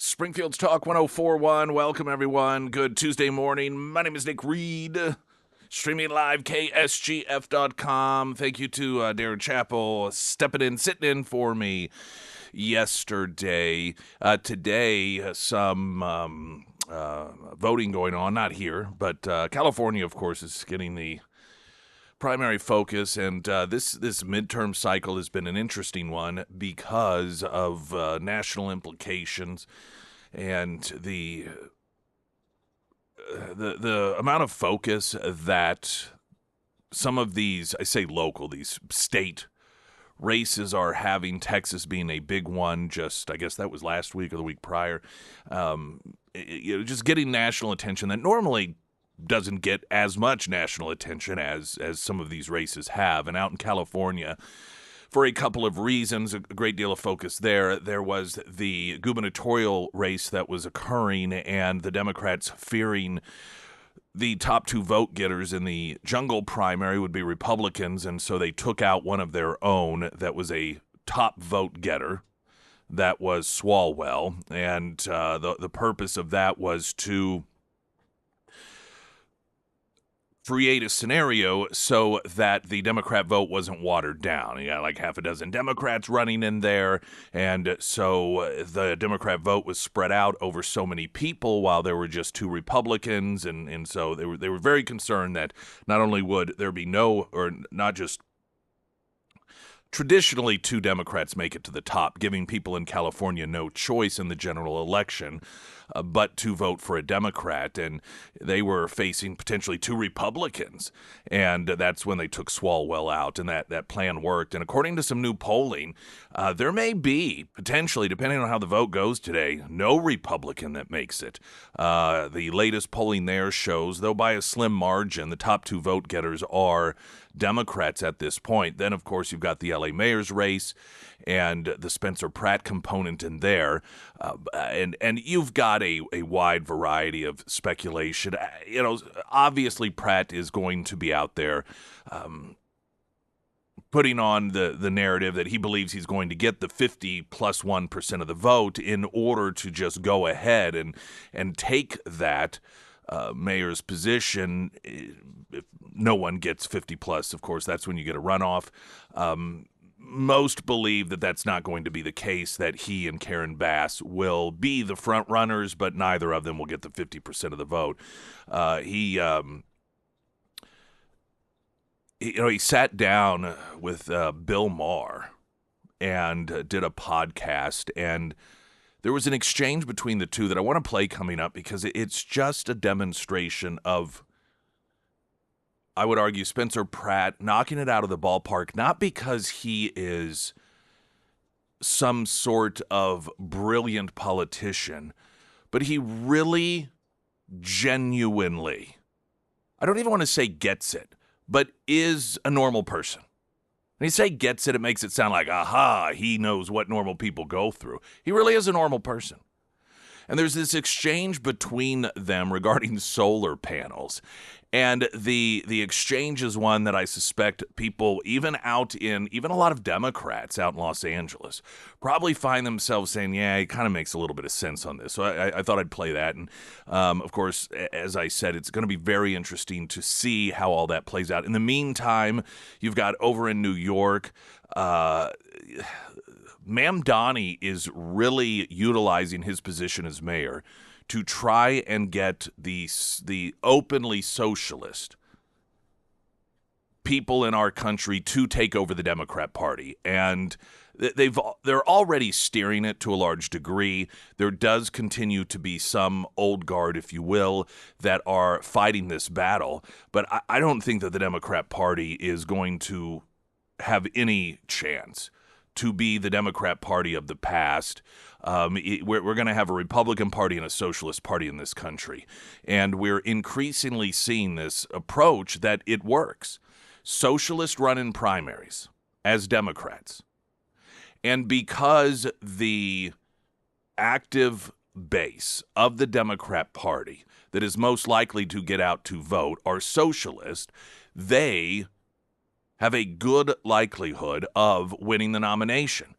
Springfield's Talk 1041. Welcome, everyone. Good Tuesday morning. My name is Nick Reed. Streaming live, KSGF.com. Thank you to Darren Chappell sitting in for me yesterday. Today, some voting going on. Not here, but California, of course, is getting the primary focus, and this midterm cycle has been an interesting one because of national implications and the amount of focus that some of these, I say local, these state races are having, Texas being a big one. Just, I guess that was last week or the week prior. Just getting national attention that normally doesn't get as much national attention as some of these races have. And out in California, for a couple of reasons, a great deal of focus there. There was the gubernatorial race that was occurring, and the Democrats fearing the top two vote getters in the jungle primary would be Republicans, and so they took out one of their own that was a top vote getter. That was Swalwell, and the purpose of that was to create a scenario so that the Democrat vote wasn't watered down. You got like half a dozen Democrats running in there, and so the Democrat vote was spread out over so many people while there were just two Republicans, and so they were very concerned that not only would there be not just traditionally two Democrats make it to the top, giving people in California no choice in the general election but to vote for a Democrat, and they were facing potentially two Republicans, and that's when they took Swalwell out, and that plan worked. And according to some new polling, there may be, potentially, depending on how the vote goes today, no Republican that makes it. The latest polling there shows, though by a slim margin, the top two vote getters are Democrats at this point. Then, of course, you've got the LA mayor's race and the Spencer Pratt component in there. And you've got a wide variety of speculation. Obviously Pratt is going to be out there putting on the narrative that he believes he's going to get the 50 plus 1% of the vote in order to just go ahead and take that mayor's position. If no one gets 50 plus, of course, that's when you get a runoff. Most believe that that's not going to be the case, that he and Karen Bass will be the front runners, but neither of them will get the 50% of the vote. He sat down with Bill Maher and did a podcast, and there was an exchange between the two that I want to play coming up because it's just a demonstration of, I would argue, Spencer Pratt knocking it out of the ballpark, not because he is some sort of brilliant politician, but he really genuinely, I don't even want to say gets it, but is a normal person. When you say gets it, it makes it sound like, aha, he knows what normal people go through. He really is a normal person. And there's this exchange between them regarding solar panels. And the exchange is one that I suspect people, even a lot of Democrats out in Los Angeles, probably find themselves saying, yeah, it kind of makes a little bit of sense on this. So I thought I'd play that. And, of course, as I said, it's going to be very interesting to see how all that plays out. In the meantime, you've got over in New York, Mamdani is really utilizing his position as mayor to try and get the openly socialist people in our country to take over the Democrat Party. And they're already steering it to a large degree. There does continue to be some old guard, if you will, that are fighting this battle. But I don't think that the Democrat Party is going to have any chance to be the Democrat Party of the past. We're going to have a Republican Party and a Socialist Party in this country. And we're increasingly seeing this approach that it works. Socialists run in primaries as Democrats. And because the active base of the Democrat Party that is most likely to get out to vote are socialist, they have a good likelihood of winning the nomination.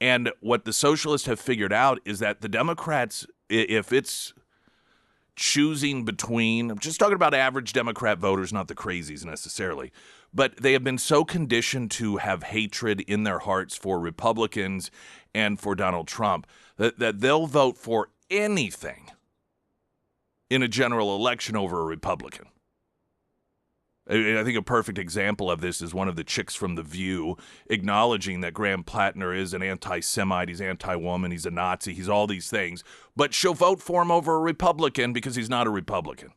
And what the socialists have figured out is that the Democrats, if it's choosing between, I'm just talking about average Democrat voters, not the crazies necessarily, but they have been so conditioned to have hatred in their hearts for Republicans and for Donald Trump that they'll vote for anything in a general election over a Republican. I think a perfect example of this is one of the chicks from The View acknowledging that Graham Plattner is an anti-Semite, he's anti-woman, he's a Nazi, he's all these things, but she'll vote for him over a Republican because he's not a Republican.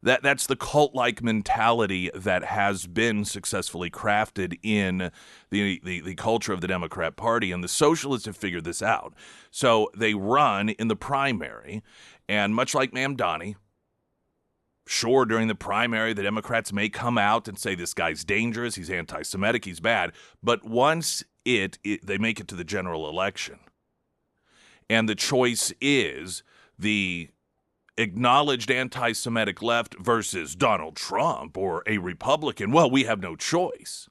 That's the cult-like mentality that has been successfully crafted in the culture of the Democrat Party, and the socialists have figured this out. So they run in the primary, and much like Mamdani, sure, during the primary, the Democrats may come out and say this guy's dangerous, he's anti-Semitic, he's bad. But once they make it to the general election, and the choice is the acknowledged anti-Semitic left versus Donald Trump or a Republican, well, we have no choice.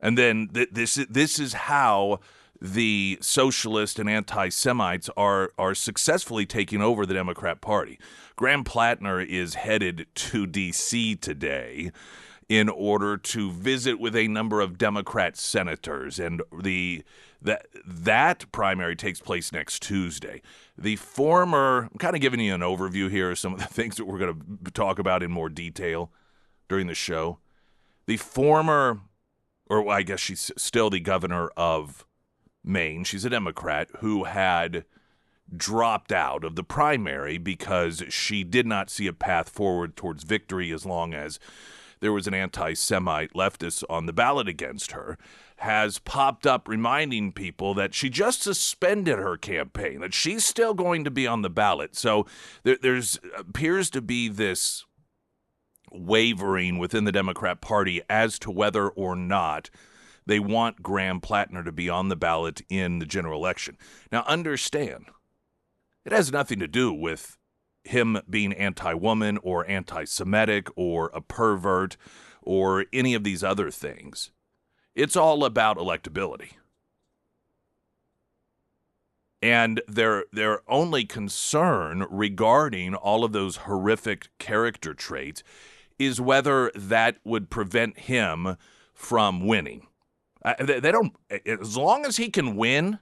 And then this is how the socialist and anti-Semites are successfully taking over the Democrat Party. Graham Plattner is headed to D.C. today in order to visit with a number of Democrat senators, and that primary takes place next Tuesday. I'm kind of giving you an overview here of some of the things that we're going to talk about in more detail during the show. The former, or I guess she's still the governor of Maine, she's a Democrat who had dropped out of the primary because she did not see a path forward towards victory as long as there was an anti-Semite leftist on the ballot against her, has popped up reminding people that she just suspended her campaign, that she's still going to be on the ballot. So there's appears to be this wavering within the Democrat Party as to whether or not they want Graham Plattner to be on the ballot in the general election. Now, understand, it has nothing to do with him being anti-woman or anti-Semitic or a pervert or any of these other things. It's all about electability. And their only concern regarding all of those horrific character traits is whether that would prevent him from winning. They don't, as long as he can win,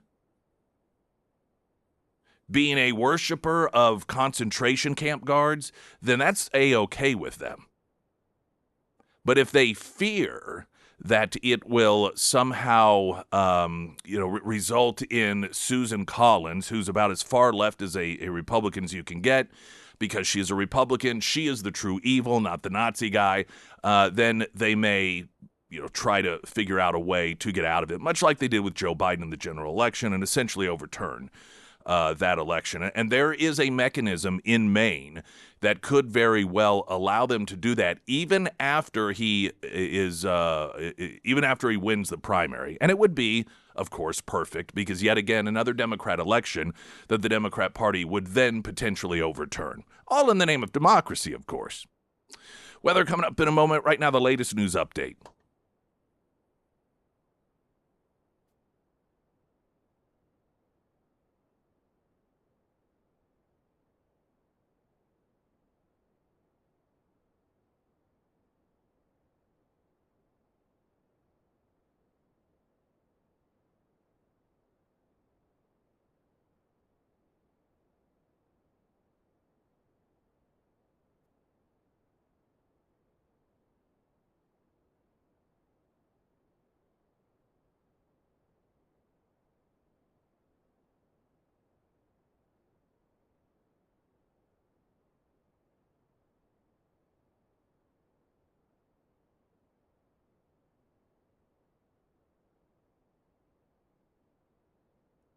being a worshiper of concentration camp guards, then that's A-okay with them. But if they fear that it will somehow, result in Susan Collins, who's about as far left as a Republican as you can get, because she is a Republican, she is the true evil, not the Nazi guy, then they may try to figure out a way to get out of it, much like they did with Joe Biden in the general election, and essentially overturn that election. And there is a mechanism in Maine that could very well allow them to do that, even after he wins the primary. And it would be, of course, perfect, because yet again, another Democrat election that the Democrat Party would then potentially overturn. All in the name of democracy, of course. Weather coming up in a moment. Right now, the latest news update.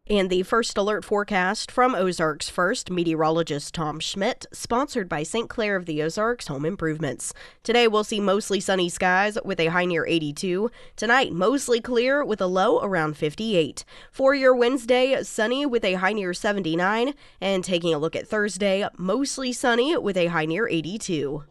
And the first alert forecast from Ozarks First meteorologist Tom Schmidt, sponsored by St. Clair of the Ozarks Home Improvements. Today we'll see mostly sunny skies with a high near 82. Tonight, mostly clear with a low around 58. For your Wednesday, sunny with a high near 79. And taking a look at Thursday, mostly sunny with a high near 82.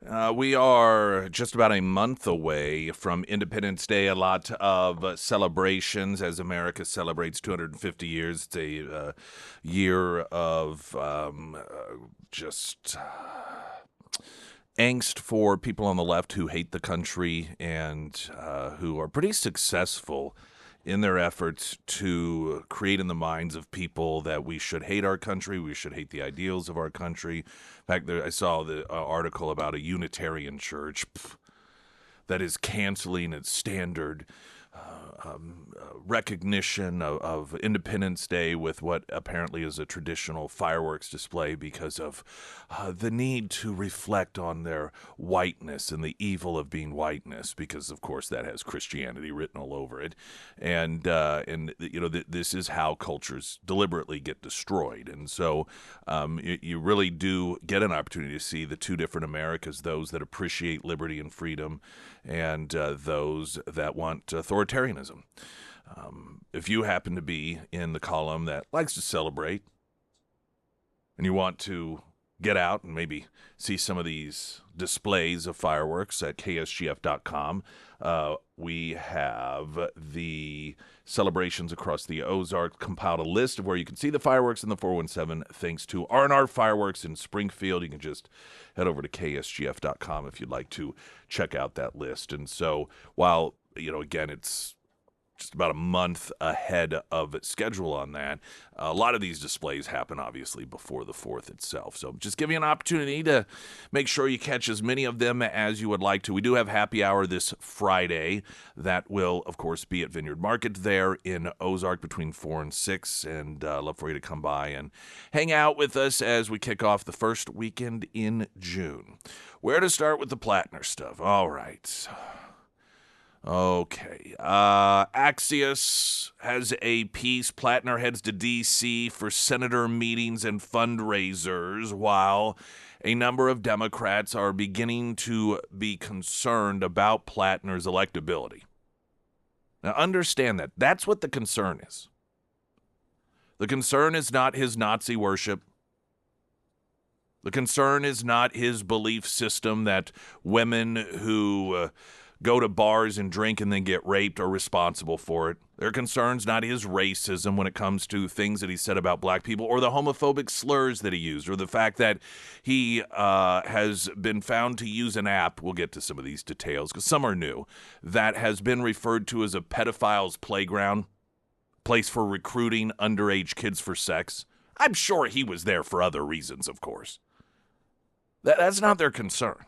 We are just about a month away from Independence Day. A lot of celebrations as America celebrates 250 years. It's a year of just angst for people on the left who hate the country and who are pretty successful in their efforts to create in the minds of people that we should hate our country, we should hate the ideals of our country. In fact, I saw the article about a Unitarian church that is canceling its standard recognition of Independence Day with what apparently is a traditional fireworks display because of the need to reflect on their whiteness and the evil of being whiteness, because of course that has Christianity written all over it, and this is how cultures deliberately get destroyed. And so you really do get an opportunity to see the two different Americas: those that appreciate liberty and freedom, and those that want authoritarianism. If you happen to be in the column that likes to celebrate and you want to get out and maybe see some of these displays of fireworks at KSGF.com, we have the celebrations across the Ozarks, compiled a list of where you can see the fireworks in the 417 thanks to R&R Fireworks in Springfield. You can just head over to KSGF.com if you'd like to check out that list. And so while, again, it's just about a month ahead of schedule on that, a lot of these displays happen obviously before the 4th itself. So just give you an opportunity to make sure you catch as many of them as you would like to. We do have happy hour this Friday. That will, of course, be at Vineyard Market there in Ozark between 4 and 6. And love for you to come by and hang out with us as we kick off the first weekend in June. Where to start with the Plattner stuff? All right. Okay. Axios has a piece. Plattner heads to D.C. for senator meetings and fundraisers, while a number of Democrats are beginning to be concerned about Plattner's electability. Now, understand that. That's what the concern is. The concern is not his Nazi worship. The concern is not his belief system that women who go to bars and drink and then get raped are responsible for it. Their concern's not his racism when it comes to things that he said about black people, or the homophobic slurs that he used, or the fact that he has been found to use an app — we'll get to some of these details because some are new — that has been referred to as a pedophile's playground, place for recruiting underage kids for sex. I'm sure he was there for other reasons, of course. That's not their concern.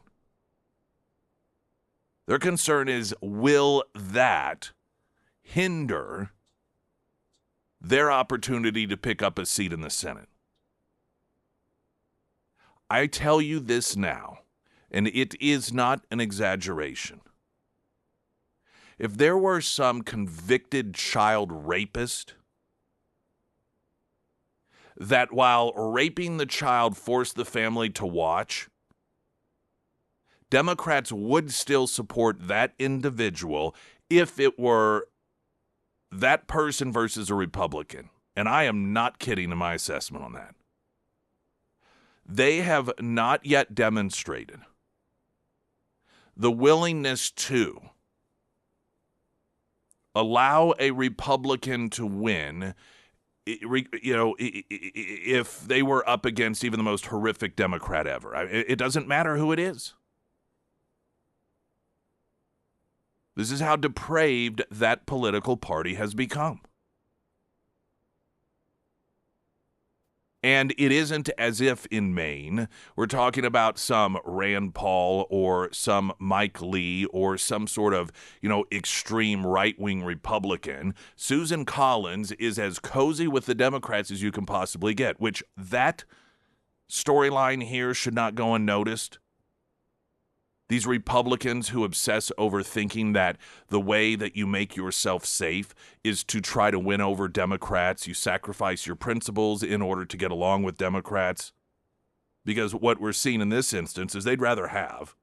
Their concern is, will that hinder their opportunity to pick up a seat in the Senate? I tell you this now, and it is not an exaggeration. If there were some convicted child rapist that, while raping the child, forced the family to watch, Democrats would still support that individual if it were that person versus a Republican. And I am not kidding in my assessment on that. They have not yet demonstrated the willingness to allow a Republican to win, if they were up against even the most horrific Democrat ever. It doesn't matter who it is. This is how depraved that political party has become. And it isn't as if in Maine we're talking about some Rand Paul or some Mike Lee or some sort of, extreme right-wing Republican. Susan Collins is as cozy with the Democrats as you can possibly get, which that storyline here should not go unnoticed. These Republicans who obsess over thinking that the way that you make yourself safe is to try to win over Democrats. You sacrifice your principles in order to get along with Democrats. Because what we're seeing in this instance is they'd rather have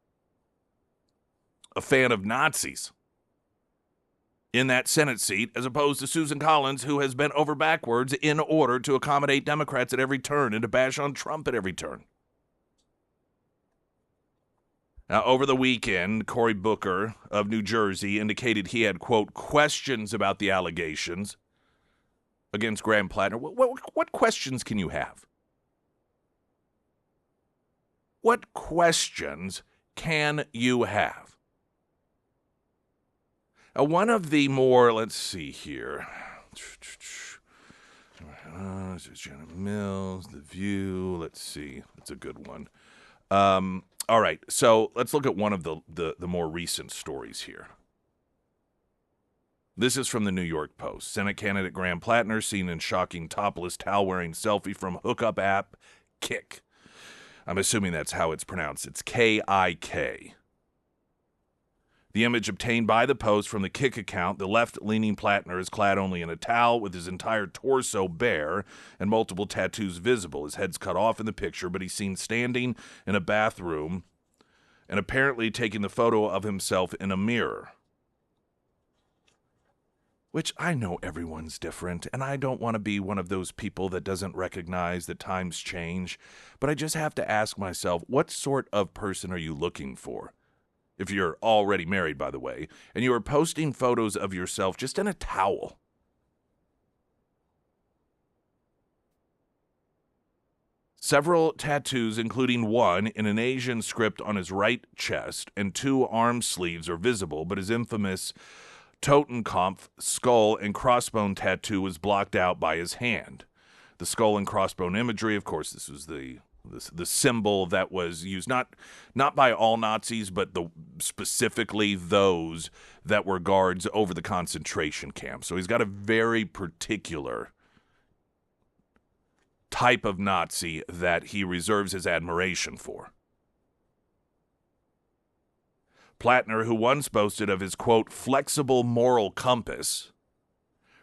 a fan of Nazis in that Senate seat as opposed to Susan Collins, who has bent over backwards in order to accommodate Democrats at every turn and to bash on Trump at every turn. Now, over the weekend, Cory Booker of New Jersey indicated he had, quote, questions about the allegations against Graham Plattner. What questions can you have? What questions can you have? One of the more, let's see here. Jenna Mills, The View. Let's see. That's a good one. All right, so let's look at one of the more recent stories here. This is from the New York Post. Senate candidate Graham Plattner seen in shocking topless towel-wearing selfie from hookup app Kik. I'm assuming that's how it's pronounced. It's K-I-K. The image obtained by the Post from the Kik account, the left-leaning Plattner is clad only in a towel with his entire torso bare and multiple tattoos visible. His head's cut off in the picture, but he's seen standing in a bathroom and apparently taking the photo of himself in a mirror. Which I know everyone's different, and I don't want to be one of those people that doesn't recognize that times change, but I just have to ask myself, what sort of person are you looking for? If you're already married, by the way, and you are posting photos of yourself just in a towel. Several tattoos, including one in an Asian script on his right chest, and 2 arm sleeves are visible, but his infamous Totenkopf skull and crossbone tattoo was blocked out by his hand. The skull and crossbone imagery, of course, this was the symbol that was used not by all Nazis, but specifically those that were guards over the concentration camp. So he's got a very particular type of Nazi that he reserves his admiration for. Plattner, who once boasted of his, quote, flexible moral compass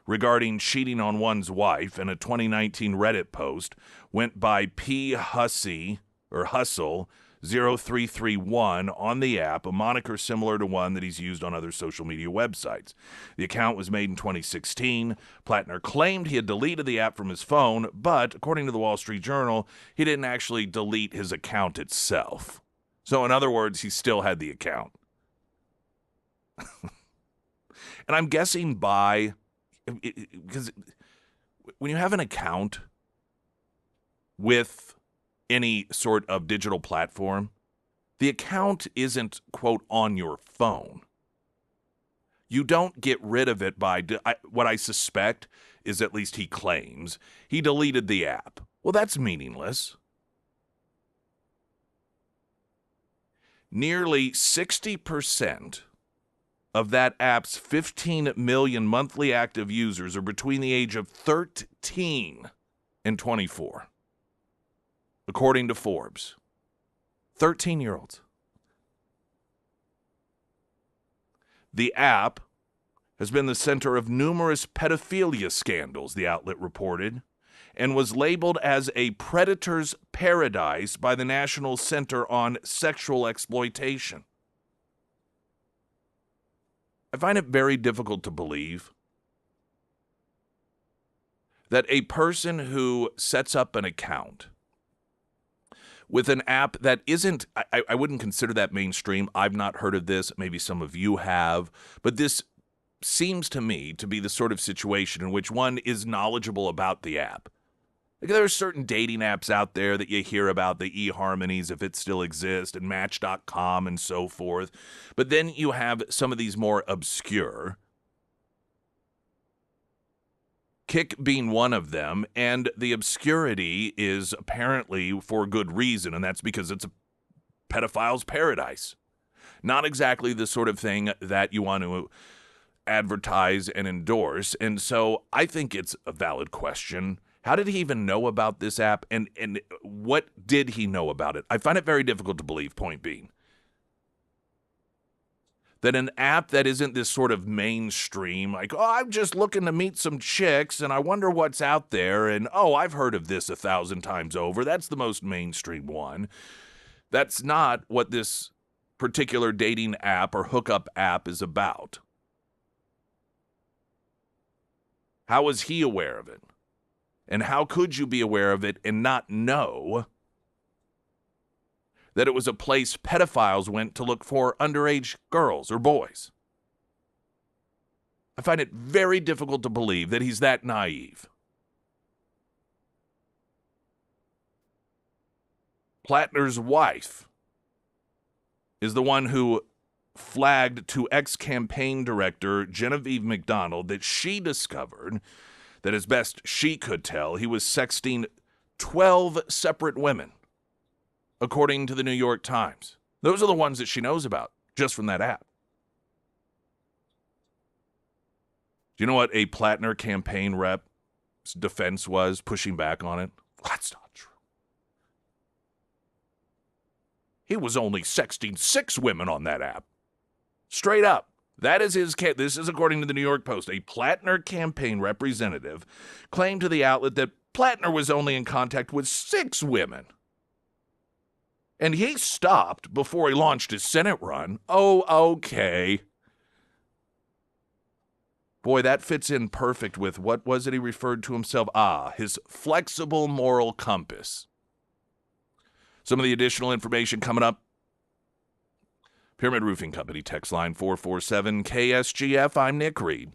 regarding cheating on one's wife in a 2019 Reddit post, went by P. Hussey, or Hustle, 0331 on the app, a moniker similar to one that he's used on other social media websites. The account was made in 2016. Plattner claimed he had deleted the app from his phone, but according to the Wall Street Journal, he didn't actually delete his account itself. So in other words, he still had the account. And I'm guessing because when you have an account with any sort of digital platform, the account isn't, quote, on your phone. You don't get rid of it by, what I suspect is, at least he claims, he deleted the app. Well, that's meaningless. Nearly 60% of that app's 15 million monthly active users are between the age of 13 and 24, according to Forbes. 13-year-olds. The app has been the center of numerous pedophilia scandals, the outlet reported, and was labeled as a predator's paradise by the National Center on Sexual Exploitation. I find it very difficult to believe that a person who sets up an account with an app that isn't, I wouldn't consider that mainstream. I've not heard of this. Maybe some of you have. But this seems to me to be the sort of situation in which one is knowledgeable about the app. Like, there are certain dating apps out there that you hear about, the eHarmonies, if it still exists, and Match.com and so forth. But then you have some of these more obscure, Kik being one of them, and the obscurity is apparently for good reason, and that's because it's a pedophile's paradise. Not exactly the sort of thing that you want to advertise and endorse, and so I think it's a valid question. How did he even know about this app, and what did he know about it? I find it very difficult to believe, point being, that an app that isn't this sort of mainstream, like, oh, I'm just looking to meet some chicks, and I wonder what's out there, and, oh, I've heard of this 1,000 times over. That's the most mainstream one. That's not what this particular dating app or hookup app is about. How was he aware of it? And how could you be aware of it and not know that it was a place pedophiles went to look for underage girls or boys. I find it very difficult to believe that he's that naive. Plattner's wife is the one who flagged to ex-campaign director Genevieve McDonald that she discovered that, as best she could tell, he was sexting 12 separate women, according to the New York Times. Those are the ones that she knows about, just from that app. Do you know what a Plattner campaign rep's defense was, pushing back on it? That's not true. He was only sexting 6 women on that app. Straight up. That is his case. This is according to the New York Post. A Plattner campaign representative claimed to the outlet that Plattner was only in contact with 6 women. And he stopped before he launched his Senate run. Oh, okay. Boy, that fits in perfect with what was it he referred to himself? His flexible moral compass. Some of the additional information coming up. Pyramid Roofing Company, text line 447 KSGF. I'm Nick Reed.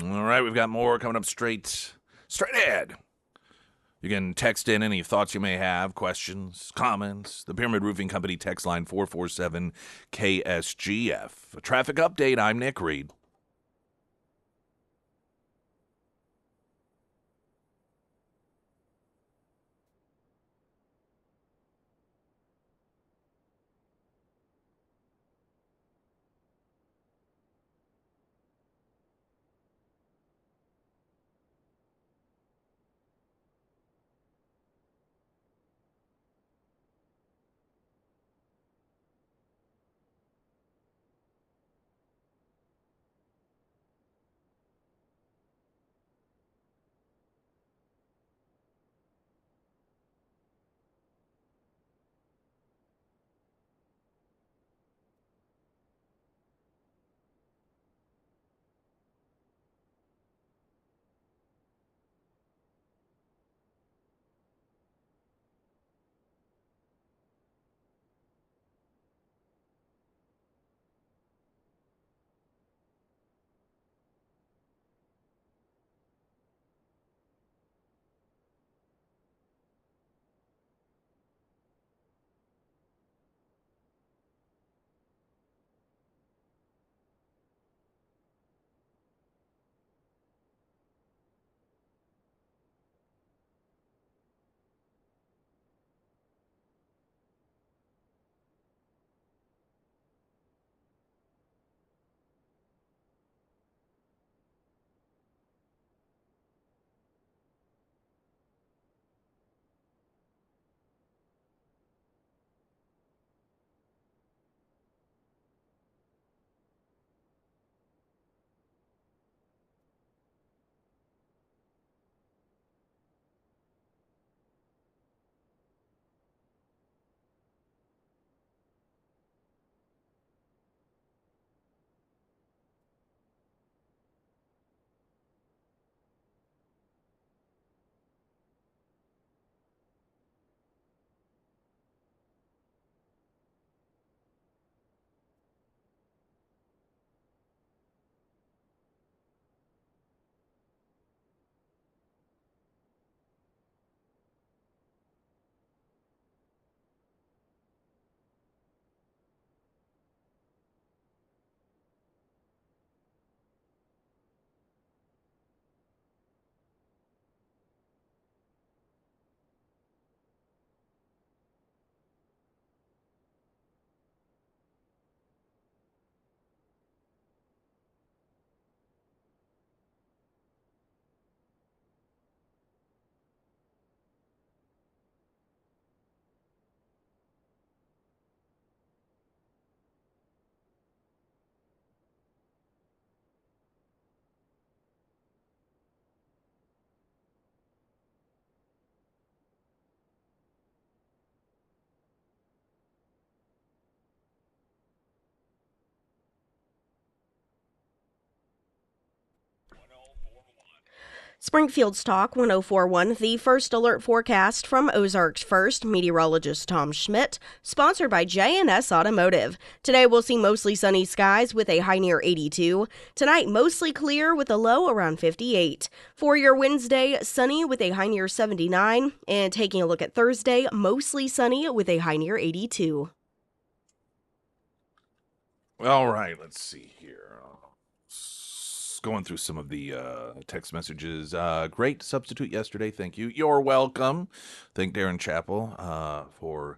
All right, we've got more coming up straight ahead. You can text in any thoughts you may have, questions, comments. The Pyramid Roofing Company text line 447 KSGF. A traffic update, I'm Nick Reed. Springfield's Talk 1041, the first alert forecast from Ozarks First, meteorologist Tom Schmidt, sponsored by J&S Automotive. Today we'll see mostly sunny skies with a high near 82. Tonight, mostly clear with a low around 58. For your Wednesday, sunny with a high near 79. And taking a look at Thursday, mostly sunny with a high near 82. All right, let's see here. Going through some of the text messages. Great substitute yesterday. Thank you. You're welcome. Thank Darren Chappell for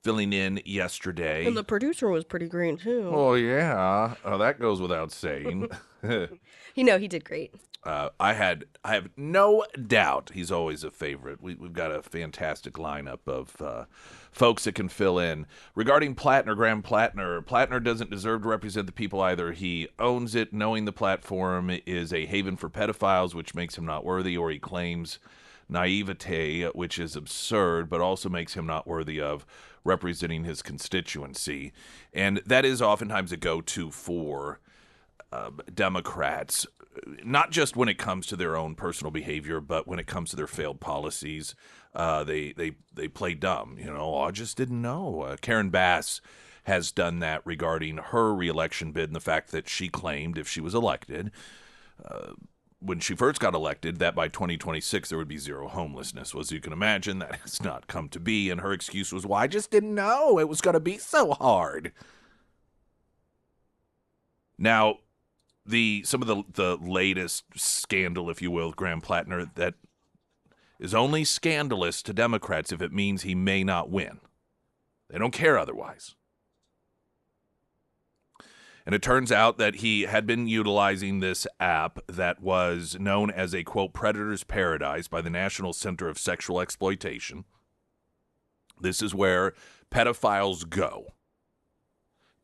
filling in yesterday. And the producer was pretty great, too. Oh, yeah. That goes without saying. He did great. I have no doubt he's always a favorite. We've got a fantastic lineup of folks that can fill in. Regarding Graham Plattner doesn't deserve to represent the people either. He owns it, knowing the platform is a haven for pedophiles, which makes him not worthy, or he claims naivete, which is absurd, but also makes him not worthy of representing his constituency. And that is oftentimes a go-to for Democrats, not just when it comes to their own personal behavior, but when it comes to their failed policies. They play dumb. I just didn't know. Karen Bass has done that regarding her reelection bid and the fact that she claimed if she was elected, when she first got elected, that by 2026 there would be zero homelessness. Well, as you can imagine, that has not come to be, and her excuse was, well, I just didn't know it was going to be so hard. Now, some of the latest scandal, if you will, with Graham Plattner, that is only scandalous to Democrats if it means he may not win. They don't care otherwise. And it turns out that he had been utilizing this app that was known as a, quote, predator's paradise by the National Center of Sexual Exploitation. This is where pedophiles go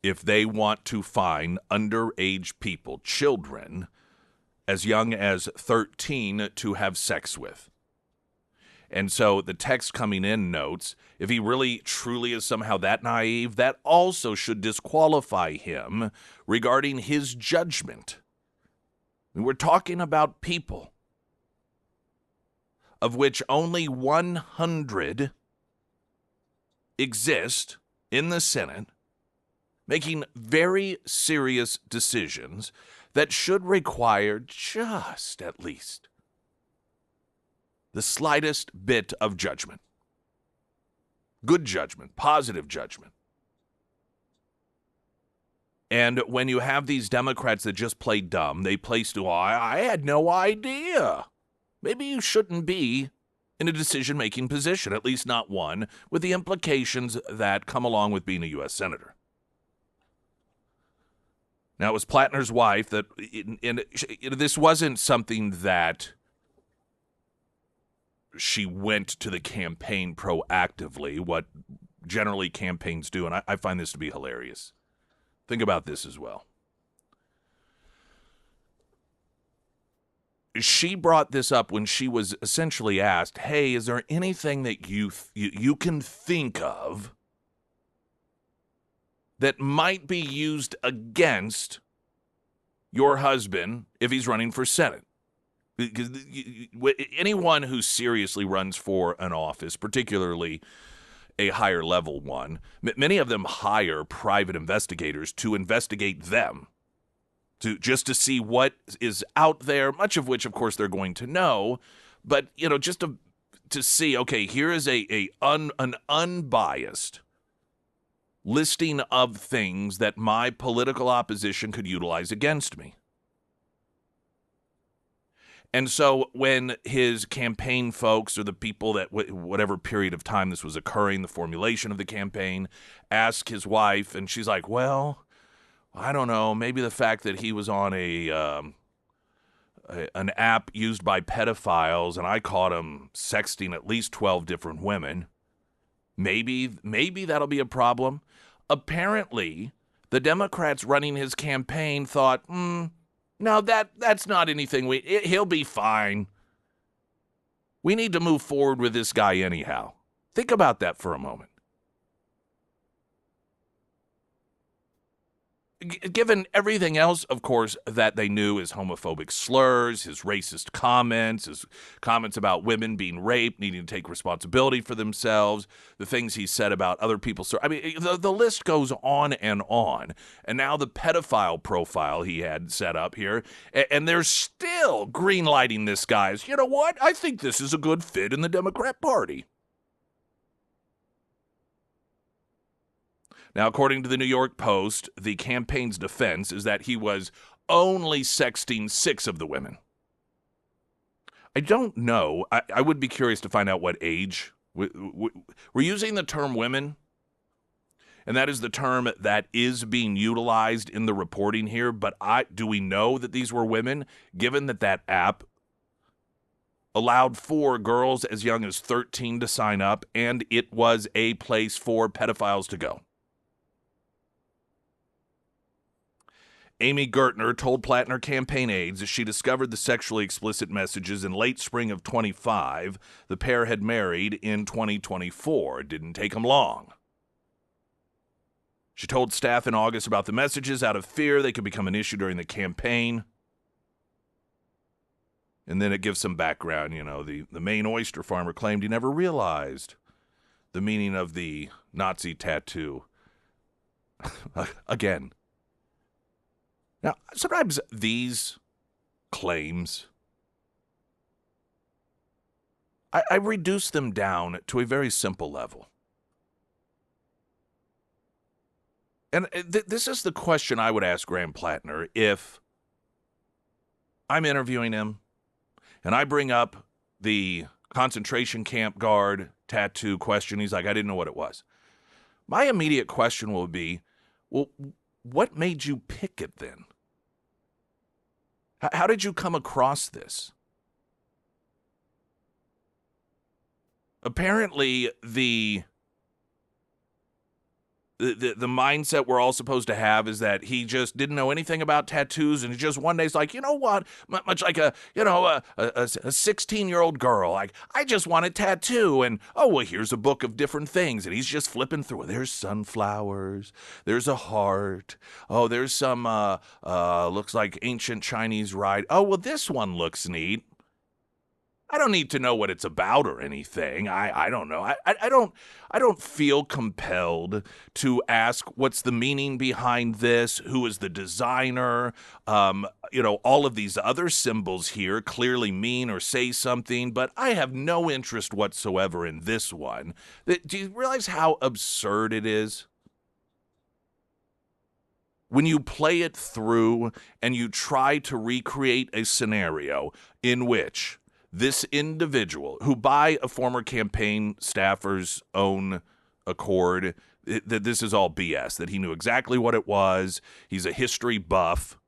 if they want to find underage people, children, as young as 13 to have sex with. And so the text coming in notes, if he really truly is somehow that naive, that also should disqualify him regarding his judgment. And we're talking about people of which only 100 exist in the Senate, making very serious decisions that should require just at least the slightest bit of judgment. Good judgment, positive judgment. And when you have these Democrats that just play dumb, they play I had no idea. Maybe you shouldn't be in a decision-making position, at least not one, with the implications that come along with being a U.S. Senator. Now, it was Plattner's wife that, this wasn't something that she went to the campaign proactively, what generally campaigns do, and I find this to be hilarious. Think about this as well. She brought this up when she was essentially asked, hey, is there anything that you can think of that might be used against your husband if he's running for Senate? Because anyone who seriously runs for an office, particularly a higher level one, many of them hire private investigators to investigate them, just to see what is out there, much of which, of course, they're going to know, but just to see, okay, here is an unbiased listing of things that my political opposition could utilize against me. And so when his campaign folks, or the people that whatever period of time this was occurring, the formulation of the campaign, ask his wife, and she's like, well, I don't know, maybe the fact that he was on an app used by pedophiles and I caught him sexting at least 12 different women, maybe that'll be a problem. Apparently, the Democrats running his campaign thought, no, that's not anything. He'll be fine. We need to move forward with this guy anyhow. Think about that for a moment. given everything else, of course, that they knew, his homophobic slurs, his racist comments, his comments about women being raped, needing to take responsibility for themselves, the things he said about other people. So, I mean, the list goes on. And now the pedophile profile he had set up here, and they're still green-lighting this guy as, you know what, I think this is a good fit in the Democrat Party. Now, according to the New York Post, the campaign's defense is that he was only sexting 6 of the women. I don't know. I would be curious to find out what age. We're using the term women, and that is the term that is being utilized in the reporting here. But do we know that these were women, given that that app allowed for girls as young as 13 to sign up, and it was a place for pedophiles to go? Amy Gertner told Plattner campaign aides as she discovered the sexually explicit messages in late spring of 25. The pair had married in 2024. It didn't take them long. She told staff in August about the messages out of fear they could become an issue during the campaign. And then it gives some background. You know, the Maine oyster farmer claimed he never realized the meaning of the Nazi tattoo. Again. Now, sometimes these claims, I reduce them down to a very simple level. And this is the question I would ask Graham Plattner if I'm interviewing him and I bring up the concentration camp guard tattoo question. He's like, I didn't know what it was. My immediate question will be, well, what made you pick it then? How did you come across this? Apparently, the mindset we're all supposed to have is that he just didn't know anything about tattoos, and he just one day is like, you know what? Much like a 16-year-old girl, like, I just want a tattoo, and oh well, here's a book of different things, and he's just flipping through. There's sunflowers, there's a heart, oh there's some looks like ancient Chinese rite. Oh well, this one looks neat. I don't need to know what it's about or anything. I don't know. I don't feel compelled to ask what's the meaning behind this, who is the designer. All of these other symbols here clearly mean or say something, but I have no interest whatsoever in this one. Do you realize how absurd it is? When you play it through and you try to recreate a scenario in which this individual, who by a former campaign staffer's own accord, that this is all BS, that he knew exactly what it was, he's a history buff.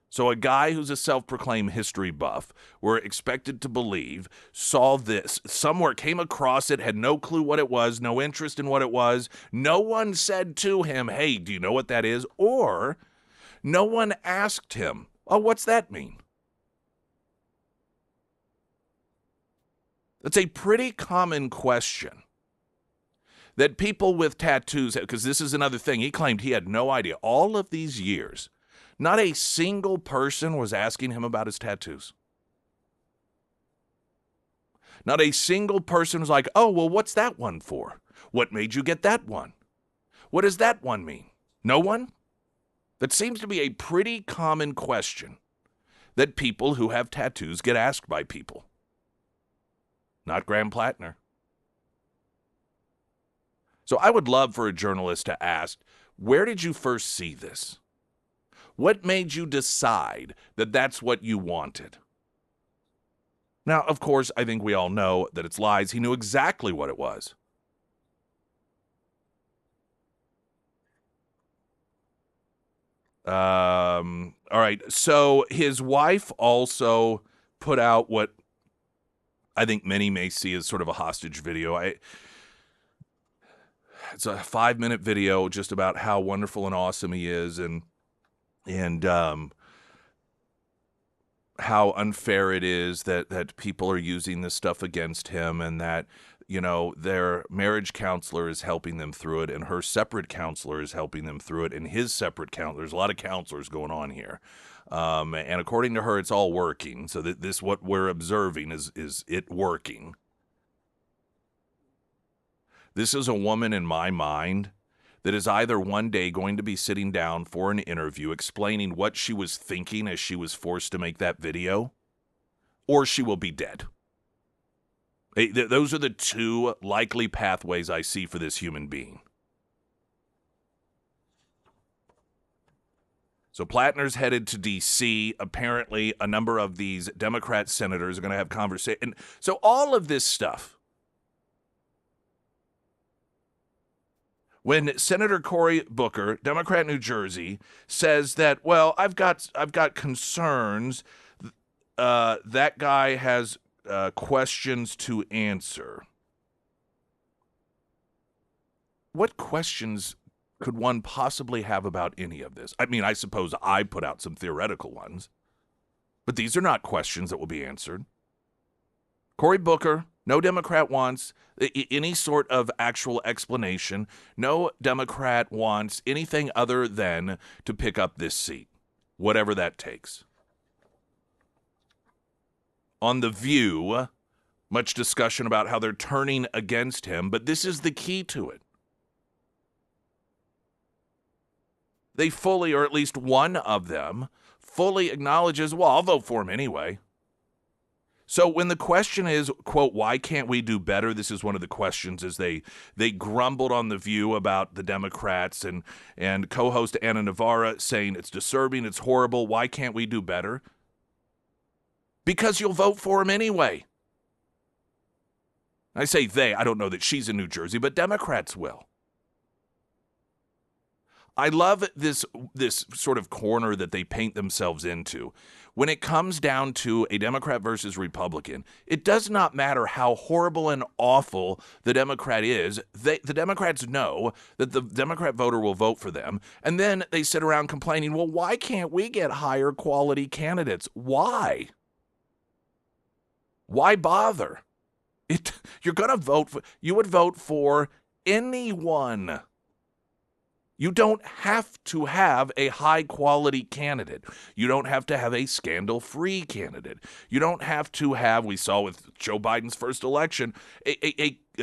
So a guy who's a self-proclaimed history buff, we're expected to believe, saw this somewhere, came across it, had no clue what it was, no interest in what it was. No one said to him, hey, do you know what that is? Or no one asked him, oh, what's that mean? That's a pretty common question that people with tattoos, because this is another thing, he claimed he had no idea. All of these years, not a single person was asking him about his tattoos. Not a single person was like, oh, well, what's that one for? What made you get that one? What does that one mean? No one? That seems to be a pretty common question that people who have tattoos get asked by people. Not Graham Plattner. So I would love for a journalist to ask, where did you first see this? What made you decide that that's what you wanted? Now, of course, I think we all know that it's lies. He knew exactly what it was. All right. So his wife also put out what I think many may see as sort of a hostage video. It's a 5-minute video just about how wonderful and awesome he is, and how unfair it is that people are using this stuff against him, and that their marriage counselor is helping them through it, and her separate counselor is helping them through it, and his separate counselor. There's a lot of counselors going on here. And according to her, it's all working. So this, what we're observing is it working. This is a woman in my mind that is either one day going to be sitting down for an interview explaining what she was thinking as she was forced to make that video, or she will be dead. Those are the two likely pathways I see for this human being. So Plattner's headed to D.C. Apparently, a number of these Democrat senators are going to have conversation. So all of this stuff. When Senator Cory Booker, Democrat New Jersey, says that, well, I've got concerns, that guy has questions to answer. What questions could one possibly have about any of this? I mean, I suppose I put out some theoretical ones, but these are not questions that will be answered. Cory Booker, no Democrat wants any sort of actual explanation. No Democrat wants anything other than to pick up this seat, whatever that takes. On The View, much discussion about how they're turning against him, but this is the key to it. They fully, or at least one of them, fully acknowledges, well, I'll vote for him anyway. So when the question is, quote, why can't we do better? This is one of the questions as they grumbled on The View about the Democrats and co-host Anna Navarra saying it's disturbing, it's horrible, why can't we do better? Because you'll vote for him anyway. I say they, I don't know that she's in New Jersey, but Democrats will. I love this sort of corner that they paint themselves into. When it comes down to a Democrat versus Republican, it does not matter how horrible and awful the Democrat is. The Democrats know that the Democrat voter will vote for them, and then they sit around complaining, well, why can't we get higher quality candidates? Why bother? You're going to vote for, you would vote for anyone. You don't have to have a high-quality candidate. You don't have to have a scandal-free candidate. You don't have to have, we saw with Joe Biden's first election,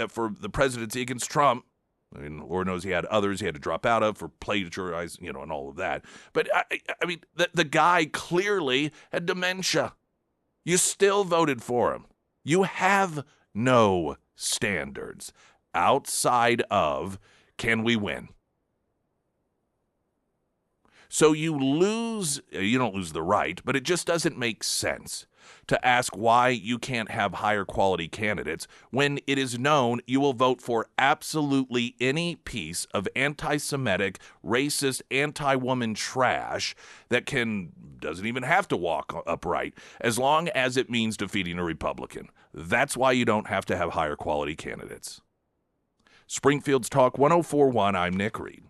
for the presidency against Trump. I mean, Lord knows he had others he had to drop out of for plagiarizing, and all of that. But, I mean, the guy clearly had dementia. You still voted for him. You have no standards outside of, can we win? So you don't lose the right, but it just doesn't make sense to ask why you can't have higher quality candidates when it is known you will vote for absolutely any piece of anti-Semitic, racist, anti-woman trash that doesn't even have to walk upright as long as it means defeating a Republican. That's why you don't have to have higher quality candidates. Springfield's Talk 104.1, I'm Nick Reed.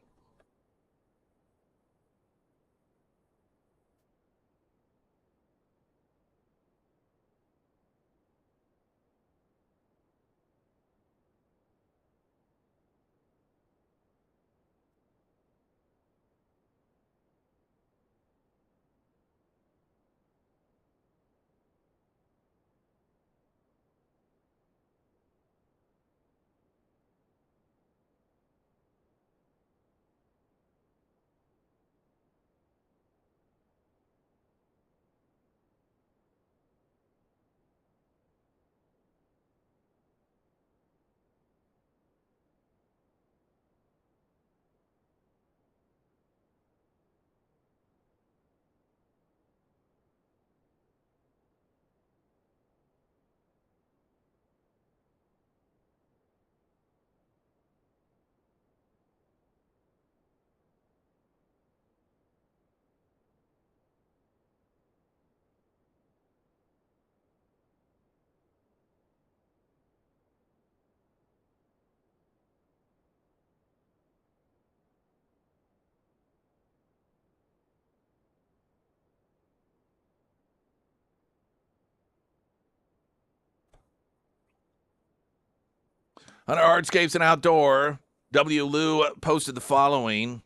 On our Hardscapes and Outdoor, W. Lou posted the following.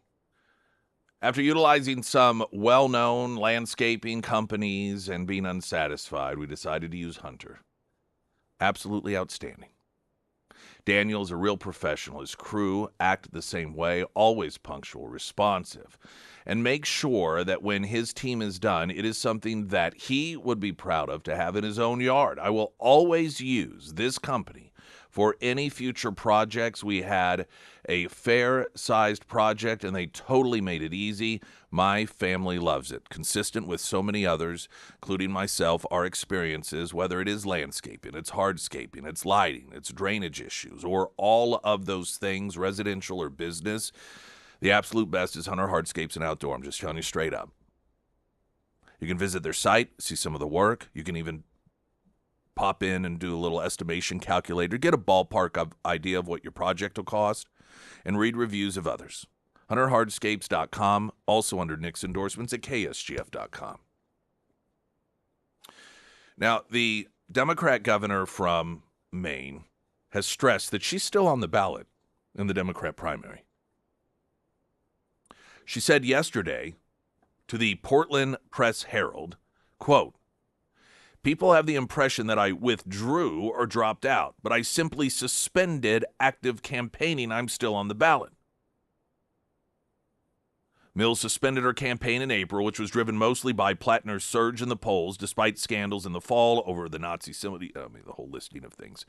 After utilizing some well-known landscaping companies and being unsatisfied, we decided to use Hunter. Absolutely outstanding. Daniel is a real professional. His crew act the same way, always punctual, responsive, and make sure that when his team is done, it is something that he would be proud of to have in his own yard. I will always use this company for any future projects. We had a fair-sized project, and they totally made it easy. My family loves it. Consistent with so many others, including myself, our experiences, whether it is landscaping, it's hardscaping, it's lighting, it's drainage issues, or all of those things, residential or business, the absolute best is Hunter Hardscapes and Outdoor. I'm just telling you straight up. You can visit their site, see some of the work. You can even pop in and do a little estimation calculator, get a ballpark idea of what your project will cost, and read reviews of others. HunterHardscapes.com, also under Nick's endorsements at KSGF.com. Now, the Democrat governor from Maine has stressed that she's still on the ballot in the Democrat primary. She said yesterday to the Portland Press-Herald, quote, "People have the impression that I withdrew or dropped out, but I simply suspended active campaigning. I'm still on the ballot." Mills suspended her campaign in April, which was driven mostly by Plattner's surge in the polls, despite scandals in the fall over the Nazi symbol. The whole listing of things.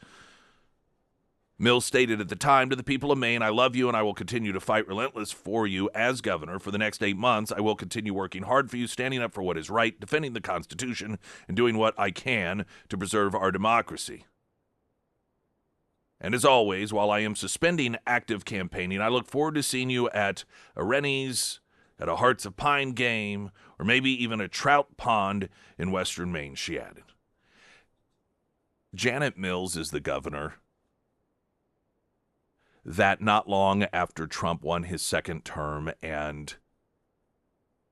Mills stated at the time to the people of Maine, "I love you and I will continue to fight relentless for you as governor. For the next 8 months, I will continue working hard for you, standing up for what is right, defending the Constitution, and doing what I can to preserve our democracy. And as always, while I am suspending active campaigning, I look forward to seeing you at a Rennie's, at a Hearts of Pine game, or maybe even a trout pond in western Maine," she added. Janet Mills is the governor that not long after Trump won his second term, and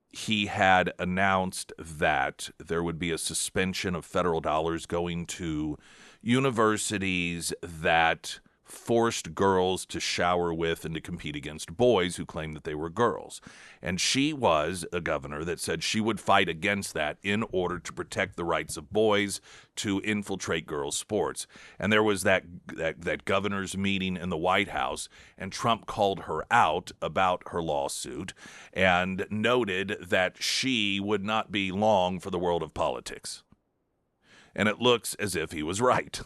he had announced that there would be a suspension of federal dollars going to universities that forced girls to shower with and to compete against boys who claimed that they were girls. And she was a governor that said she would fight against that in order to protect the rights of boys to infiltrate girls' sports. And there was that governor's meeting in the White House, and Trump called her out about her lawsuit and noted that she would not be long for the world of politics. And it looks as if he was right.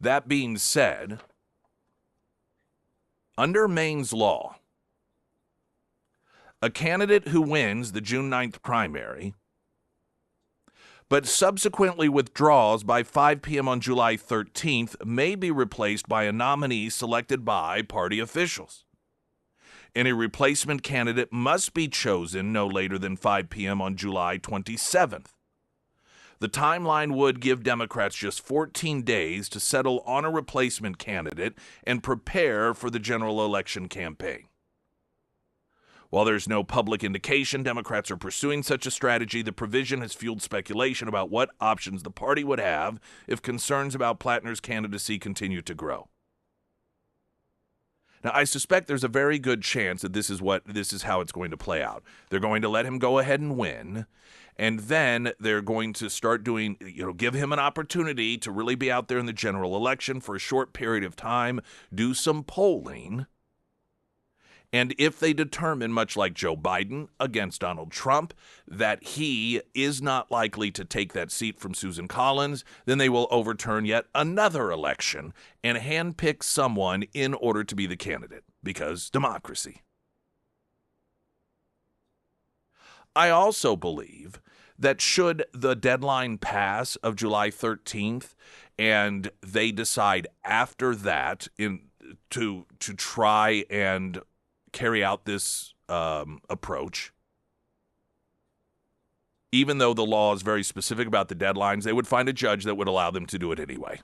That being said, under Maine's law, a candidate who wins the June 9th primary but subsequently withdraws by 5 p.m. on July 13th may be replaced by a nominee selected by party officials. Any replacement candidate must be chosen no later than 5 p.m. on July 27th. The timeline would give Democrats just 14 days to settle on a replacement candidate and prepare for the general election campaign. While there's no public indication Democrats are pursuing such a strategy, the provision has fueled speculation about what options the party would have if concerns about Plattner's candidacy continue to grow. Now, I suspect there's a very good chance that this is how it's going to play out. They're going to let him go ahead and win, and then they're going to start doing, give him an opportunity to really be out there in the general election for a short period of time, do some polling. And if they determine, much like Joe Biden against Donald Trump, that he is not likely to take that seat from Susan Collins, then they will overturn yet another election and handpick someone in order to be the candidate, because democracy. I also believe that should the deadline pass of July 13th and they decide after that to try and carry out this approach, even though the law is very specific about the deadlines, they would find a judge that would allow them to do it anyway.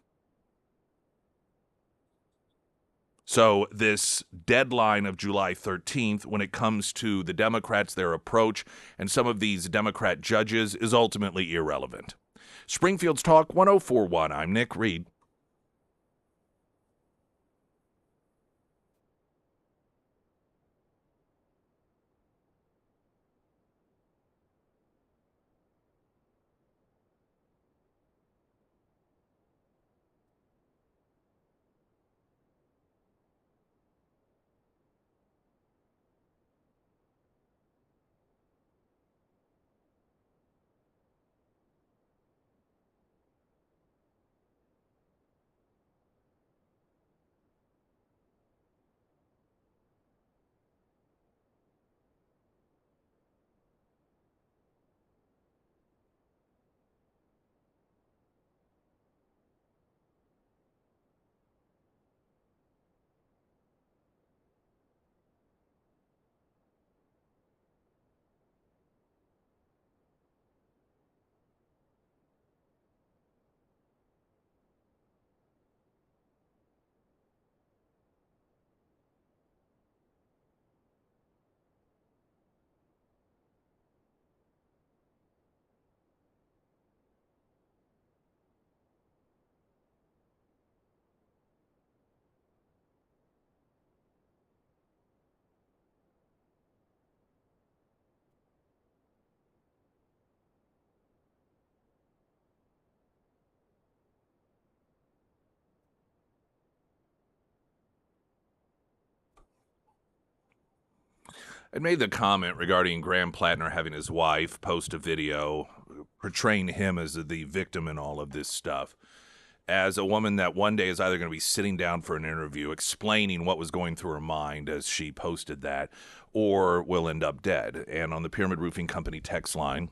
So this deadline of July 13th, when it comes to the Democrats, their approach, and some of these Democrat judges, is ultimately irrelevant. Springfield's Talk 104.1. I'm Nick Reed. I made the comment regarding Graham Plattner having his wife post a video portraying him as the victim in all of this stuff, as a woman that one day is either going to be sitting down for an interview explaining what was going through her mind as she posted that, or will end up dead. And on the Pyramid Roofing Company text line,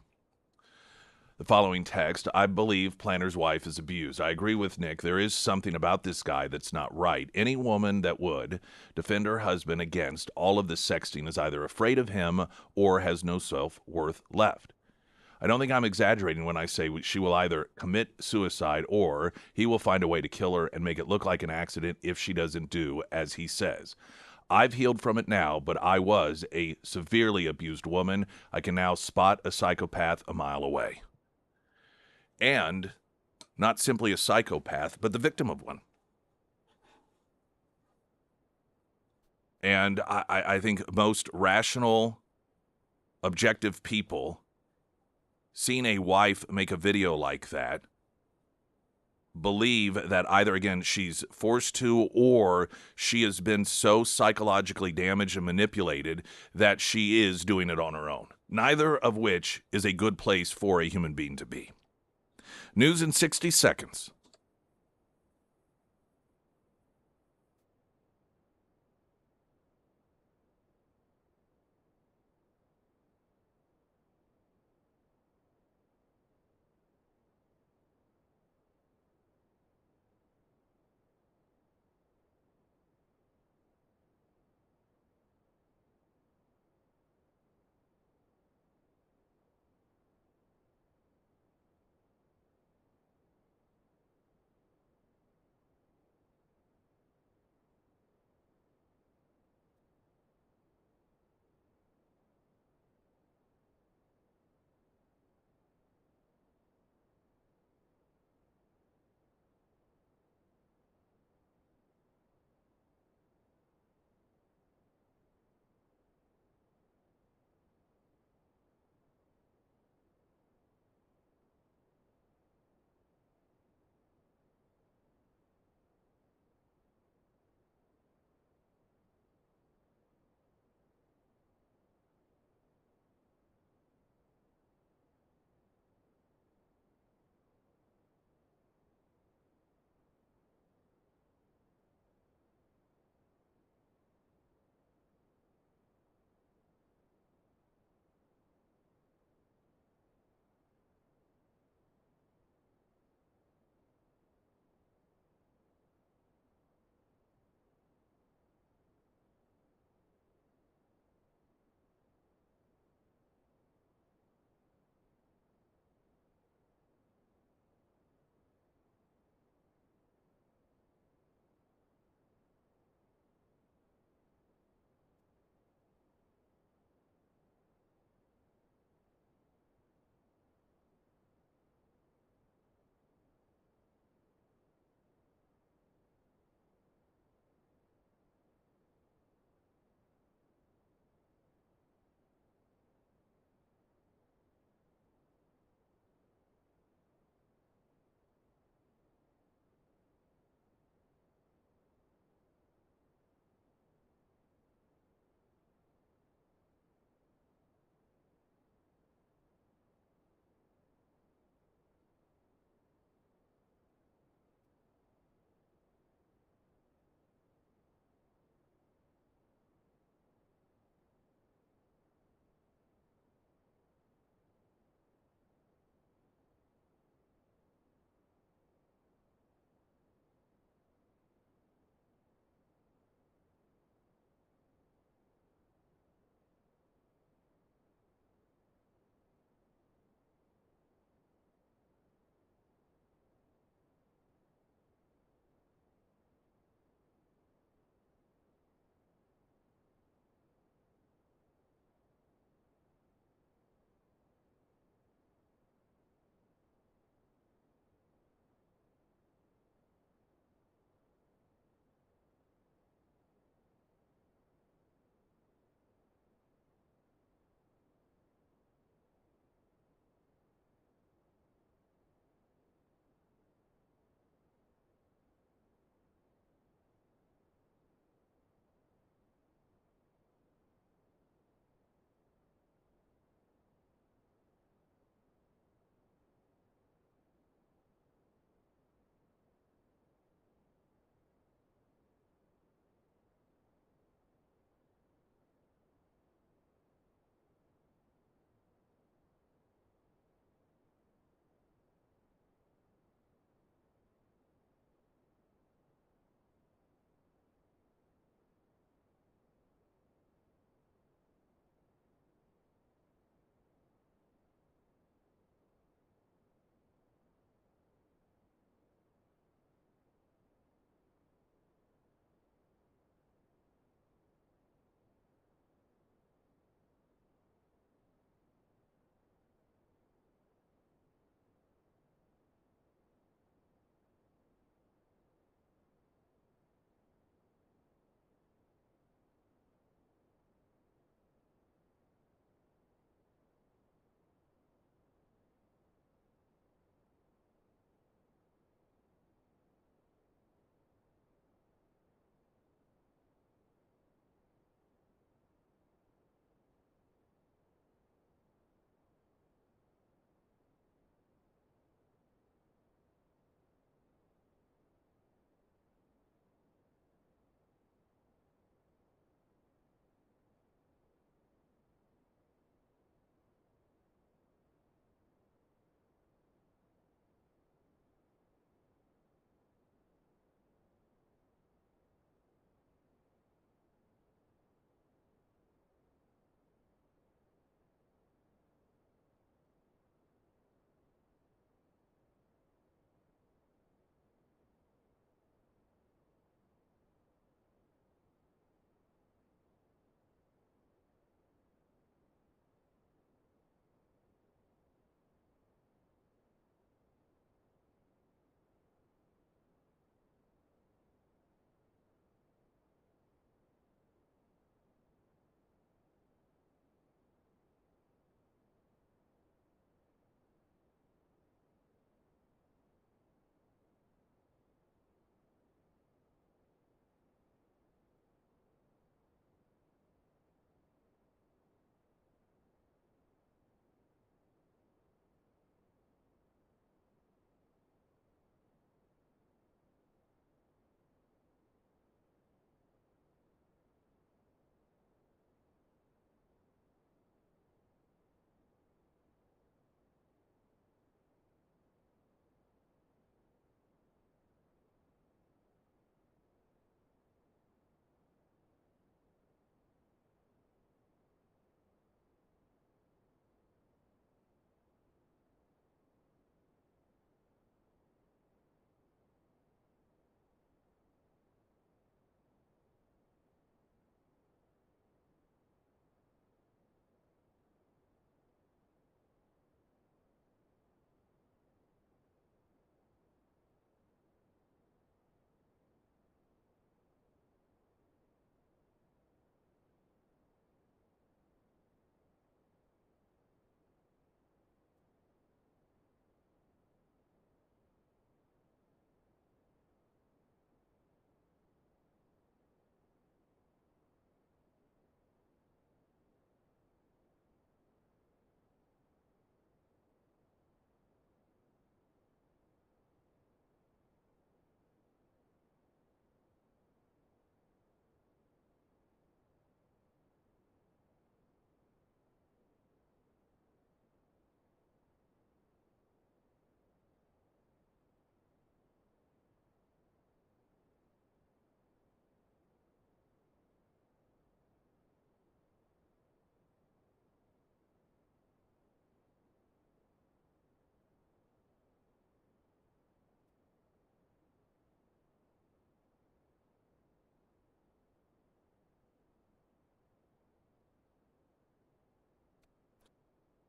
the following text: I believe Planner's wife is abused. I agree with Nick. There is something about this guy that's not right. Any woman that would defend her husband against all of the sexting is either afraid of him or has no self-worth left. I don't think I'm exaggerating when I say she will either commit suicide or he will find a way to kill her and make it look like an accident if she doesn't do as he says. I've healed from it now, but I was a severely abused woman. I can now spot a psychopath a mile away. And not simply a psychopath, but the victim of one. And I think most rational, objective people seeing a wife make a video like that believe that either, again, she's forced to or she has been so psychologically damaged and manipulated that she is doing it on her own. Neither of which is a good place for a human being to be. News in 60 seconds.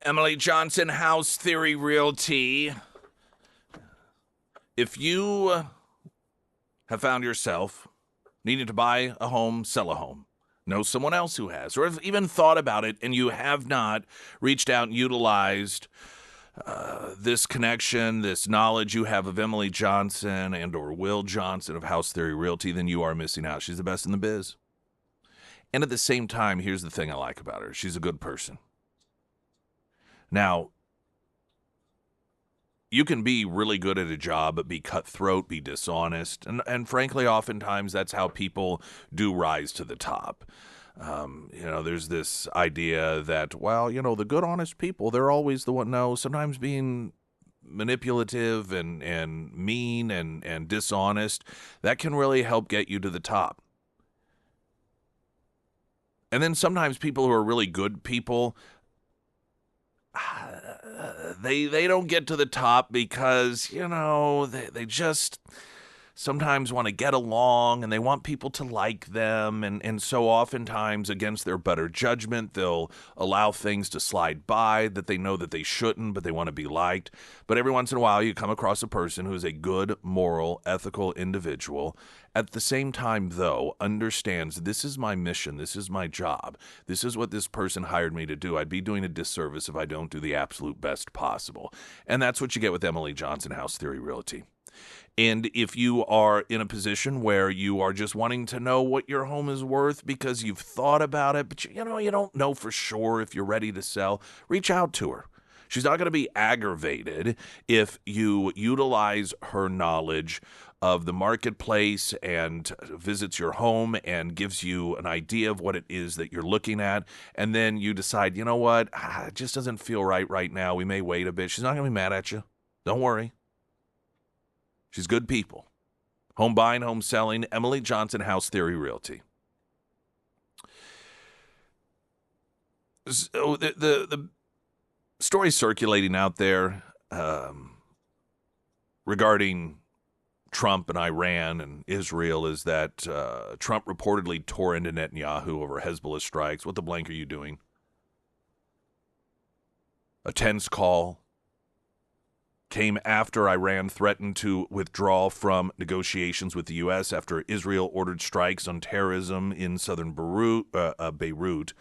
Emily Johnson, House Theory Realty. If you have found yourself needing to buy a home, sell a home, know someone else who has, or have even thought about it and you have not reached out and utilized this connection, this knowledge you have of Emily Johnson and or Will Johnson of House Theory Realty, then you are missing out. She's the best in the biz. And at the same time, here's the thing I like about her. She's a good person. Now, you can be really good at a job, but be cutthroat, be dishonest. And frankly, oftentimes that's how people do rise to the top. There's this idea that, well, the good, honest people, they're always the one. No, sometimes being manipulative and mean and dishonest, that can really help get you to the top. And then sometimes people who are really good people, they don't get to the top because, they just sometimes want to get along and they want people to like them. And so oftentimes against their better judgment, they'll allow things to slide by that they know that they shouldn't, but they want to be liked. But every once in a while, you come across a person who's a good, moral, ethical individual. At the same time, though, understands this is my mission. This is my job. This is what this person hired me to do. I'd be doing a disservice if I don't do the absolute best possible. And that's what you get with Emily Johnson, House Theory Realty. And if you are in a position where you are just wanting to know what your home is worth because you've thought about it, but you don't know for sure if you're ready to sell, reach out to her. She's not going to be aggravated if you utilize her knowledge of the marketplace and visits your home and gives you an idea of what it is that you're looking at. And then you decide, it just doesn't feel right now. We may wait a bit. She's not going to be mad at you. Don't worry. She's good people. Home buying, home selling, Emily Johnson, House Theory Realty. So the story circulating out there regarding Trump and Iran and Israel is that Trump reportedly tore into Netanyahu over Hezbollah strikes. What the blank are you doing? A tense call came after Iran threatened to withdraw from negotiations with the U.S. after Israel ordered strikes on terrorism in southern Beirut,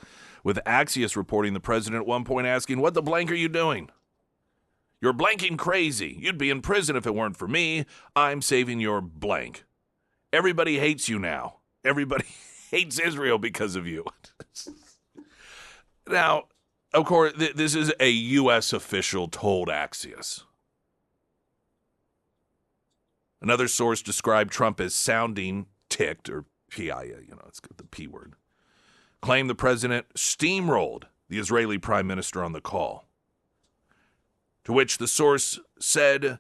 with Axios reporting the president at one point asking, what the blank are you doing? You're blanking crazy. You'd be in prison if it weren't for me. I'm saving your blank. Everybody hates you now. Everybody hates Israel because of you. Now, of course, this is a U.S. official told Axios. Another source described Trump as sounding ticked, or PIA, it's the P word. Claimed the president steamrolled the Israeli prime minister on the call. To which the source said,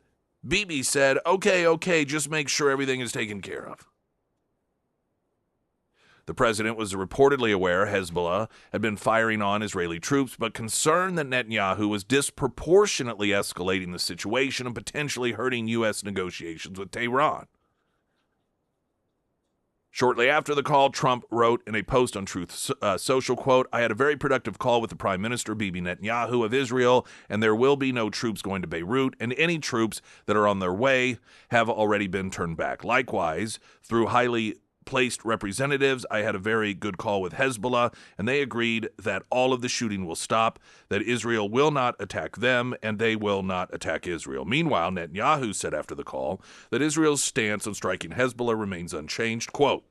Bibi said, okay, just make sure everything is taken care of. The president was reportedly aware Hezbollah had been firing on Israeli troops, but concerned that Netanyahu was disproportionately escalating the situation and potentially hurting U.S. negotiations with Tehran. Shortly after the call, Trump wrote in a post on Truth Social, quote, I had a very productive call with the Prime Minister, Bibi Netanyahu of Israel, and there will be no troops going to Beirut, and any troops that are on their way have already been turned back. Likewise, through highly placed representatives, I had a very good call with Hezbollah, and they agreed that all of the shooting will stop, that Israel will not attack them, and they will not attack Israel. Meanwhile, Netanyahu said after the call that Israel's stance on striking Hezbollah remains unchanged. Quote,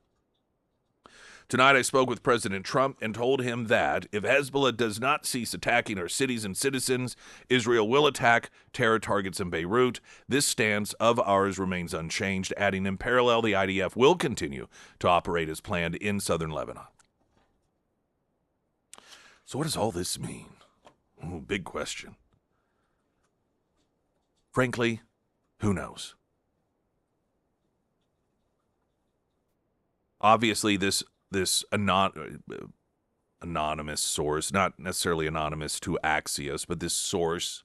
tonight I spoke with President Trump and told him that if Hezbollah does not cease attacking our cities and citizens, Israel will attack terror targets in Beirut. This stance of ours remains unchanged, adding in parallel the IDF will continue to operate as planned in southern Lebanon. So what does all this mean? Ooh, big question. Frankly, who knows? Obviously, this anonymous source, not necessarily anonymous to Axios, but this source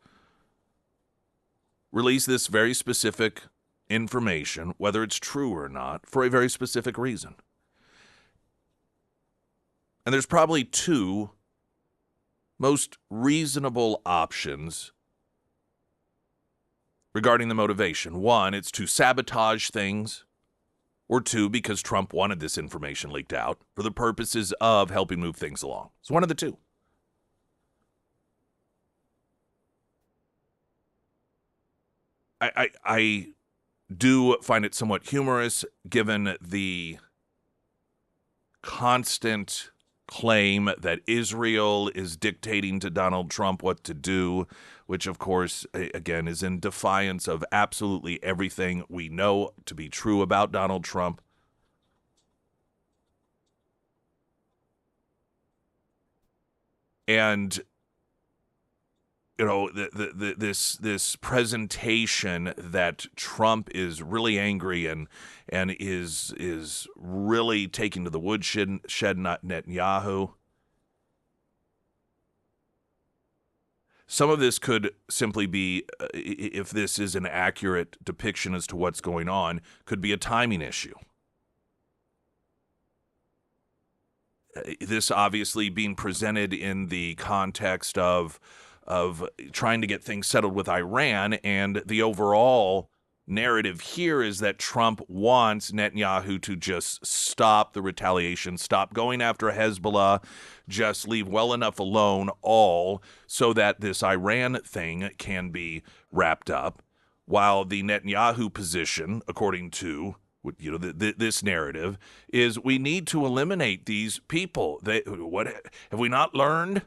released this very specific information, whether it's true or not, for a very specific reason. And there's probably two most reasonable options regarding the motivation. One, it's to sabotage things, or two, because Trump wanted this information leaked out for the purposes of helping move things along. It's one of the two. I do find it somewhat humorous given the constant claim that Israel is dictating to Donald Trump what to do, which, of course, again, is in defiance of absolutely everything we know to be true about Donald Trump. And this presentation that Trump is really angry and is really taking to the woodshed Netanyahu. Some of this could simply be, if this is an accurate depiction as to what's going on, could be a timing issue. This obviously being presented in the context of trying to get things settled with Iran, and the overall narrative here is that Trump wants Netanyahu to just stop the retaliation, stop going after Hezbollah, just leave well enough alone all so that this Iran thing can be wrapped up, while the Netanyahu position, according to this narrative, is we need to eliminate these people. What have we not learned?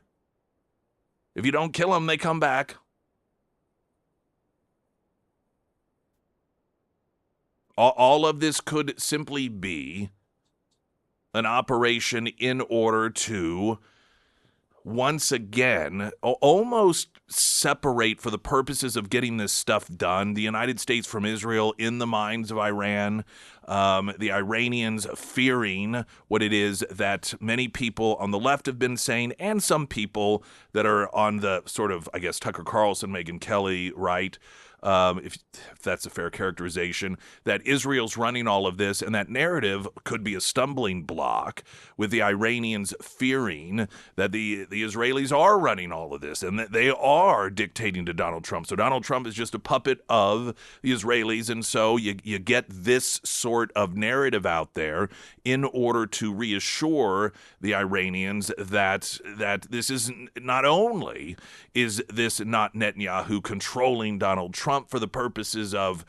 If you don't kill them, they come back. All of this could simply be an operation in order to, once again, almost separate, for the purposes of getting this stuff done, the United States from Israel in the minds of Iran, the Iranians fearing what it is that many people on the left have been saying, and some people that are on the sort of, I guess, Tucker Carlson, Megyn Kelly, right? If that's a fair characterization, that Israel's running all of this, and that narrative could be a stumbling block with the Iranians fearing that the Israelis are running all of this and that they are dictating to Donald Trump. So Donald Trump is just a puppet of the Israelis, and so you get this sort of narrative out there in order to reassure the Iranians that this is not only is this not Netanyahu controlling Donald Trump for the purposes of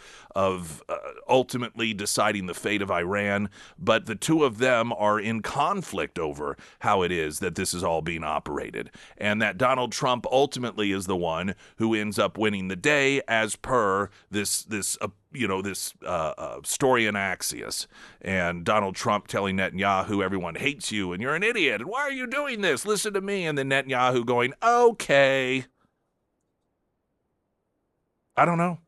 ultimately deciding the fate of Iran, but the two of them are in conflict over how it is that this is all being operated, and that Donald Trump ultimately is the one who ends up winning the day, as per this story in Axios, and Donald Trump telling Netanyahu, everyone hates you and you're an idiot and why are you doing this? Listen to me. And then Netanyahu going, okay. I don't know.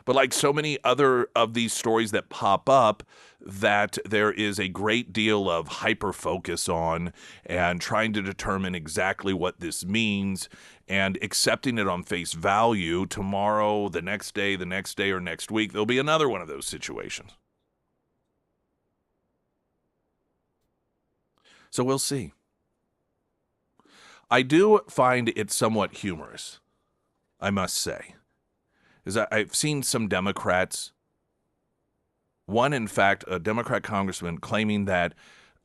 But like so many other of these stories that pop up, that there is a great deal of hyper focus on and trying to determine exactly what this means and accepting it on face value. Tomorrow, the next day, or next week, there'll be another one of those situations. So we'll see. I do find it somewhat humorous, I must say, is I've seen some Democrats, one, in fact, a Democrat congressman claiming that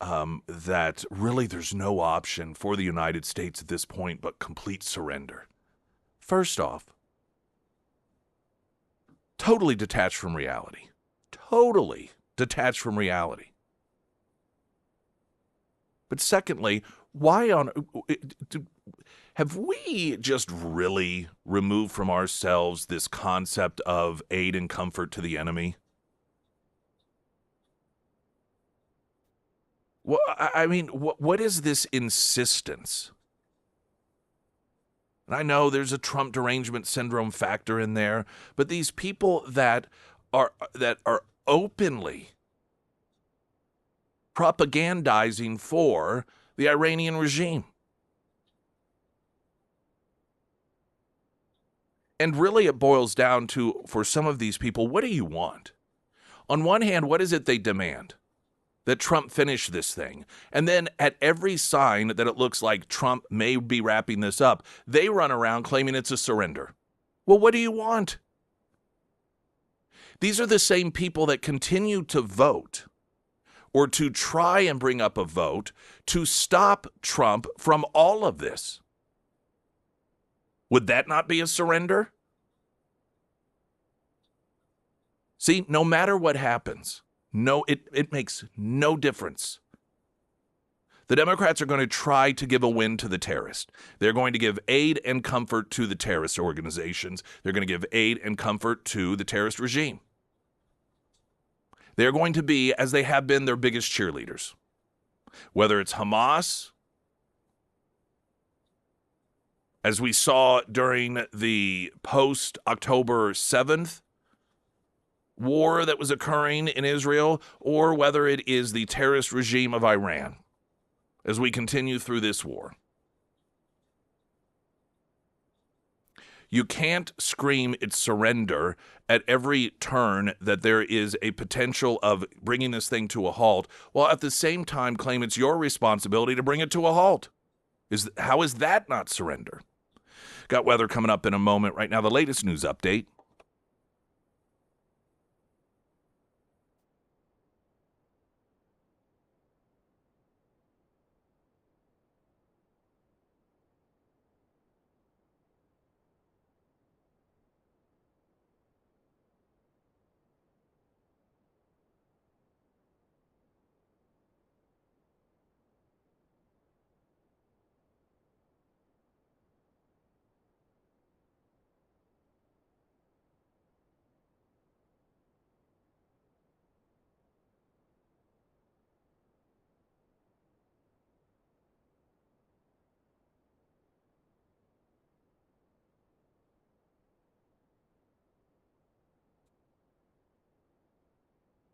that really there's no option for the United States at this point but complete surrender. First off, totally detached from reality. Totally detached from reality. But secondly, have we just really removed from ourselves this concept of aid and comfort to the enemy? Well, I mean, what is this insistence? And I know there's a Trump derangement syndrome factor in there, but these people that are openly propagandizing for the Iranian regime. And really it boils down to, for some of these people, what do you want? On one hand, what is it they demand? that Trump finish this thing. And then at every sign that it looks like Trump may be wrapping this up, they run around claiming it's a surrender. Well, what do you want? These are the same people that continue to vote or to try and bring up a vote to stop Trump from all of this. Would that not be a surrender? See, no matter what happens, it makes no difference. The Democrats are going to try to give a win to the terrorists. They're going to give aid and comfort to the terrorist organizations. They're going to give aid and comfort to the terrorist regime. They're going to be, as they have been, their biggest cheerleaders. Whether it's Hamas, as we saw during the post-October 7th war that was occurring in Israel, or whether it is the terrorist regime of Iran, as we continue through this war. You can't scream it's surrender at every turn that there is a potential of bringing this thing to a halt, while at the same time claim it's your responsibility to bring it to a halt. How is that not surrender? Got weather coming up in a moment. Right now, the latest news update.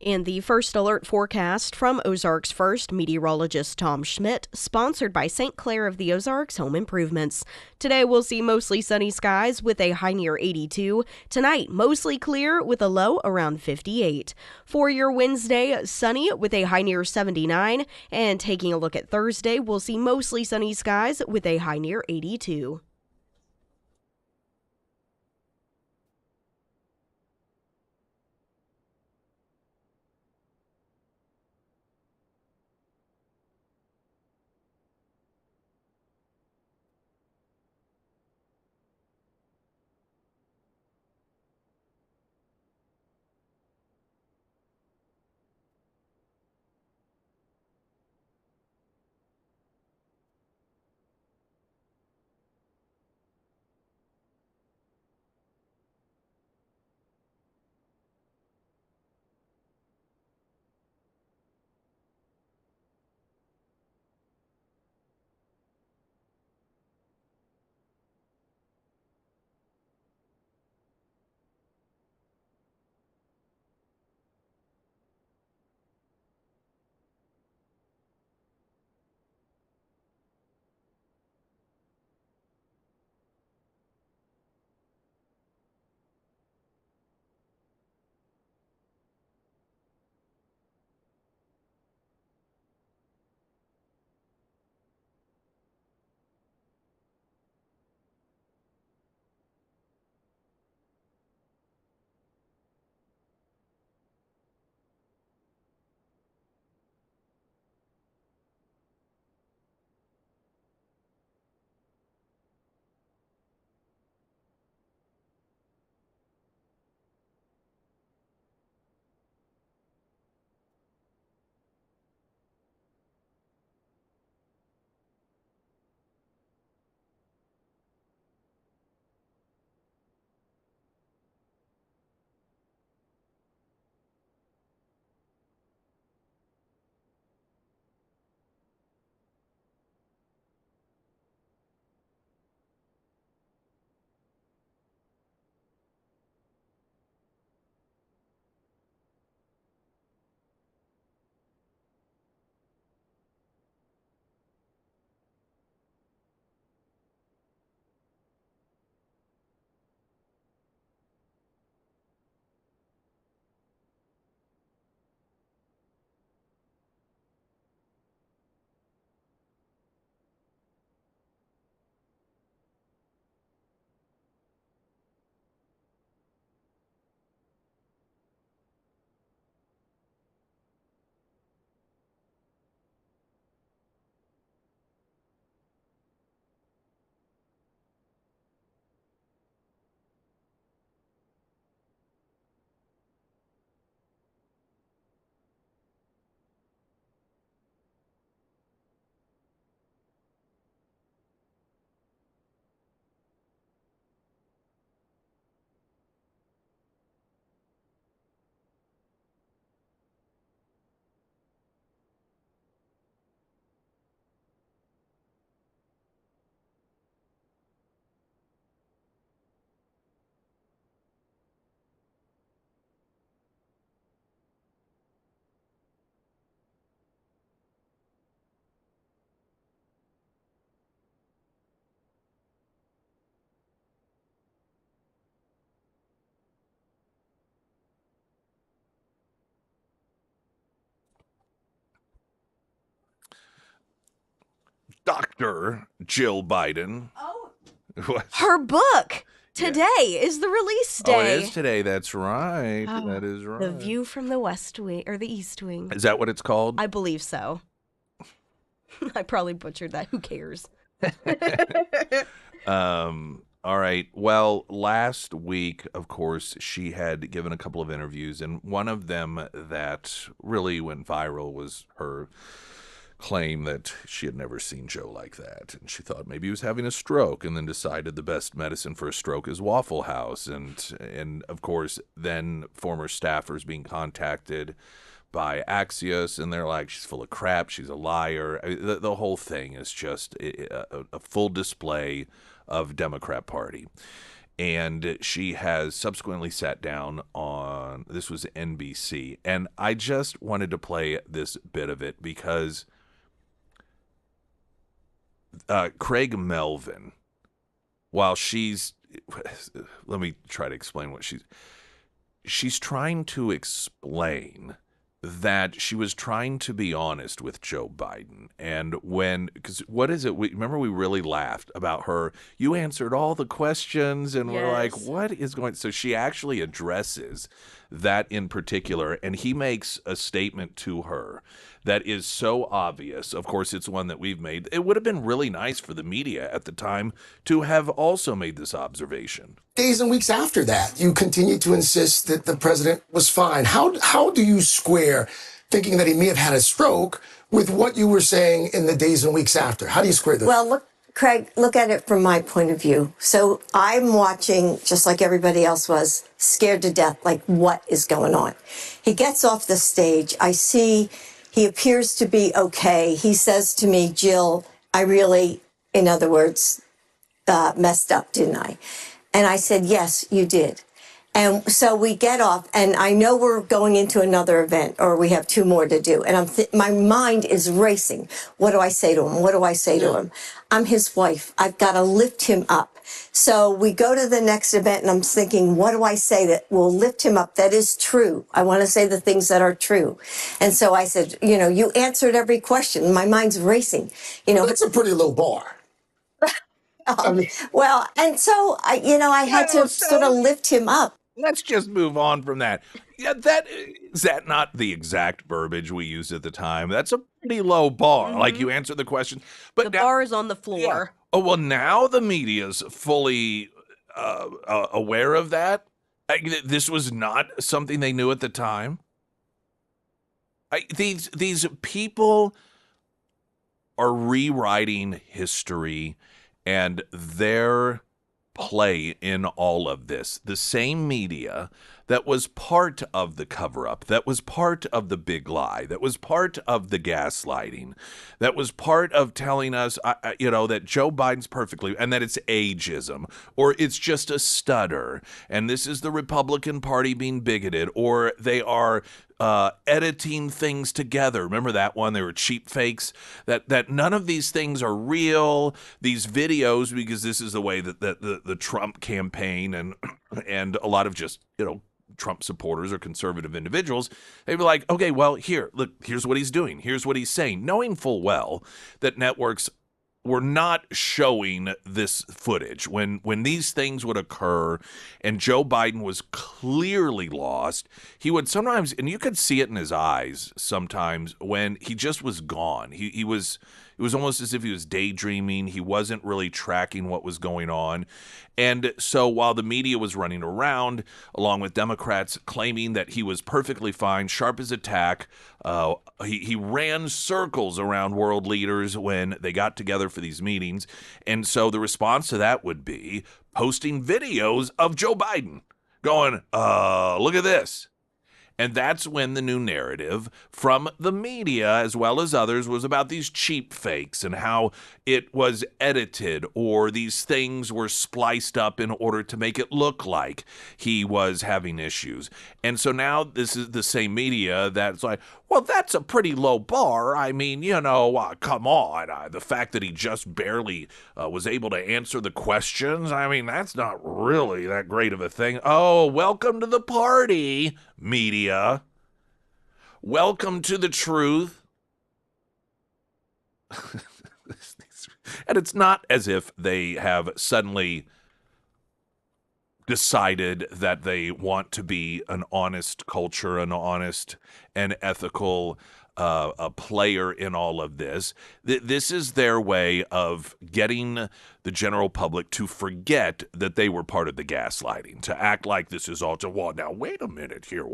And the first alert forecast from Ozarks First meteorologist Tom Schmidt, sponsored by St. Clair of the Ozarks Home Improvements. Today we'll see mostly sunny skies with a high near 82. Tonight, mostly clear with a low around 58. For your Wednesday, sunny with a high near 79. And taking a look at Thursday, we'll see mostly sunny skies with a high near 82. after Jill Biden. Oh, What? her book Yeah. today is the release Oh, it day. is today. That's right. Oh, That is right. The View from the West Wing or the East Wing. Is that what it's called? I believe so. I probably butchered that. Who cares? All right. Well, last week, of course, she had given a couple of interviews, and one of them that really went viral was her claim that she had never seen Joe like that, and she thought maybe he was having a stroke, and then decided the best medicine for a stroke is Waffle House, and of course, then former staffers being contacted by Axios, and they're like, she's full of crap, she's a liar. The whole thing is just a full display of Democrat Party. And she has subsequently sat down on, this was NBC, and I just wanted to play this bit of it because Craig Melvin, while let me try to explain what she's trying to explain that she was trying to be honest with Joe Biden. And because what is it? Remember we really laughed about her. You answered all the questions, and we're like, Yes. what is going? So she actually addresses that in particular, and he makes a statement to her that is so obvious. Of course, it's one that we've made. It would have been really nice for the media at the time to have also made this observation. Days and weeks after that, you continue to insist that the president was fine. How do you square thinking that he may have had a stroke with what you were saying in the days and weeks after? How do you square those? Well, look, Craig, look at it from my point of view. So I'm watching, just like everybody else was, scared to death, like what is going on? He gets off the stage. I see he appears to be okay. He says to me, Jill, I really, in other words, messed up, didn't I? And I said, yes, you did. And so we get off, and I know we're going into another event, or we have two more to do. And my mind is racing. What do I say to him? What do I say to him? I'm his wife. I've got to lift him up. So we go to the next event, and I'm thinking, what do I say that will lift him up? That is true. I want to say the things that are true. And so I said, you answered every question. My mind's racing. That's a pretty low bar. Well, and so I had to sort of lift him up. Let's just move on from that. Yeah, is that not the exact verbiage we used at the time? That's a pretty low bar. Mm-hmm. Like you answer the question, but The now, bar is on the floor. Yeah. Oh well, now the media's fully aware of that. This was not something they knew at the time. These people are rewriting history, and their play in all of this. The same media that was part of the cover-up, that was part of the big lie, that was part of the gaslighting, that was part of telling us, that Joe Biden's perfectly, and that it's ageism, or it's just a stutter, and this is the Republican Party being bigoted, or they are editing things together. Remember that one? They were cheap fakes. That none of these things are real. These videos, because this is the way that the Trump campaign and a lot of just Trump supporters or conservative individuals, they'd be like, okay, well, here's what he's doing. Here's what he's saying, knowing full well that networks were not showing this footage when these things would occur and Joe Biden was clearly lost. He would sometimes, and you could see it in his eyes sometimes, when he just was gone. It was almost as if he was daydreaming. He wasn't really tracking what was going on. And so while the media was running around, along with Democrats claiming that he was perfectly fine, sharp as a tack, he ran circles around world leaders when they got together for these meetings. And so the response to that would be posting videos of Joe Biden going, look at this. And that's when the new narrative from the media, as well as others, was about these cheap fakes and how it was edited or these things were spliced up in order to make it look like he was having issues. And so now this is the same media that's like, well, that's a pretty low bar. I mean, come on. The fact that he just barely was able to answer the questions, I mean, that's not really that great of a thing. Oh, welcome to the party, media. Welcome to the truth. But it's not as if they have suddenly decided that they want to be an honest culture, an honest and ethical a player in all of this. This is their way of getting the general public to forget that they were part of the gaslighting, to act like this is all to, well, now, wait a minute here.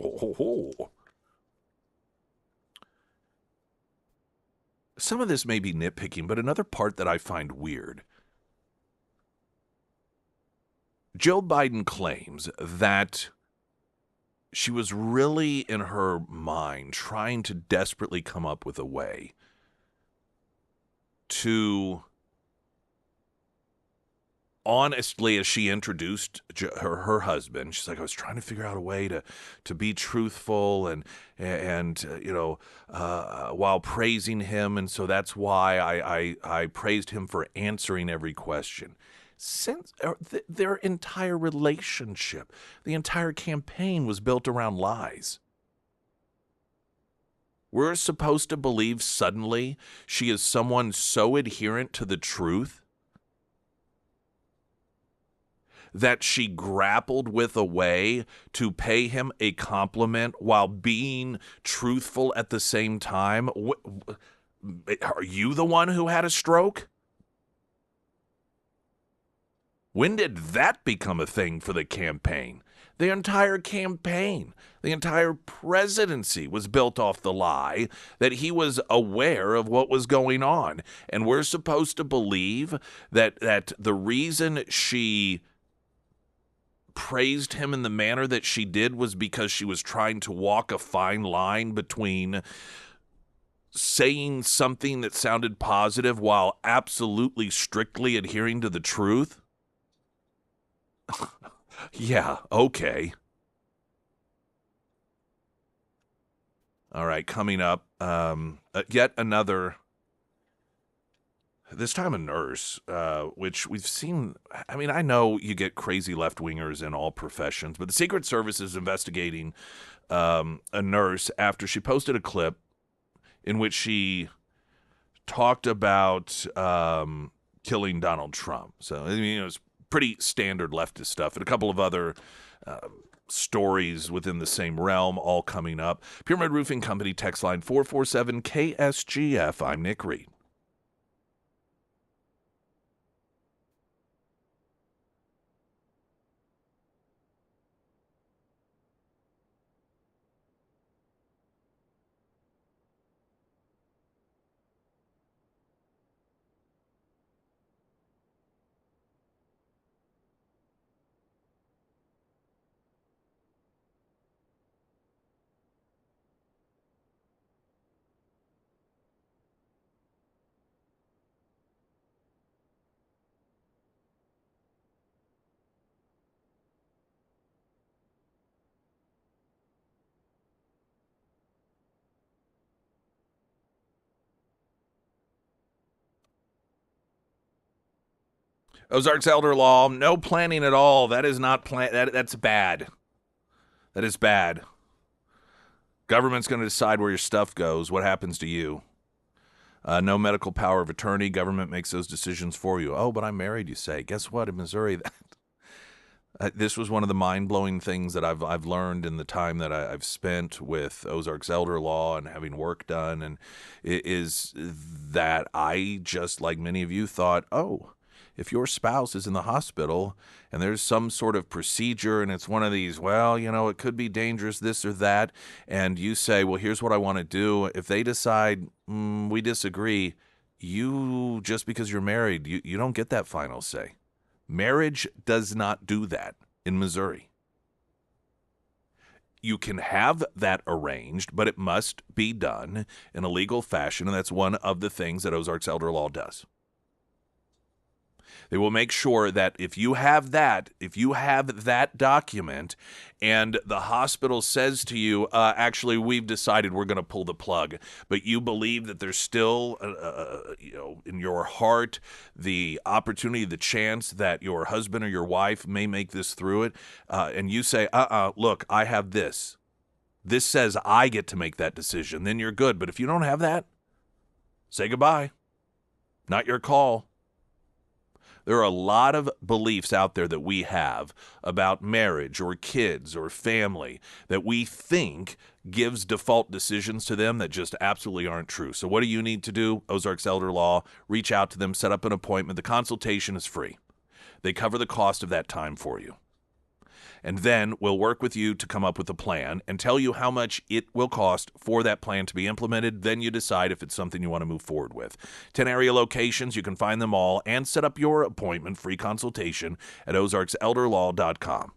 Some of this may be nitpicking, but another part that I find weird. Joe Biden claims that she was really, in her mind, trying to desperately come up with a way to, honestly, as she introduced her husband, she's like, I was trying to figure out a way to be truthful and while praising him, and so that's why I praised him for answering every question. Since their entire relationship, the entire campaign was built around lies. We're supposed to believe suddenly she is someone so adherent to the truth that she grappled with a way to pay him a compliment while being truthful at the same time. Are you the one who had a stroke? When did that become a thing for the campaign? The entire campaign, the entire presidency was built off the lie that he was aware of what was going on. And we're supposed to believe that the reason she praised him in the manner that she did was because she was trying to walk a fine line between saying something that sounded positive while absolutely strictly adhering to the truth? Yeah, okay. All right, coming up, yet another, this time a nurse, which we've seen. I mean, I know you get crazy left-wingers in all professions, but the Secret Service is investigating a nurse after she posted a clip in which she talked about killing Donald Trump. So, I mean, it was pretty standard leftist stuff, and a couple of other stories within the same realm, all coming up. Pyramid Roofing Company text line 447-KSGF. I'm Nick Reed. Ozarks elder law, no planning at all. That is not that's bad. That is bad. Government's going to decide where your stuff goes, what happens to you. No medical power of attorney. Government makes those decisions for you. Oh, but I'm married, you say. Guess what? In Missouri, this was one of the mind-blowing things that I've learned in the time that I've spent with Ozarks elder law and having work done, and it is that I, just like many of you, thought, oh, if your spouse is in the hospital and there's some sort of procedure and it's one of these, well, it could be dangerous, this or that, and you say, well, here's what I want to do. If they decide we disagree, you, just because you're married, you don't get that final say. Marriage does not do that in Missouri. You can have that arranged, but it must be done in a legal fashion, and that's one of the things that Ozarks elder law does. They will make sure that if you have that document and the hospital says to you, actually, we've decided we're going to pull the plug, but you believe that there's still, in your heart, the opportunity, the chance that your husband or your wife may make this through it, and you say, look, I have this. This says I get to make that decision. Then you're good. But if you don't have that, say goodbye. Not your call. There are a lot of beliefs out there that we have about marriage or kids or family that we think gives default decisions to them that just absolutely aren't true. So what do you need to do? Ozarks Elder Law, reach out to them, set up an appointment. The consultation is free. They cover the cost of that time for you. And then we'll work with you to come up with a plan and tell you how much it will cost for that plan to be implemented. Then you decide if it's something you want to move forward with. 10 area locations, you can find them all and set up your appointment, free consultation at ozarkselderlaw.com.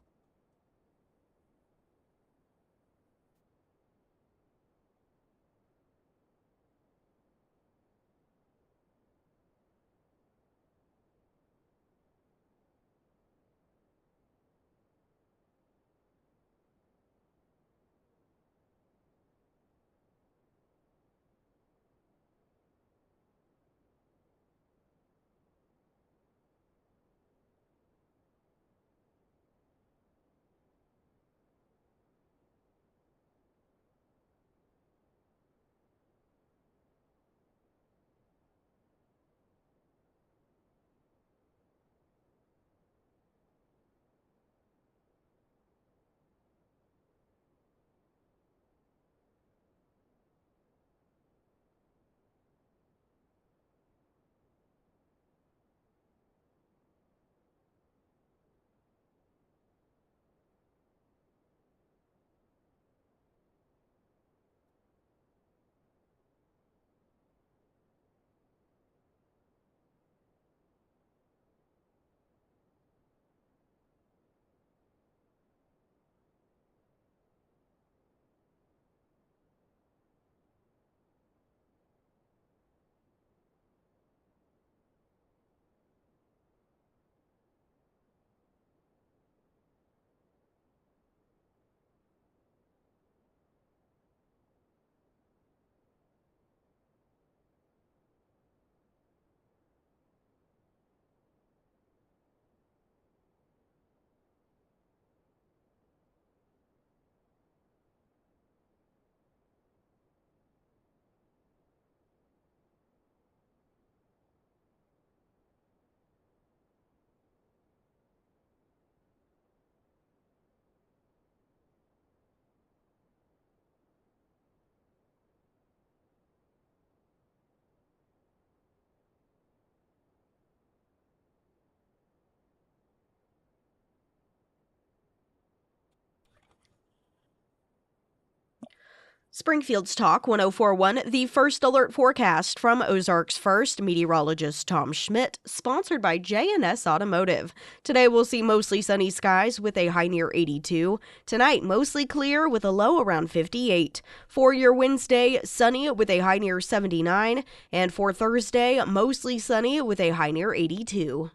Springfield's Talk 1041, the first alert forecast from Ozarks First, meteorologist Tom Schmidt, sponsored by J&S Automotive. Today we'll see mostly sunny skies with a high near 82. Tonight, mostly clear with a low around 58. For your Wednesday, sunny with a high near 79. And for Thursday, mostly sunny with a high near 82.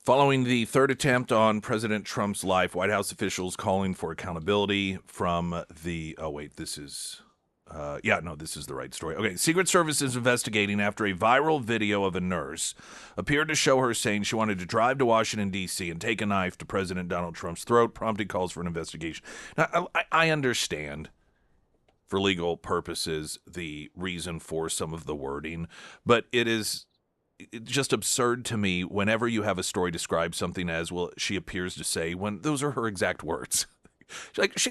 Following the third attempt on President Trump's life, White House officials calling for accountability from the... Oh, wait, this is... this is the right story. Okay, Secret Service is investigating after a viral video of a nurse appeared to show her saying she wanted to drive to Washington, D.C. and take a knife to President Donald Trump's throat, prompting calls for an investigation. Now, I understand, for legal purposes, the reason for some of the wording, but it's just absurd to me whenever you have a story describe something as, well, she appears to say, when those are her exact words.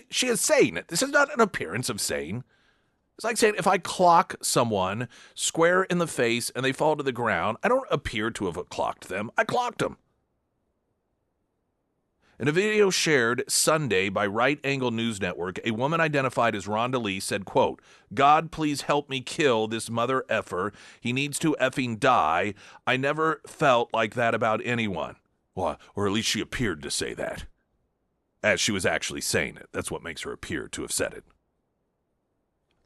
She is saying it. This is not an appearance of saying. It's like saying if I clock someone square in the face and they fall to the ground, I don't appear to have clocked them. I clocked them. In a video shared Sunday by Right Angle News Network, a woman identified as Rhonda Lee said, quote, "God, please help me kill this mother effer. He needs to effing die. I never felt like that about anyone." Well, or at least she appeared to say that, as she was actually saying it. That's what makes her appear to have said it.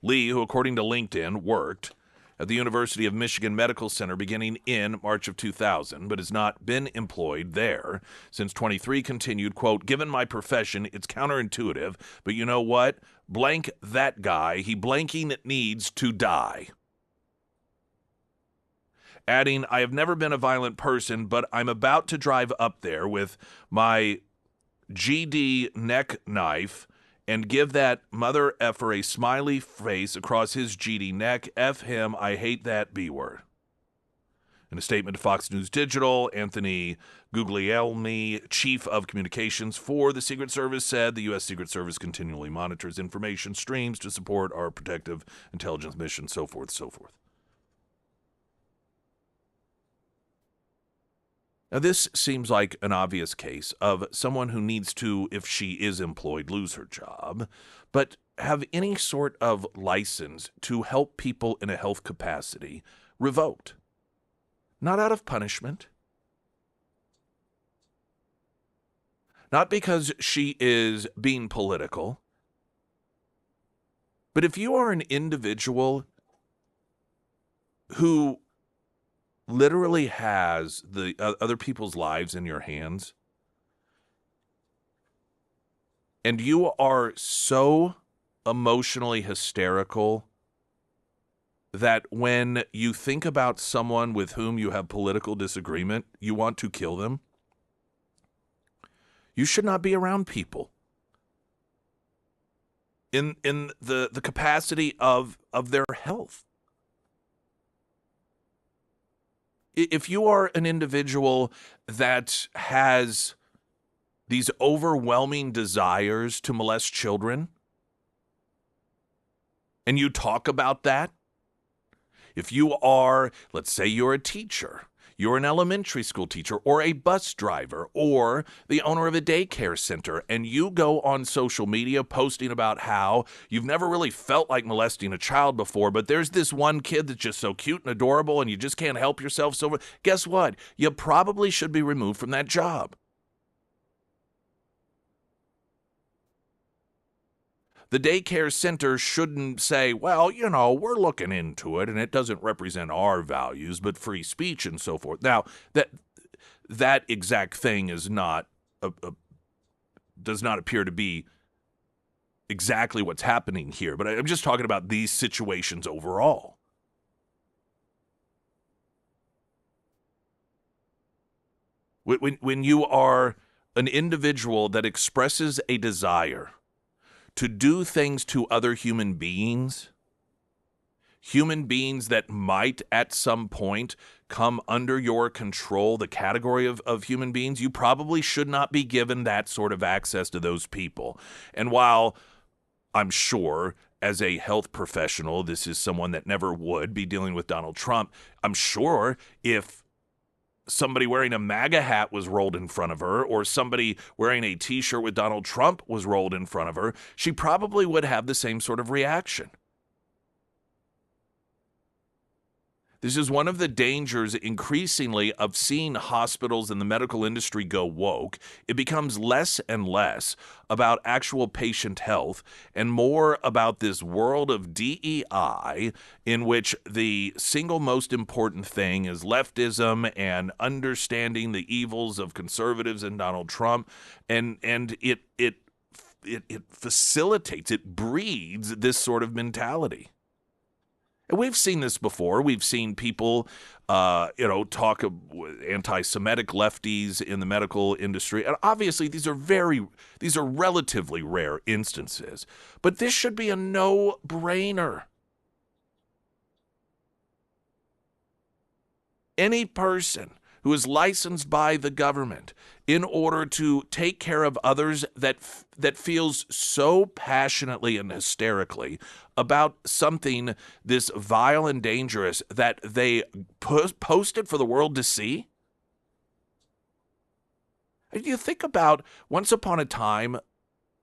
Lee, who according to LinkedIn worked at the University of Michigan Medical Center beginning in March of 2000, but has not been employed there since 23, continued, quote, "Given my profession, it's counterintuitive, but you know what? Blank that guy. He blanking needs to die." Adding, "I have never been a violent person, but I'm about to drive up there with my GD neck knife and give that mother effer a smiley face across his GD neck. F him, I hate that B word." In a statement to Fox News Digital, Anthony Guglielmi, chief of communications for the Secret Service, said the U.S. Secret Service continually monitors information streams to support our protective intelligence mission, so forth, so forth. Now, this seems like an obvious case of someone who needs to, if she is employed, lose her job, but have any sort of license to help people in a health capacity revoked. Not out of punishment. Not because she is being political. But if you are an individual who literally has the other people's lives in your hands, and you are so emotionally hysterical that when you think about someone with whom you have political disagreement, you want to kill them, you should not be around people in the capacity of their health. If you are an individual that has these overwhelming desires to molest children, and you talk about that, if you are, let's say you're a teacher, you're an elementary school teacher or a bus driver or the owner of a daycare center, and you go on social media posting about how you've never really felt like molesting a child before, but there's this one kid that's just so cute and adorable and you just can't help yourself. So guess what? You probably should be removed from that job. The daycare center shouldn't say, well, we're looking into it and it doesn't represent our values, but free speech and so forth. Now, that exact thing is not does not appear to be exactly what's happening here, but I'm just talking about these situations overall. When you are an individual that expresses a desire to do things to other human beings that might at some point come under your control, the category of human beings, you probably should not be given that sort of access to those people. And while I'm sure as a health professional, this is someone that never would be dealing with Donald Trump, I'm sure if somebody wearing a MAGA hat was rolled in front of her, or somebody wearing a T-shirt with Donald Trump was rolled in front of her, she probably would have the same sort of reaction. This is one of the dangers increasingly of seeing hospitals and the medical industry go woke. It becomes less and less about actual patient health and more about this world of DEI in which the single most important thing is leftism and understanding the evils of conservatives and Donald Trump. And it facilitates, it breeds this sort of mentality. And we've seen this before. We've seen people, talk of anti-Semitic lefties in the medical industry. And obviously, these are relatively rare instances. But this should be a no-brainer. Any person who is licensed by the government in order to take care of others that feels so passionately and hysterically about something this vile and dangerous that they posted for the world to see. And you think about once upon a time,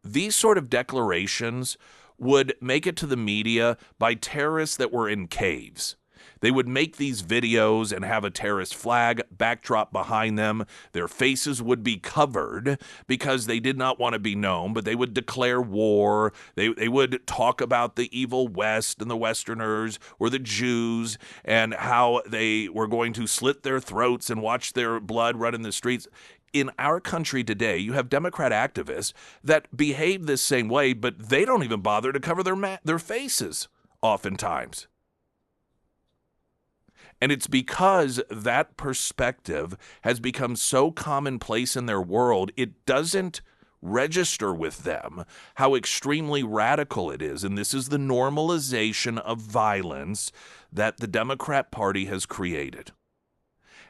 these sort of declarations would make it to the media by terrorists that were in caves. They would make these videos and have a terrorist flag backdrop behind them. Their faces would be covered because they did not want to be known, but they would declare war. They would talk about the evil West and the Westerners or the Jews and how they were going to slit their throats and watch their blood run in the streets. In our country today, you have Democrat activists that behave this same way, but they don't even bother to cover their faces oftentimes. And it's because that perspective has become so commonplace in their world, it doesn't register with them how extremely radical it is. And this is the normalization of violence that the Democrat Party has created.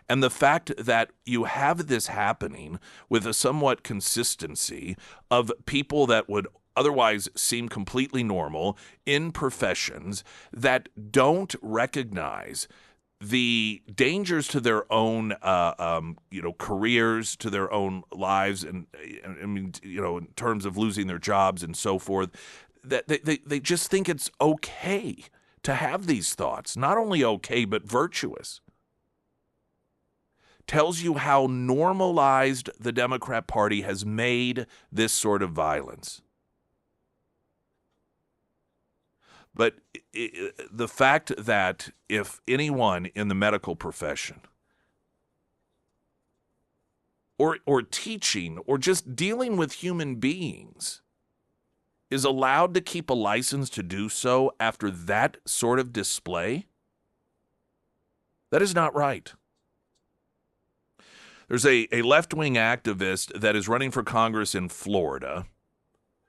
And the fact that you have this happening with a somewhat consistency of people that would otherwise seem completely normal in professions that don't recognize the dangers to their own, careers, to their own lives, and I mean, in terms of losing their jobs and so forth, that they just think it's okay to have these thoughts. Not only okay, but virtuous. Tells you how normalized the Democrat Party has made this sort of violence. But the fact that if anyone in the medical profession or teaching or just dealing with human beings is allowed to keep a license to do so after that sort of display, that is not right. There's a left-wing activist that is running for Congress in Florida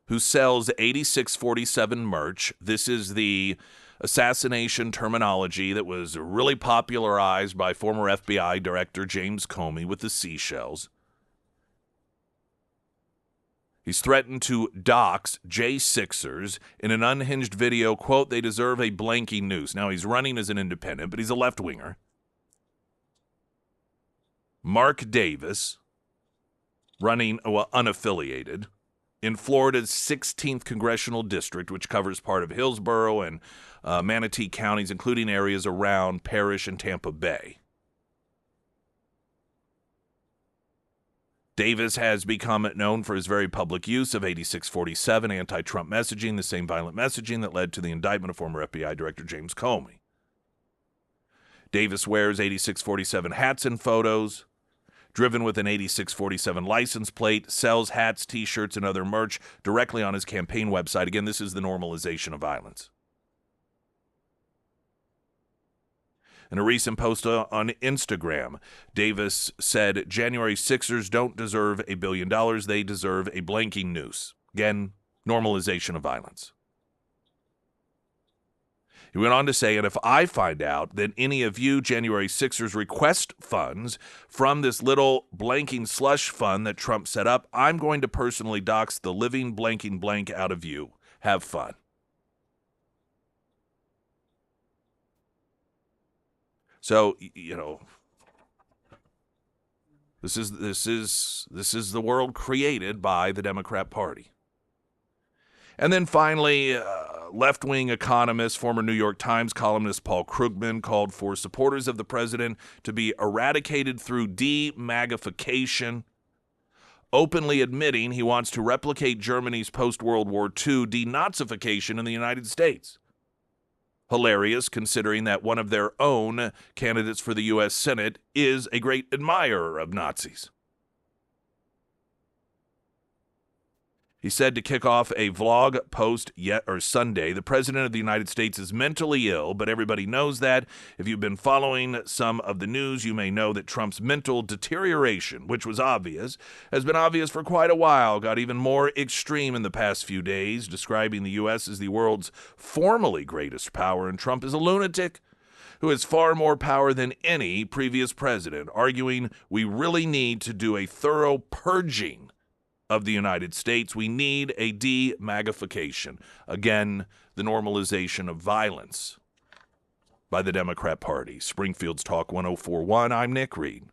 who sells 8647 merch. This is the assassination terminology that was really popularized by former FBI Director James Comey with the seashells. He's threatened to dox J6ers in an unhinged video. Quote, "They deserve a blanking noose." Now, he's running as an independent, but he's a left-winger. Mark Davis, running, unaffiliated, in Florida's 16th congressional district, which covers part of Hillsborough and Manatee counties, including areas around Parrish and Tampa Bay. Davis has become known for his very public use of 8647 anti-Trump messaging, the same violent messaging that led to the indictment of former FBI Director James Comey. Davis wears 8647 hats and photos, driven with an 8647 license plate, sells hats, T-shirts, and other merch directly on his campaign website. Again, this is the normalization of violence. In a recent post on Instagram, Davis said, "January Sixers don't deserve $1 billion. They deserve a blanking noose." Again, normalization of violence. He went on to say, "And if I find out that any of you January Sixers request funds from this little blanking slush fund that Trump set up, I'm going to personally dox the living blanking blank out of you. Have fun." So, this is the world created by the Democrat Party. And then finally, left-wing economist, former New York Times columnist Paul Krugman called for supporters of the president to be eradicated through de-MAGification, openly admitting he wants to replicate Germany's post-World War II denazification in the United States. Hilarious, considering that one of their own candidates for the U.S. Senate is a great admirer of Nazis. He said to kick off a vlog post Sunday, "The President of the United States is mentally ill, but everybody knows that. If you've been following some of the news, you may know that Trump's mental deterioration, which was obvious, has been obvious for quite a while, got even more extreme in the past few days, describing the U.S. as the world's formerly greatest power, and Trump is a lunatic who has far more power than any previous president, arguing we really need to do a thorough purging of the United States. We need a de-MAGification." Again, the normalization of violence by the Democrat Party. Springfield's Talk 1041. I'm Nick Reed.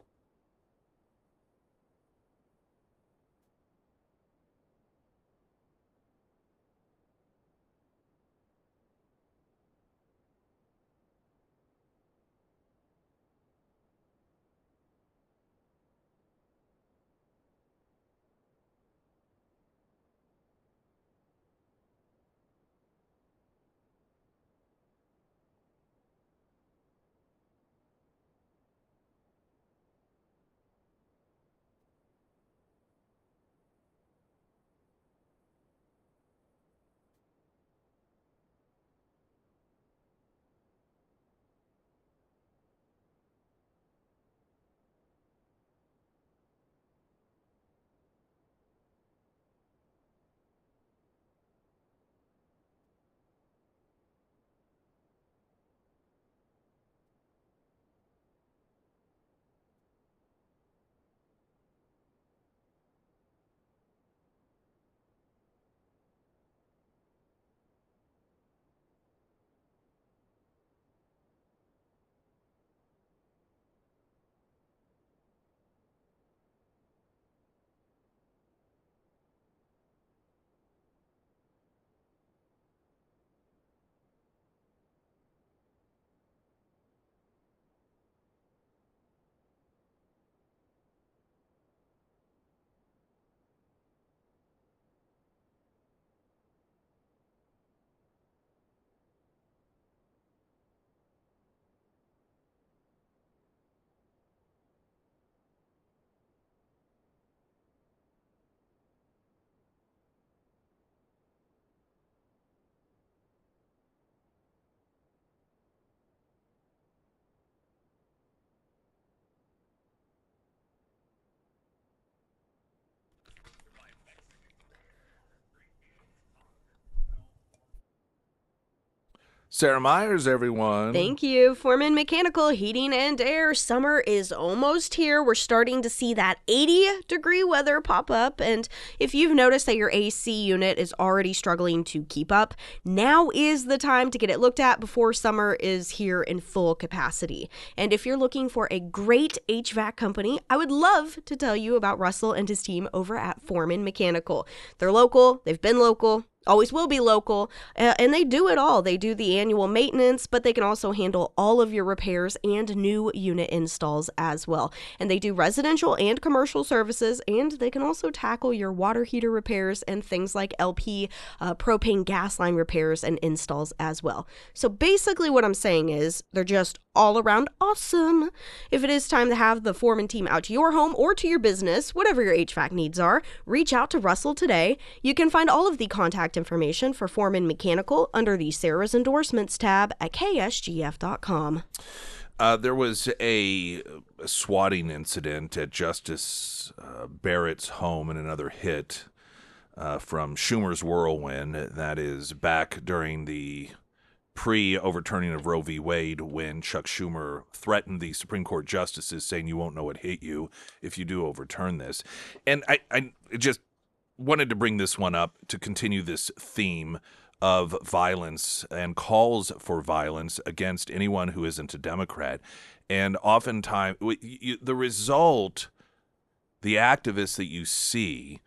Sarah Myers, everyone. Thank you. Foreman Mechanical Heating and Air. Summer is almost here. We're starting to see that 80-degree weather pop up. And if you've noticed that your AC unit is already struggling to keep up, now is the time to get it looked at before summer is here in full capacity. And if you're looking for a great HVAC company, I would love to tell you about Russell and his team over at Foreman Mechanical. They're local. They've been local. Always will be local, and they do it all. They do the annual maintenance, but they can also handle all of your repairs and new unit installs as well. And they do residential and commercial services, and they can also tackle your water heater repairs and things like LP, propane gas line repairs and installs as well. So basically what I'm saying is they're just all around awesome. If it is time to have the Foreman team out to your home or to your business, whatever your HVAC needs are, reach out to Russell today. You can find all of the contact information for Foreman Mechanical under the Sarah's Endorsements tab at ksgf.com. There was a swatting incident at Justice Barrett's home and another hit from Schumer's whirlwind. That is back during the pre-overturning of Roe v. Wade, when Chuck Schumer threatened the Supreme Court justices, saying you won't know what hit you if you do overturn this. And I just wanted to bring this one up to continue this theme of violence and calls for violence against anyone who isn't a Democrat. And oftentimes, the result, the activists that you see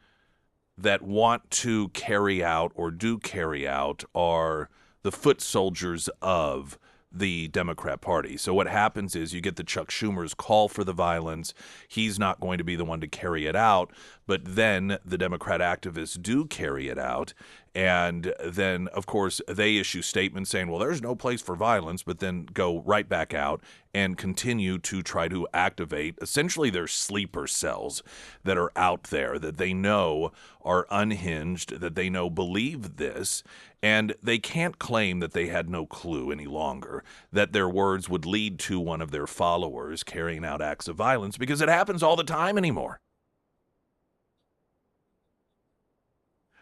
that want to carry out or do carry out are the foot soldiers of the Democrat Party. So what happens is you get the Chuck Schumer's call for the violence. He's not going to be the one to carry it out, but then the Democrat activists do carry it out. And then, of course, they issue statements saying, well, there's no place for violence, but then go right back out and continue to try to activate essentially their sleeper cells that are out there, that they know are unhinged, that they know believe this. And they can't claim that they had no clue any longer that their words would lead to one of their followers carrying out acts of violence, because it happens all the time anymore.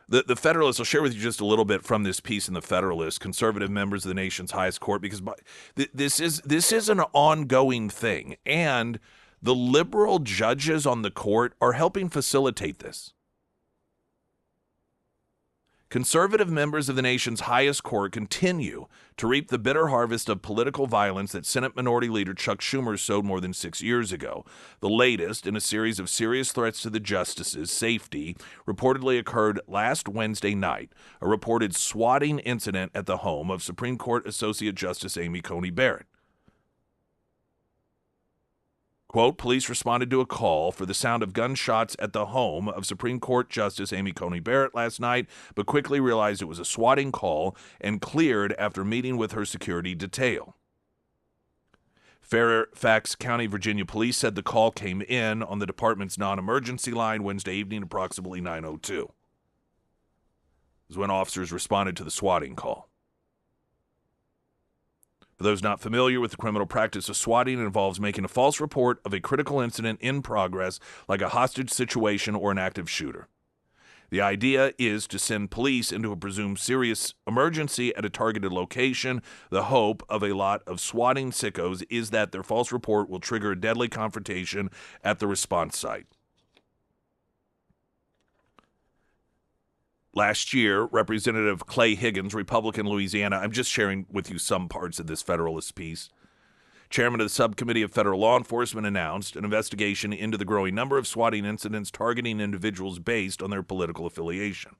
The Federalist, I'll share with you just a little bit from this piece in the Federalist, conservative members of the nation's highest court, because this is an ongoing thing, and the liberal judges on the court are helping facilitate this. Conservative members of the nation's highest court continue to reap the bitter harvest of political violence that Senate Minority Leader Chuck Schumer sowed more than 6 years ago. The latest in a series of serious threats to the justices' safety reportedly occurred last Wednesday night, a reported swatting incident at the home of Supreme Court Associate Justice Amy Coney Barrett. Quote, police responded to a call for the sound of gunshots at the home of Supreme Court Justice Amy Coney Barrett last night, but quickly realized it was a swatting call and cleared after meeting with her security detail. Fairfax County, Virginia police said the call came in on the department's non-emergency line Wednesday evening, approximately 9:02. This is when officers responded to the swatting call. For those not familiar with the criminal practice of swatting, it involves making a false report of a critical incident in progress, like a hostage situation or an active shooter. The idea is to send police into a presumed serious emergency at a targeted location. The hope of a lot of swatting sickos is that their false report will trigger a deadly confrontation at the response site. Last year, Representative Clay Higgins, Republican, Louisiana, I'm just sharing with you some parts of this Federalist piece, chairman of the Subcommittee of Federal Law Enforcement, announced an investigation into the growing number of swatting incidents targeting individuals based on their political affiliation.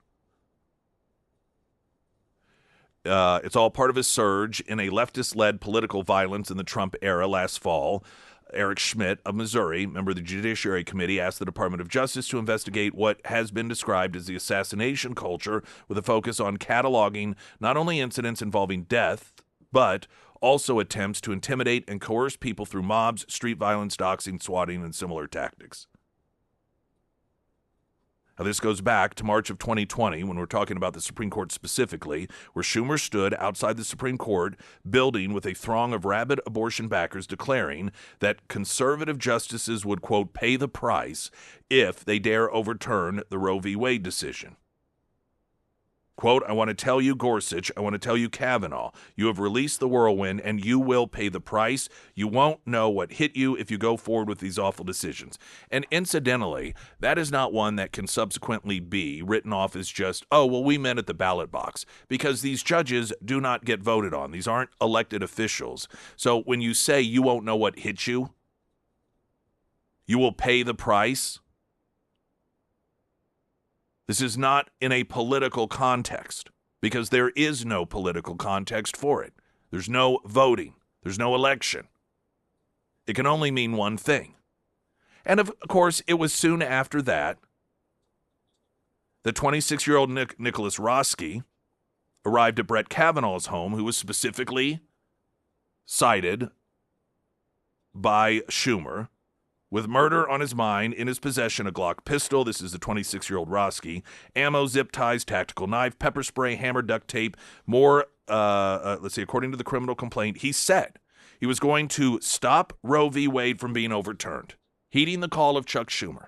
It's all part of a surge in a leftist-led political violence in the Trump era last fall. Eric Schmidt of Missouri, member of the Judiciary Committee, asked the Department of Justice to investigate what has been described as the assassination culture, with a focus on cataloging not only incidents involving death, but also attempts to intimidate and coerce people through mobs, street violence, doxing, swatting, and similar tactics. Now, this goes back to March of 2020, when we're talking about the Supreme Court specifically, where Schumer stood outside the Supreme Court building with a throng of rabid abortion backers, declaring that conservative justices would, quote, pay the price if they dare overturn the Roe v. Wade decision. Quote, I want to tell you, Gorsuch, I want to tell you, Kavanaugh, you have released the whirlwind and you will pay the price. You won't know what hit you if you go forward with these awful decisions. And incidentally, that is not one that can subsequently be written off as just, oh, well, we meant at the ballot box, because these judges do not get voted on. These aren't elected officials. So when you say you won't know what hit you, you will pay the price. This is not in a political context, because there is no political context for it. There's no voting. There's no election. It can only mean one thing. And of course, it was soon after that the 26-year-old Nicholas Roski arrived at Brett Kavanaugh's home, who was specifically cited by Schumer with murder on his mind, in his possession a Glock pistol. This is the 26-year-old Roski. Ammo, zip ties, tactical knife, pepper spray, hammer, duct tape. More, according to the criminal complaint, he said he was going to stop Roe v. Wade from being overturned, heeding the call of Chuck Schumer.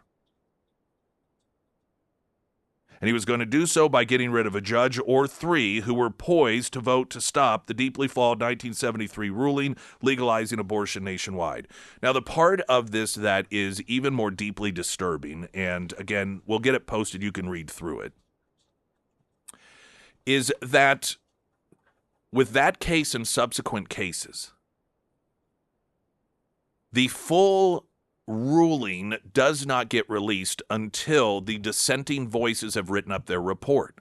And he was going to do so by getting rid of a judge or three who were poised to vote to stop the deeply flawed 1973 ruling legalizing abortion nationwide. Now, the part of this that is even more deeply disturbing, and again, we'll get it posted, you can read through it, is that with that case and subsequent cases, the full ruling does not get released until the dissenting voices have written up their report.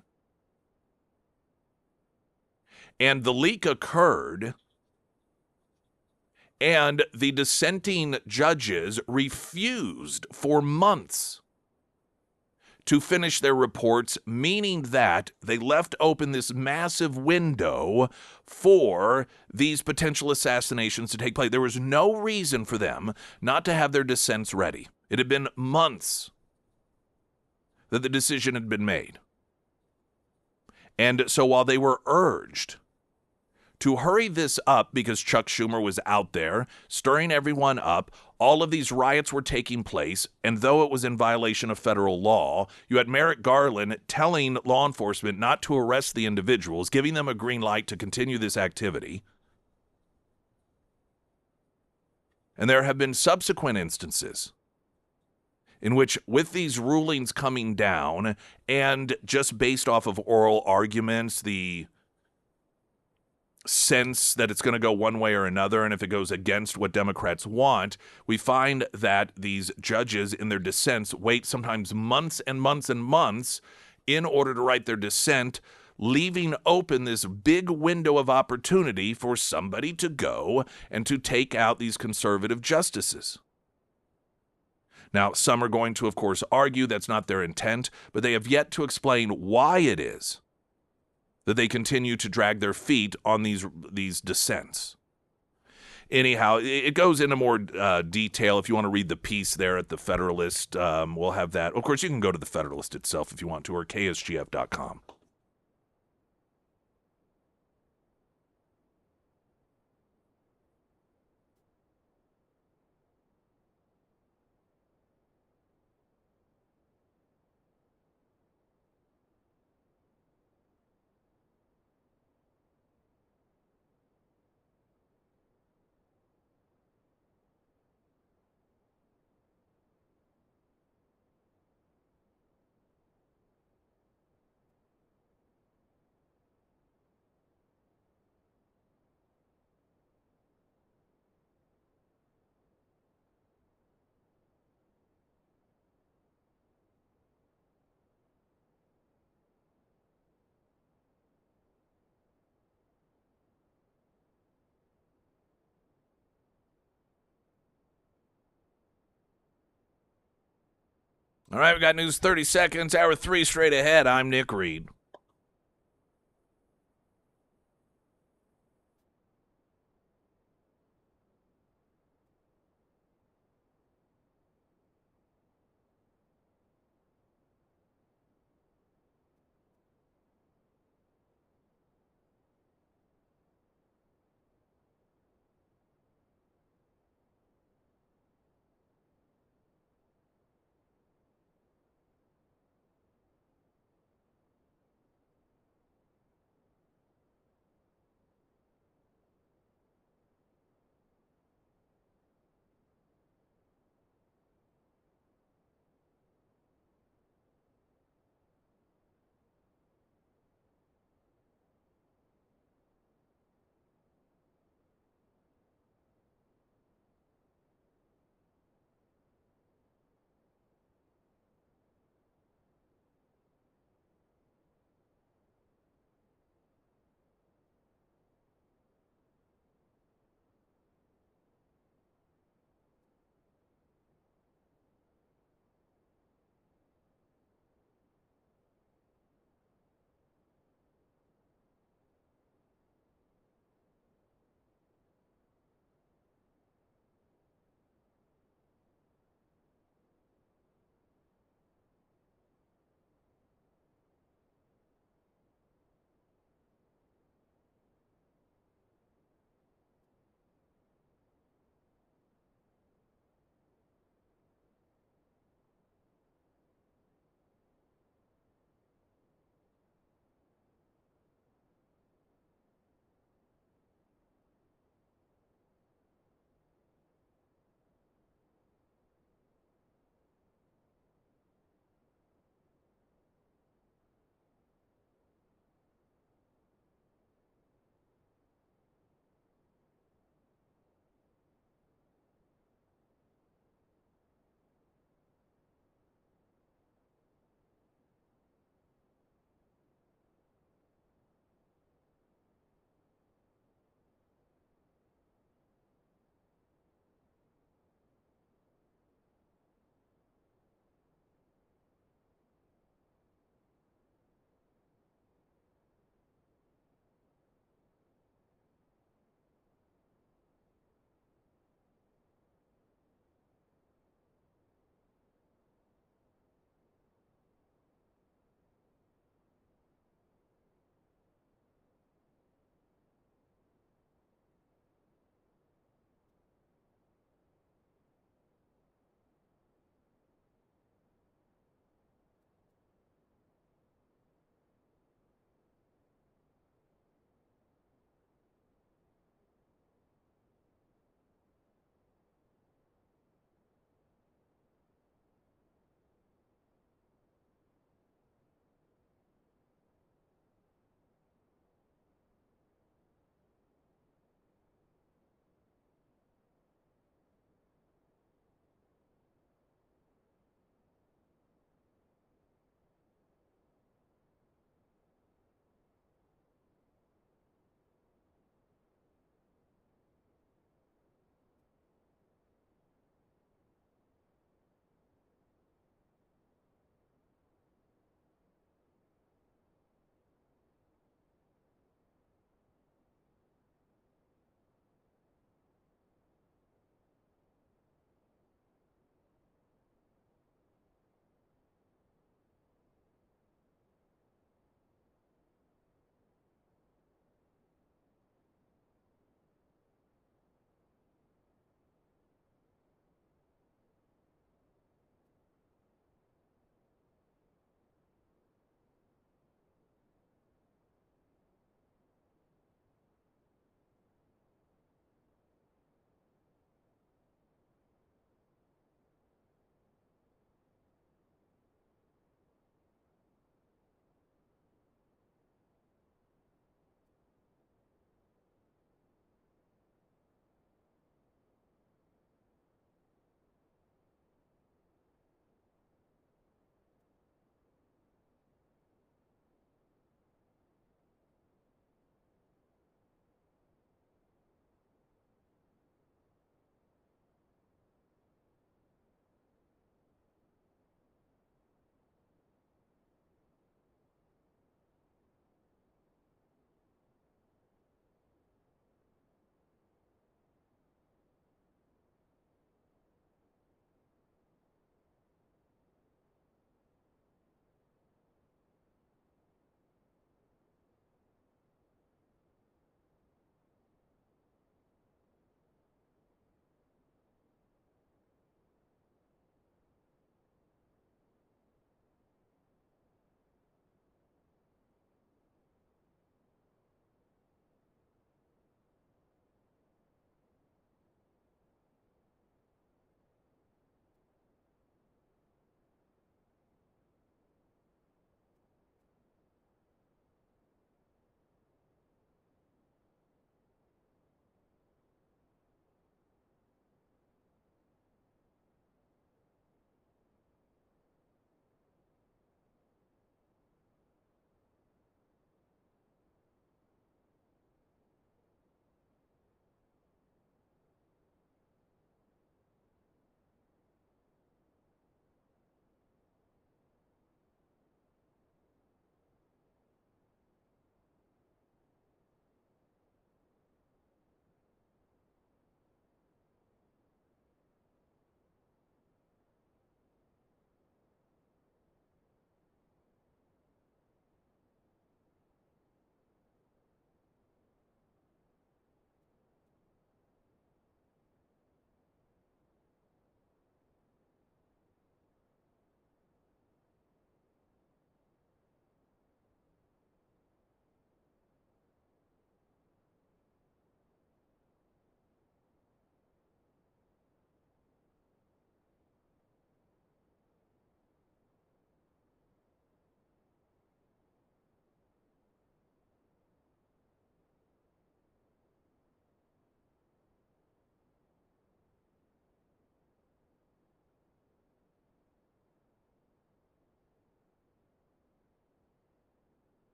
And the leak occurred, and the dissenting judges refused for months to finish their reports, meaning that they left open this massive window for these potential assassinations to take place. There was no reason for them not to have their dissents ready. It had been months that the decision had been made. And so while they were urged to hurry this up because Chuck Schumer was out there stirring everyone up, all of these riots were taking place, and though it was in violation of federal law, you had Merrick Garland telling law enforcement not to arrest the individuals, giving them a green light to continue this activity. And there have been subsequent instances in which, with these rulings coming down, and just based off of oral arguments, the sense that it's going to go one way or another, and if it goes against what Democrats want, we find that these judges in their dissents wait sometimes months and months and months in order to write their dissent, leaving open this big window of opportunity for somebody to go and to take out these conservative justices. Now, some are going to, of course, argue that's not their intent, but they have yet to explain why it is that they continue to drag their feet on these dissents. Anyhow, it goes into more detail. If you want to read the piece there at the Federalist, we'll have that. Of course, you can go to the Federalist itself if you want to, or ksgf.com. All right, we got news 30 seconds, hour 3 straight ahead. I'm Nick Reed.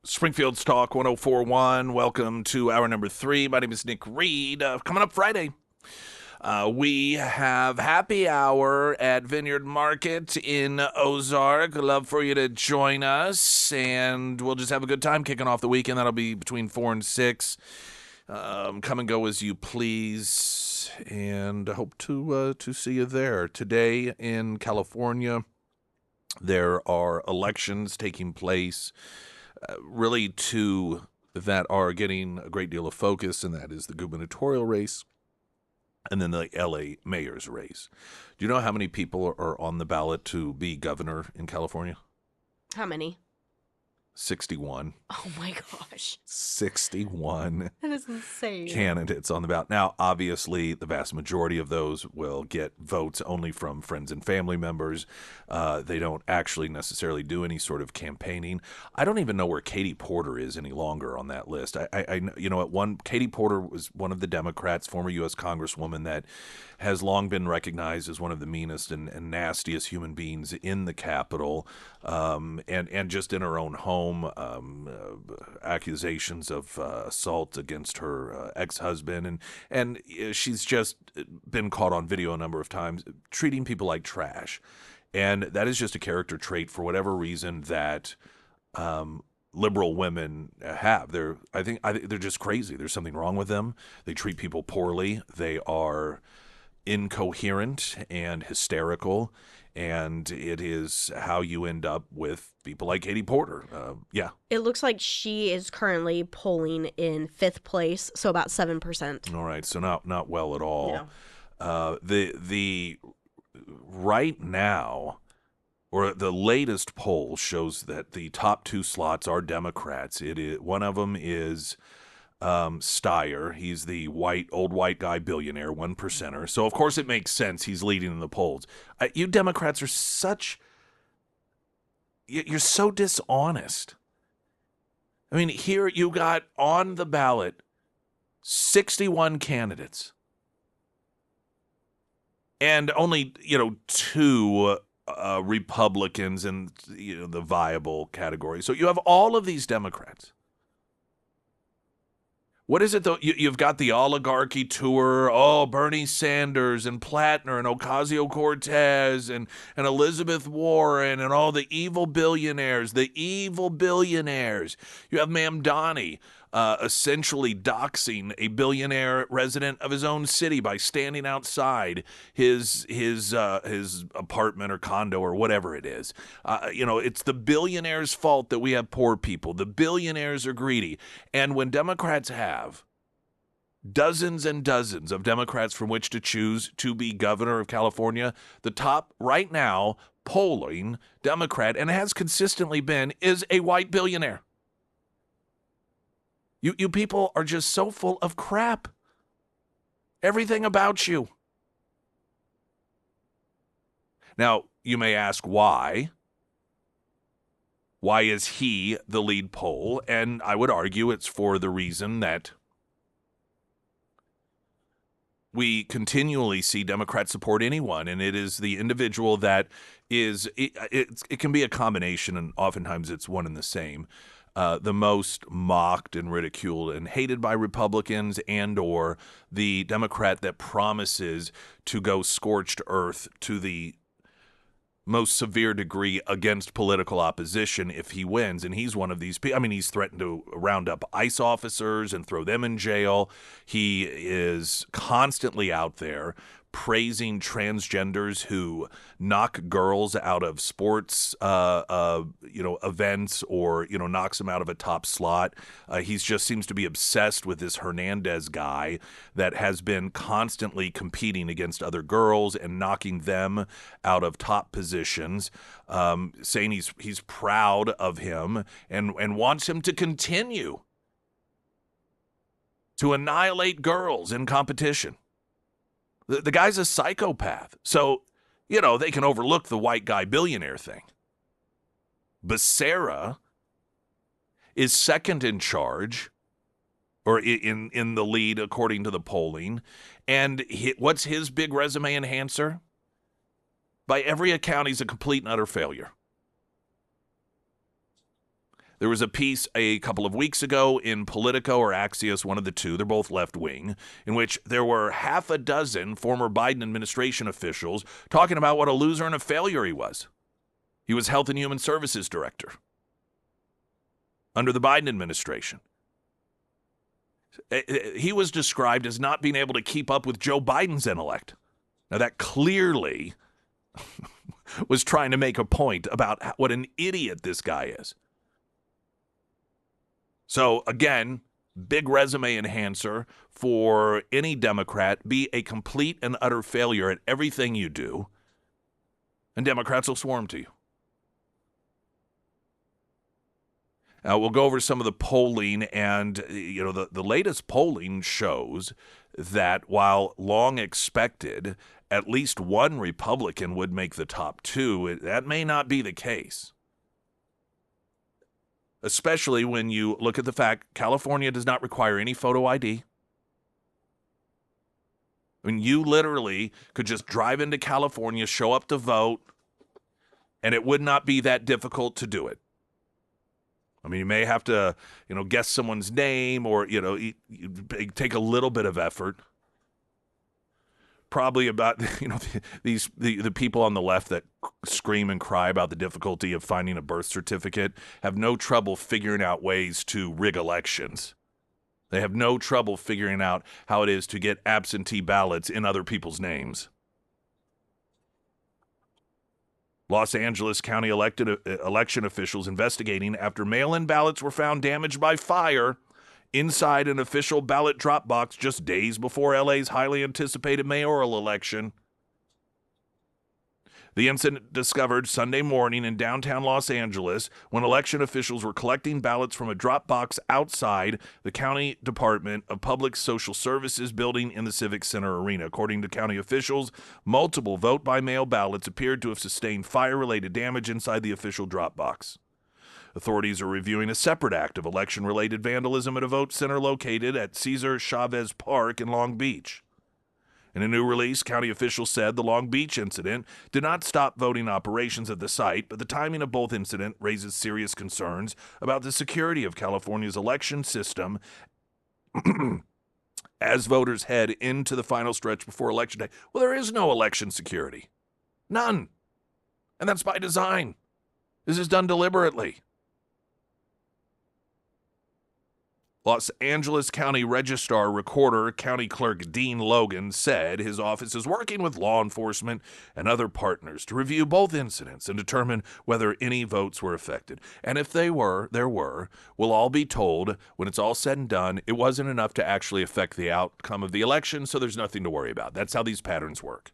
Springfield's Talk 1041. Welcome to hour number 3. My name is Nick Reed. Coming up Friday, we have happy hour at Vineyard Market in Ozark. Love for you to join us, and we'll just have a good time kicking off the weekend. That'll be between 4 and 6. Come and go as you please, and I hope to see you there. Today in California, there are elections taking place. Really two that are getting a great deal of focus, and that is the gubernatorial race and then the L.A. mayor's race. Do you know how many people are on the ballot to be governor in California? How many? 61. Oh, my gosh. 61. That is insane. Candidates on the ballot. Now, obviously, the vast majority of those will get votes only from friends and family members. They don't actually necessarily do any sort of campaigning. I don't even know where Katie Porter is any longer on that list. Katie Porter was one of the Democrats, former U.S. Congresswoman that has long been recognized as one of the meanest and nastiest human beings in the Capitol, and just in her own home. Accusations of assault against her ex-husband, and she's just been caught on video a number of times treating people like trash, and that is just a character trait for whatever reason that liberal women have. I think they're just crazy. There's something wrong with them. They treat people poorly. They are incoherent and hysterical. And it is how you end up with people like Katie Porter. Yeah. It looks like she is currently polling in 5th place, so about 7%. All right, so not well at all. No. The right now, or the latest poll shows that the top 2 slots are Democrats. One of them is Steyer. He's the old white guy billionaire, 1%er. So, of course, it makes sense he's leading in the polls. You Democrats are you're so dishonest. I mean, here you got on the ballot 61 candidates. And only, 2 Republicans in the viable category. So you have all of these Democrats. What is it, though? You've got the oligarchy tour. Oh, Bernie Sanders and Platner and Ocasio-Cortez and Elizabeth Warren and all the evil billionaires. The evil billionaires. You have Mamdani essentially doxing a billionaire resident of his own city by standing outside his apartment or condo or whatever it is. It's the billionaires' fault that we have poor people. The billionaires are greedy. And when Democrats have dozens and dozens of Democrats from which to choose to be governor of California, the top right now polling Democrat, and has consistently been, is a white billionaire. You people are just so full of crap. Everything about you. Now, you may ask why. Why is he the lead poll? And I would argue it's for the reason that we continually see Democrats support anyone, and it is the individual that is, it can be a combination, and oftentimes it's one and the same. The most mocked and ridiculed and hated by Republicans, and or the Democrat that promises to go scorched earth to the most severe degree against political opposition if he wins. And he's one of these people. I mean, he's threatened to round up ICE officers and throw them in jail. He is constantly out there praising transgenders who knock girls out of sports, events, or, knocks them out of a top slot. He just seems to be obsessed with this Hernandez guy that has been constantly competing against other girls and knocking them out of top positions, saying he's proud of him and wants him to continue to annihilate girls in competition. The guy's a psychopath. So, they can overlook the white guy billionaire thing. Becerra is second in charge, or in the lead according to the polling. And what's his big resume enhancer? By every account, he's a complete and utter failure. There was a piece a couple of weeks ago in Politico or Axios, one of the two, they're both left-wing, in which there were half a dozen former Biden administration officials talking about what a loser and a failure he was. He was Health and Human Services Director under the Biden administration. He was described as not being able to keep up with Joe Biden's intellect. Now, that clearly was trying to make a point about what an idiot this guy is. So, again, big resume enhancer for any Democrat. Be a complete and utter failure at everything you do, and Democrats will swarm to you. We'll go over some of the polling, and the latest polling shows that while long expected, at least one Republican would make the top two. That may not be the case, especially when you look at the fact California does not require any photo ID. I mean, you literally could just drive into California, show up to vote, and it would not be that difficult to do it. I mean, you may have to, guess someone's name or, take a little bit of effort. Probably about, the people on the left that scream and cry about the difficulty of finding a birth certificate have no trouble figuring out ways to rig elections. They have no trouble figuring out how it is to get absentee ballots in other people's names. Los Angeles County election officials investigating after mail-in ballots were found damaged by fire inside an official ballot drop box just days before LA's highly anticipated mayoral election. The incident discovered Sunday morning in downtown Los Angeles when election officials were collecting ballots from a drop box outside the County Department of Public Social Services building in the Civic Center Arena. According to county officials, multiple vote-by-mail ballots appeared to have sustained fire-related damage inside the official drop box. Authorities are reviewing a separate act of election-related vandalism at a vote center located at Cesar Chavez Park in Long Beach. In a new release, county officials said the Long Beach incident did not stop voting operations at the site, but the timing of both incidents raises serious concerns about the security of California's election system as voters head into the final stretch before Election Day. Well, there is no election security. None. And that's by design. This is done deliberately. Los Angeles County Registrar Recorder County Clerk Dean Logan said his office is working with law enforcement and other partners to review both incidents and determine whether any votes were affected. And if there were, we'll all be told when it's all said and done, it wasn't enough to actually affect the outcome of the election, so there's nothing to worry about. That's how these patterns work.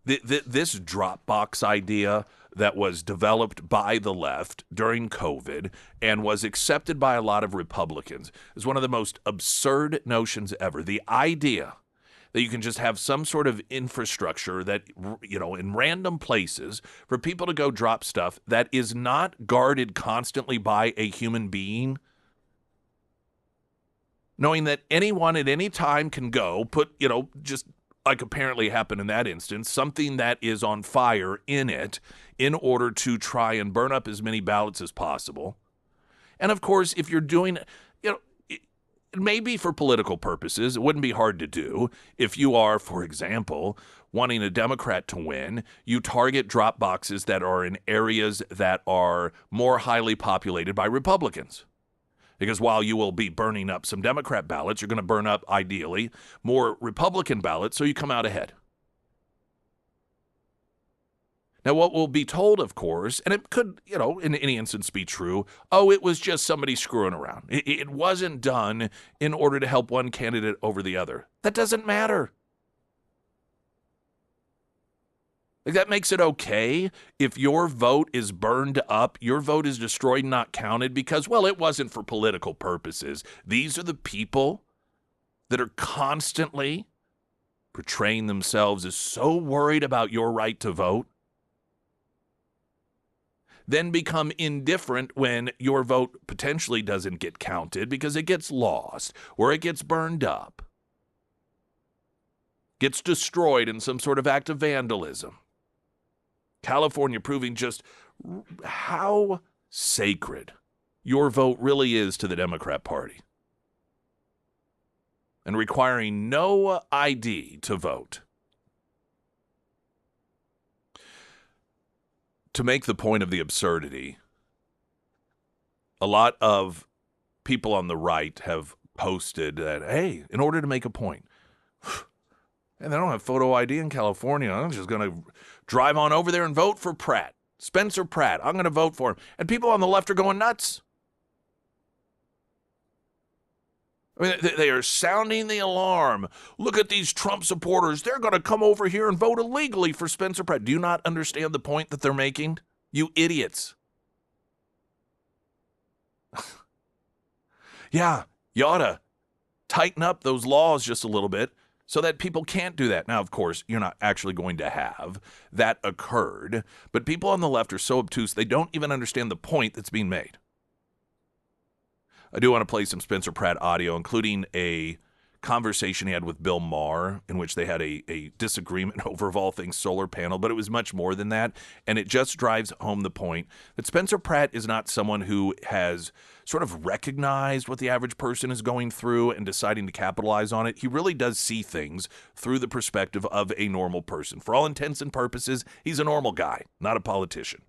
This Dropbox idea that was developed by the left during COVID and was accepted by a lot of Republicans is one of the most absurd notions ever. The idea that you can just have some sort of infrastructure that, in random places for people to go drop stuff that is not guarded constantly by a human being, knowing that anyone at any time can go put, just like apparently happened in that instance, something that is on fire in it in order to try and burn up as many ballots as possible. And of course, if you're doing, it may be for political purposes. It wouldn't be hard to do. If you are, for example, wanting a Democrat to win, you target drop boxes that are in areas that are more highly populated by Republicans. Because while you will be burning up some Democrat ballots, you're going to burn up, ideally, more Republican ballots, so you come out ahead. Now, what will be told, of course, and it could, in any instance be true, it was just somebody screwing around. It wasn't done in order to help one candidate over the other. That doesn't matter. Like, that makes it okay if your vote is burned up, your vote is destroyed, not counted, because, it wasn't for political purposes. These are the people that are constantly portraying themselves as so worried about your right to vote, then become indifferent when your vote potentially doesn't get counted because it gets lost or it gets burned up, gets destroyed in some sort of act of vandalism. California proving just how sacred your vote really is to the Democrat Party, and requiring no ID to vote. To make the point of the absurdity, a lot of people on the right have posted that, hey, in order to make a point, and they don't have photo ID in California, I'm just going to drive on over there and vote for Pratt. Spencer Pratt, I'm going to vote for him. And people on the left are going nuts. I mean, they are sounding the alarm. Look at these Trump supporters. They're going to come over here and vote illegally for Spencer Pratt. Do you not understand the point that they're making? You idiots. Yeah, you ought to tighten up those laws just a little bit so that people can't do that. Now, of course, you're not actually going to have that occurred, but people on the left are so obtuse, they don't even understand the point that's being made. I do want to play some Spencer Pratt audio, including a conversation he had with Bill Maher, in which they had a disagreement over, of all things, solar panel, but it was much more than that, and it just drives home the point that Spencer Pratt is not someone who has sort of recognized what the average person is going through and deciding to capitalize on it. He really does see things through the perspective of a normal person. For all intents and purposes, he's a normal guy, not a politician.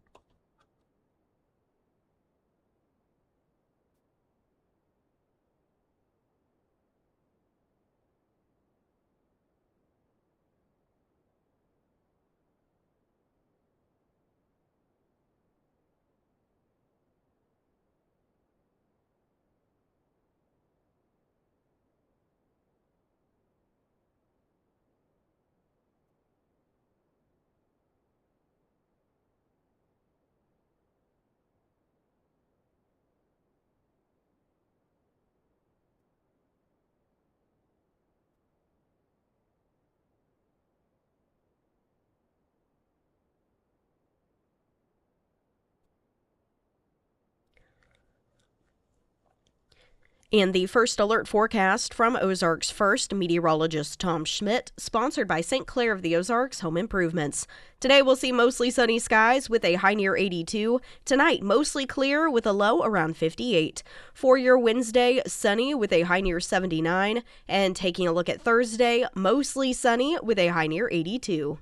And the first alert forecast from Ozarks First meteorologist Tom Schmidt, sponsored by St. Clair of the Ozarks Home Improvements. Today we'll see mostly sunny skies with a high near 82. Tonight, mostly clear with a low around 58. For your Wednesday, sunny with a high near 79. And taking a look at Thursday, mostly sunny with a high near 82.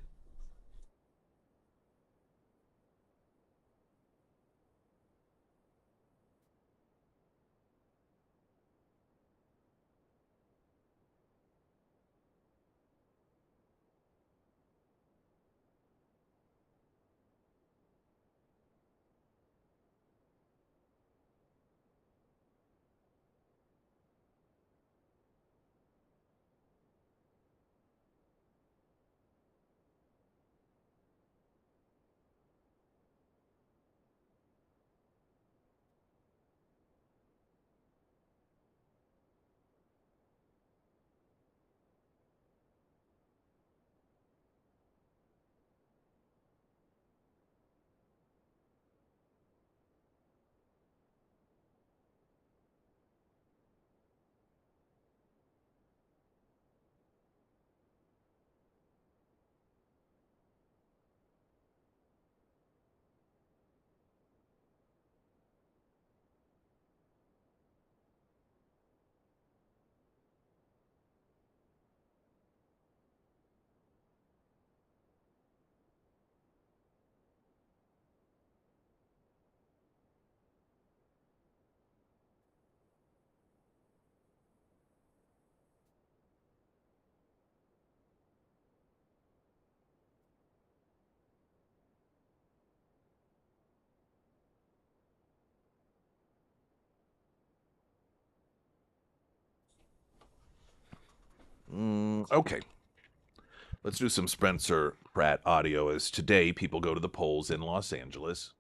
Okay. Let's do some Spencer Pratt audio as today people go to the polls in Los Angeles.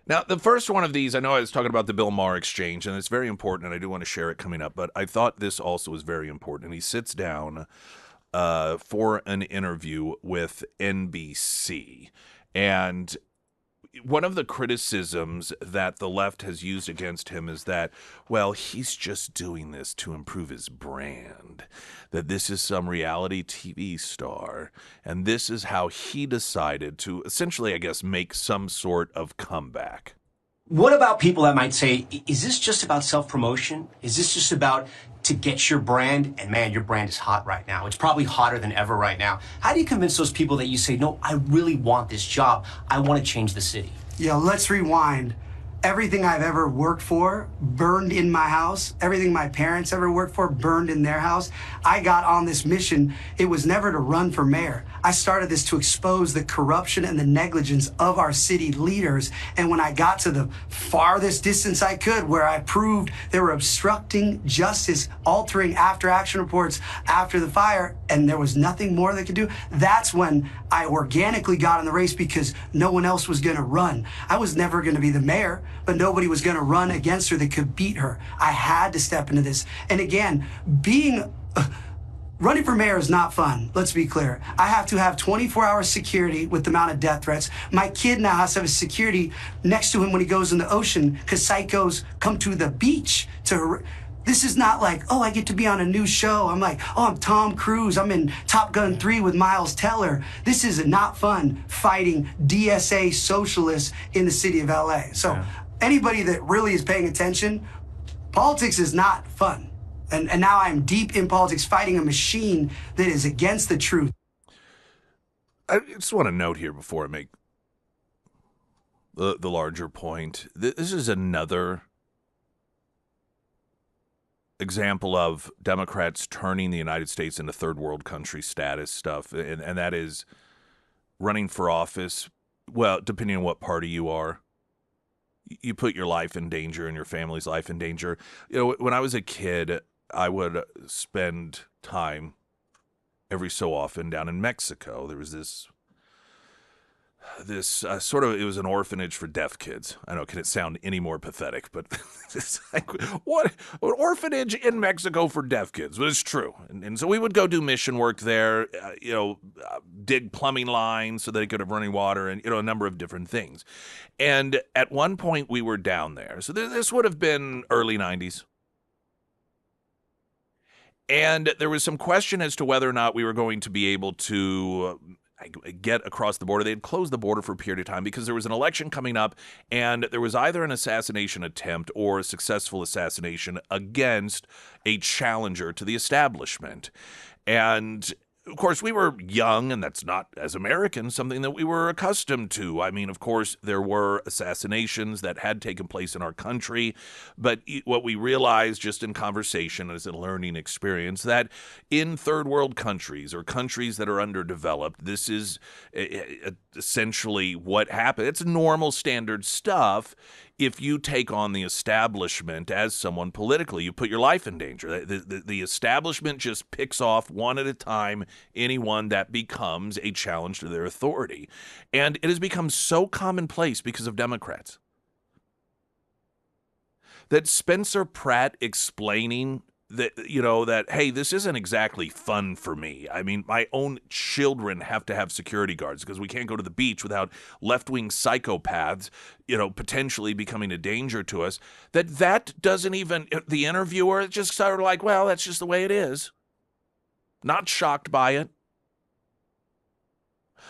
Now, the first one of these, I know I was talking about the Bill Maher exchange, and it's very important, and I do want to share it coming up, but I thought this also was very important. He sits down for an interview with NBC, and one of the criticisms that the left has used against him is that, well, he's just doing this to improve his brand, that this is some reality TV star, and this is how he decided to essentially, I guess, make some sort of comeback. What about people that might say, is this just about self-promotion? Is this just about to get your brand? And man, your brand is hot right now. It's probably hotter than ever right now. How do you convince those people that you say, no, I really want this job. I want to change the city? Yeah, let's rewind. Everything I've ever worked for burned in my house. Everything my parents ever worked for burned in their house. I got on this mission. It was never to run for mayor. I started this to expose the corruption and the negligence of our city leaders. And when I got to the farthest distance I could, where I proved they were obstructing justice, altering after action reports after the fire, and there was nothing more they could do, that's when I organically got in the race, because no one else was going to run. I was never going to be the mayor, but nobody was going to run against her that could beat her. I had to step into this. And again, running for mayor is not fun. Let's be clear. I have to have 24-hour security with the amount of death threats. My kid now has to have a security next to him when he goes in the ocean, because psychos come to the beach to... This is not like, oh, I get to be on a new show. I'm like, oh, I'm Tom Cruise. I'm in Top Gun 3 with Miles Teller. This is not fun fighting DSA socialists in the city of LA. So anybody that really is paying attention, politics is not fun. And now I'm deep in politics, fighting a machine that is against the truth. I just want to note here before I make the larger point. This is another example of Democrats turning the United States into third world country status stuff, and that is running for office. Well, depending on what party you are, you put your life in danger and your family's life in danger. You know, when I was a kid, I would spend time every so often down in Mexico. There was this sort of, it was an orphanage for deaf kids. I know, can it sound any more pathetic? But it's like, what, an orphanage in Mexico for deaf kids? But it's true. And so we would go do mission work there, dig plumbing lines so they could have running water, and, a number of different things. And at one point we were down there. So this would have been early 90s. And there was some question as to whether or not we were going to be able to get across the border. They had closed the border for a period of time because there was an election coming up, and there was either an assassination attempt or a successful assassination against a challenger to the establishment. And of course, we were young, and that's not, as Americans, something that we were accustomed to. I mean, of course, there were assassinations that had taken place in our country, but what we realized just in conversation as a learning experience, that in third world countries or countries that are underdeveloped, this is essentially what happened. It's normal standard stuff. If you take on the establishment as someone politically, you put your life in danger. The establishment just picks off one at a time anyone that becomes a challenge to their authority. And it has become so commonplace because of Democrats that Spencer Pratt explaining that, hey, this isn't exactly fun for me. I mean, my own children have to have security guards because we can't go to the beach without left-wing psychopaths, potentially becoming a danger to us. That doesn't even, the interviewer just sort of like, well, that's just the way it is. Not shocked by it.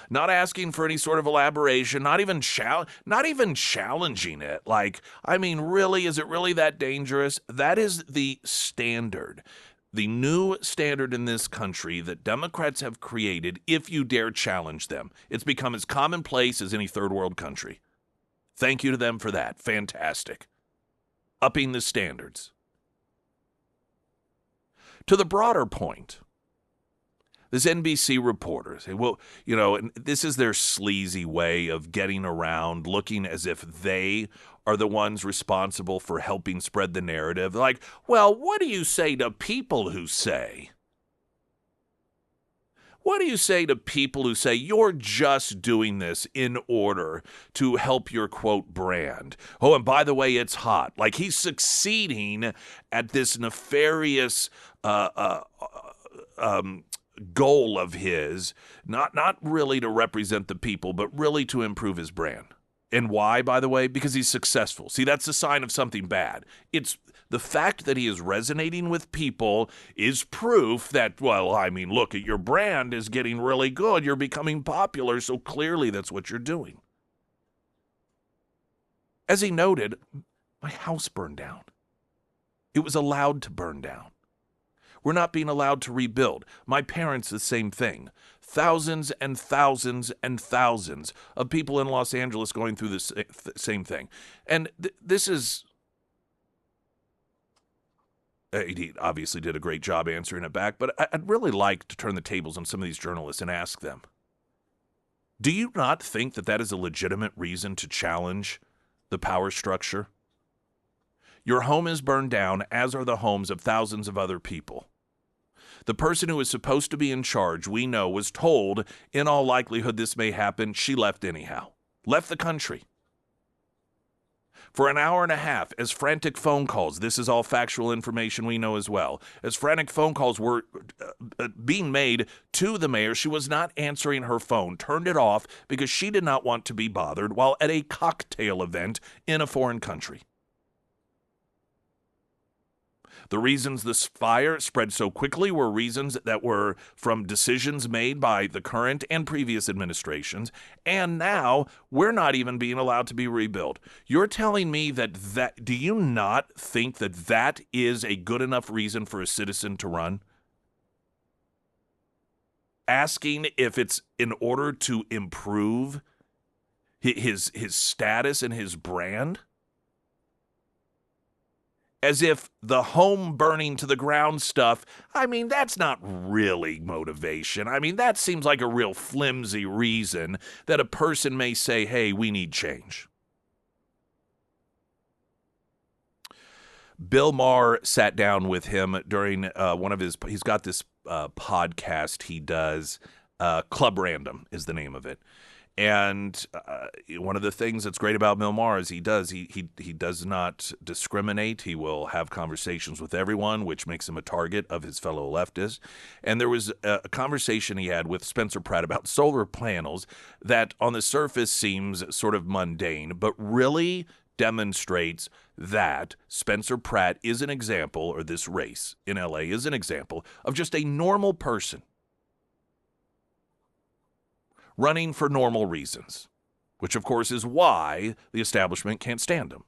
Not asking for any sort of elaboration, not even challenging it. Like, I mean, really, is it really that dangerous? That is the standard, the new standard in this country that Democrats have created if you dare challenge them. It's become as commonplace as any third world country. Thank you to them for that. Fantastic. Upping the standards. To the broader point, this NBC reporter say, well, and this is their sleazy way of getting around, looking as if they are the ones responsible for helping spread the narrative. Like, well, what do you say to people who say? What do you say to people who say you're just doing this in order to help your, quote, brand? Oh, and by the way, it's hot. Like, he's succeeding at this nefarious goal of his, not really to represent the people, but really to improve his brand. And why, by the way? Because he's successful. See, that's a sign of something bad. It's the fact that he is resonating with people is proof that, well, I mean, look, your brand is getting really good. You're becoming popular, so clearly that's what you're doing. As he noted, my house burned down. It was allowed to burn down. We're not being allowed to rebuild. My parents, the same thing. Thousands and thousands and thousands of people in Los Angeles going through this same thing. And this is... He obviously did a great job answering it back, but I'd really like to turn the tables on some of these journalists and ask them, do you not think that that is a legitimate reason to challenge the power structure? Your home is burned down, as are the homes of thousands of other people. The person who is supposed to be in charge, we know, was told, in all likelihood this may happen. She left anyhow. Left the country. For an hour and a half, as frantic phone calls, this is all factual information we know as well, as frantic phone calls were being made to the mayor, she was not answering her phone, turned it off because she did not want to be bothered while at a cocktail event in a foreign country. The reasons this fire spread so quickly were reasons that were from decisions made by the current and previous administrations, and now we're not even being allowed to be rebuilt. You're telling me that do you not think that is a good enough reason for a citizen to run? Asking if it's in order to improve his status and his brand? As if the home burning to the ground stuff, I mean, that's not really motivation. I mean, that seems like a real flimsy reason that a person may say, hey, we need change. Bill Maher sat down with him during he's got this podcast he does, Club Random is the name of it. And one of the things that's great about Bill Maher is he does not discriminate. He will have conversations with everyone, which makes him a target of his fellow leftists. And there was a conversation he had with Spencer Pratt about solar panels that on the surface seems sort of mundane, but really demonstrates that Spencer Pratt is an example, or this race in LA is an example, of just a normal person running for normal reasons, which of course is why the establishment can't stand him.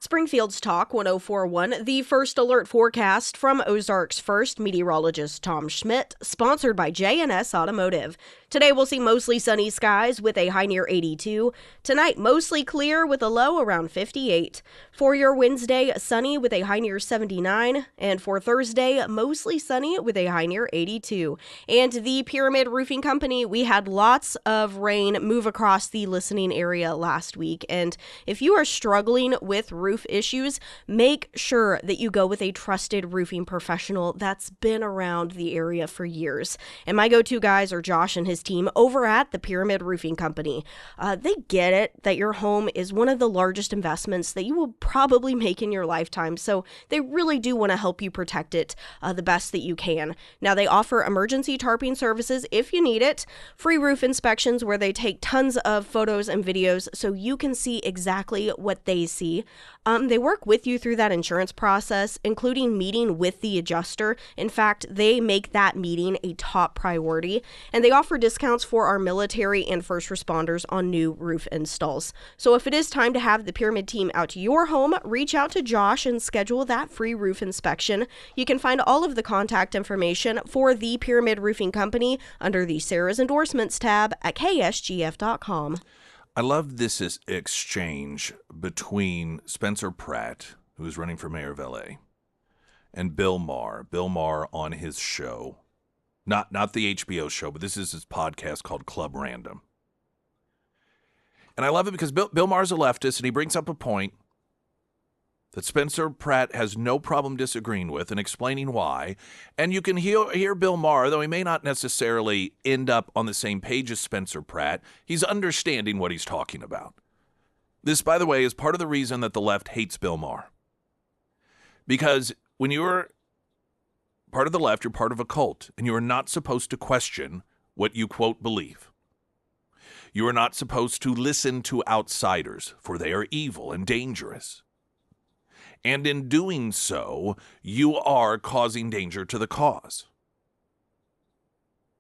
Springfield's Talk 1041, the first alert forecast from Ozarks First meteorologist Tom Schmidt, sponsored by J&S Automotive. Today we'll see mostly sunny skies with a high near 82. Tonight, mostly clear with a low around 58. For your Wednesday, sunny with a high near 79. And for Thursday, mostly sunny with a high near 82. And the Pyramid Roofing Company, we had lots of rain move across the listening area last week. And if you are struggling with roof issues, make sure that you go with a trusted roofing professional that's been around the area for years. And my go-to guys are Josh and his team over at the Pyramid Roofing Company. They get it that your home is one of the largest investments that you will probably make in your lifetime, so they really do want to help you protect it the best that you can. Now, they offer emergency tarping services if you need it, free roof inspections where they take tons of photos and videos so you can see exactly what they see. They work with you through that insurance process, including meeting with the adjuster. In fact, they make that meeting a top priority, and they offer discounts for our military and first responders on new roof installs. So if it is time to have the Pyramid team out to your home, reach out to Josh and schedule that free roof inspection. You can find all of the contact information for the Pyramid Roofing Company under the Sarah's Endorsements tab at ksgf.com. I love this exchange between Spencer Pratt, who is running for mayor of LA, and Bill Maher. Bill Maher on his show, not the HBO show, but this is his podcast called Club Random. And I love it because Bill Maher's a leftist, and he brings up a point that Spencer Pratt has no problem disagreeing with and explaining why. And you can hear Bill Maher, though he may not necessarily end up on the same page as Spencer Pratt, he's understanding what he's talking about. This, by the way, is part of the reason that the left hates Bill Maher. Because when you're part of the left, you're part of a cult, and you are not supposed to question what you, quote, believe. You are not supposed to listen to outsiders, for they are evil and dangerous. And in doing so, you are causing danger to the cause.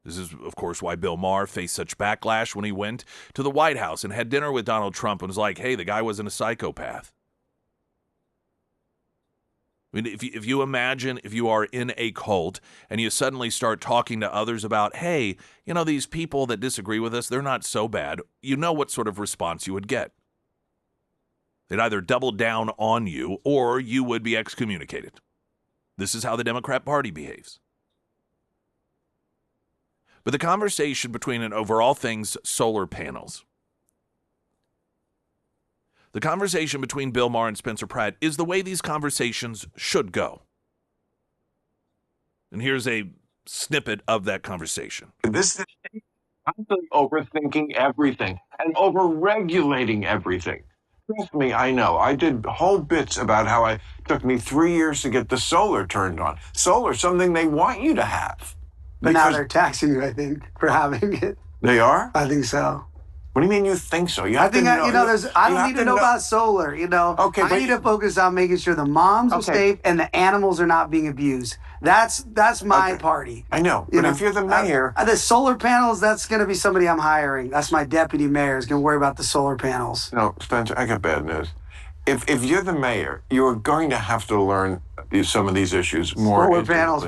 This is, of course, why Bill Maher faced such backlash when he went to the White House and had dinner with Donald Trump and was like, hey, the guy wasn't a psychopath. I mean, if you imagine if you are in a cult and you suddenly start talking to others about, hey, you know, these people that disagree with us, they're not so bad, you know what sort of response you would get. They'd either double down on you or you would be excommunicated. This is how the Democrat Party behaves. But the conversation between, and over all things, solar panels, the conversation between Bill Maher and Spencer Pratt is the way these conversations should go. And here's a snippet of that conversation. This is constantly overthinking everything and overregulating everything. Trust me, I know. I did whole bits about how it took me 3 years to get the solar turned on. Solar, something they want you to have. But now they're taxing you, I think, for having it. They are? I think so. What do you mean you think so? I don't need to know about solar, Okay, I need to focus on making sure the moms are safe and the animals are not being abused. That's my party. I know, but if you're the mayor... the solar panels, that's going to be somebody I'm hiring. That's my deputy mayor is going to worry about the solar panels. No, Spencer, I got bad news. If you're the mayor, you're going to have to learn some of these issues more. Solar panels,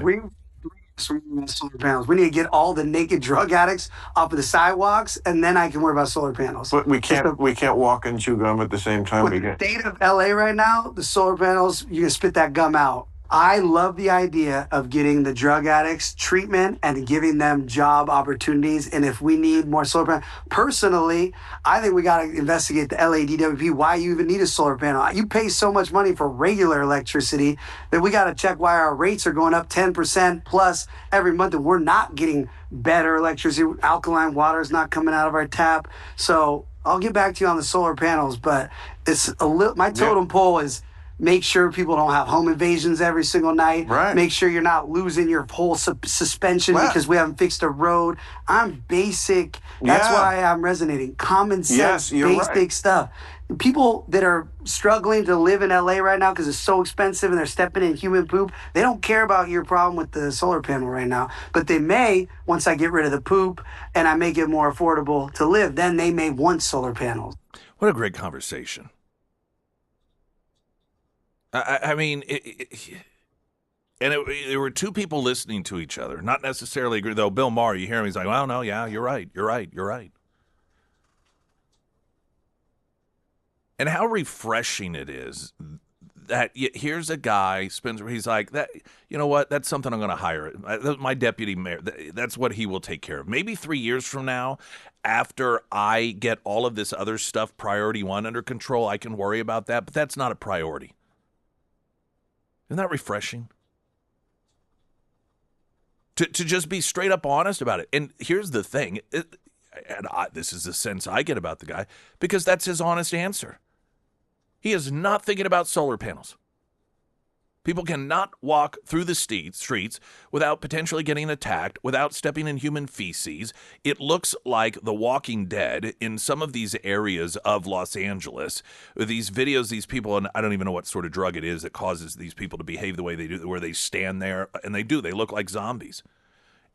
solar panels. We need to get all the naked drug addicts off of the sidewalks, and then I can worry about solar panels. But we can't walk and chew gum at the same time. With the state of LA right now, the solar panels, you can spit that gum out. I love the idea of getting the drug addicts treatment and giving them job opportunities. And if we need more solar panels, personally, I think we got to investigate the LADWP, why you even need a solar panel. You pay so much money for regular electricity that we got to check why our rates are going up 10% plus every month and we're not getting better electricity. Alkaline water is not coming out of our tap. So I'll get back to you on the solar panels, but it's a little, my totem pole is make sure people don't have home invasions every single night. Right. Make sure you're not losing your whole suspension because we haven't fixed a road. I'm basic. That's why I'm resonating. Common sense, basic stuff. People that are struggling to live in LA right now because it's so expensive and they're stepping in human poop, they don't care about your problem with the solar panel right now. But they may, once I get rid of the poop and I make it more affordable to live, then they may want solar panels. What a great conversation. I mean, there were two people listening to each other, not necessarily agree. Though Bill Maher, you hear him, he's like, well, no, yeah, you're right, you're right, you're right. And how refreshing it is that here's a guy he's like that. You know what? That's something I'm going to hire. My deputy mayor. That's what he will take care of. Maybe 3 years from now, after I get all of this other stuff, priority one under control, I can worry about that. But that's not a priority. Isn't that refreshing? To just be straight up honest about it. And here's the thing. This is the sense I get about the guy because that's his honest answer. He is not thinking about solar panels. People cannot walk through the streets without potentially getting attacked, without stepping in human feces. It looks like The Walking Dead in some of these areas of Los Angeles. These videos, these people, and I don't even know what sort of drug it is that causes these people to behave the way they do, where they stand there, and they look like zombies.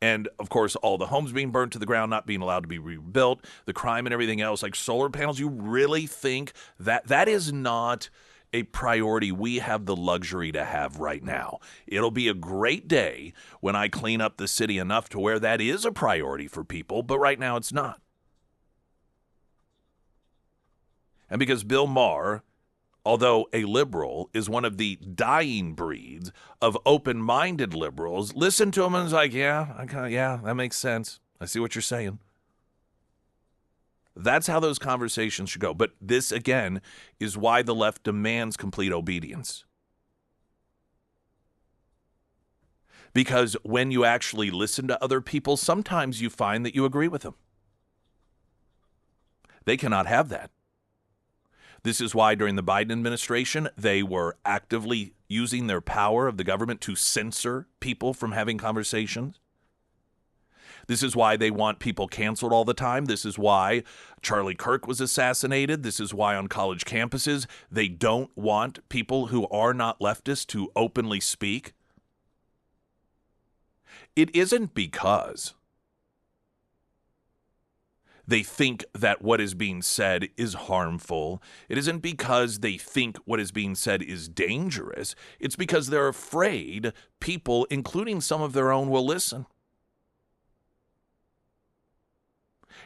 And, of course, all the homes being burnt to the ground, not being allowed to be rebuilt, the crime and everything else, like solar panels. You really think that is not a priority we have the luxury to have right now? It'll be a great day when I clean up the city enough to where that is a priority for people, but right now it's not. And because Bill Maher, although a liberal, is one of the dying breeds of open-minded liberals, listen to him and is like, yeah, that makes sense. I see what you're saying. That's how those conversations should go. But this, again, is why the left demands complete obedience. Because when you actually listen to other people, sometimes you find that you agree with them. They cannot have that. This is why during the Biden administration, they were actively using their power of the government to censor people from having conversations. This is why they want people canceled all the time. This is why Charlie Kirk was assassinated. This is why on college campuses, they don't want people who are not leftists to openly speak. It isn't because they think that what is being said is harmful. It isn't because they think what is being said is dangerous. It's because they're afraid people, including some of their own, will listen.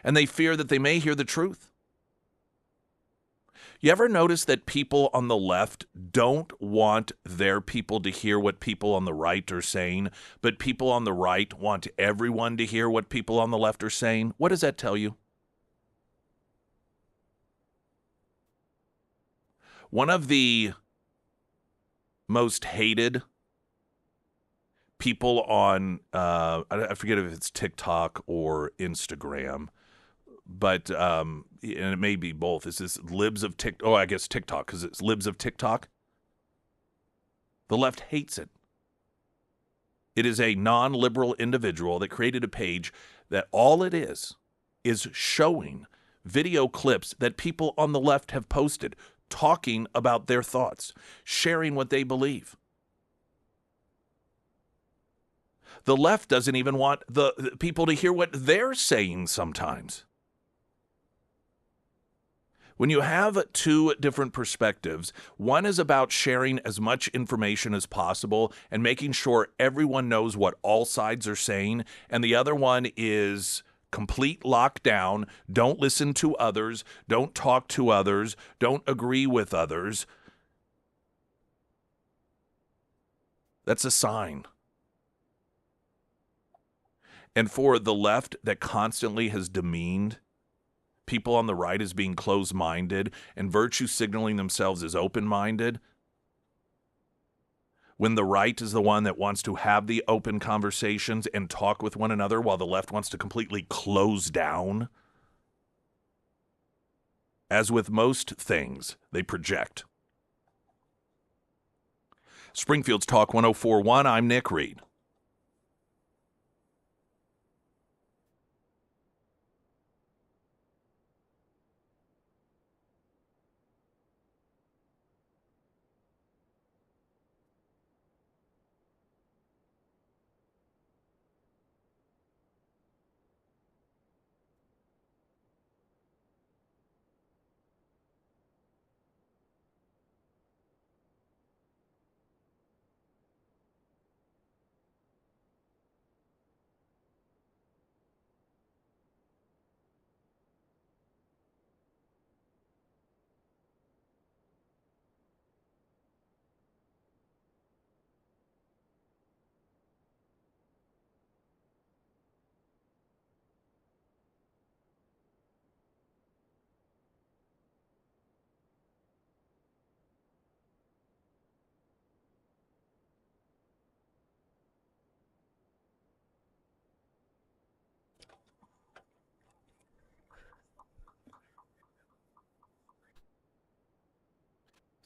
And they fear that they may hear the truth. You ever notice that people on the left don't want their people to hear what people on the right are saying, but people on the right want everyone to hear what people on the left are saying? What does that tell you? One of the most hated people on, I forget if it's TikTok or Instagram, but and it may be both. Is this libs of TikTok? Oh, I guess TikTok, because it's libs of TikTok. The left hates it. It is a non-liberal individual that created a page that all it is showing video clips that people on the left have posted, talking about their thoughts, sharing what they believe. The left doesn't even want the people to hear what they're saying sometimes. When you have two different perspectives, one is about sharing as much information as possible and making sure everyone knows what all sides are saying, and the other one is complete lockdown. Don't listen to others. Don't talk to others. Don't agree with others. That's a sign. And for the left that constantly has demeaned people on the right as being closed-minded and virtue signaling themselves as open-minded, when the right is the one that wants to have the open conversations and talk with one another while the left wants to completely close down, as with most things, they project. Springfield's Talk 104.1, I'm Nick Reed.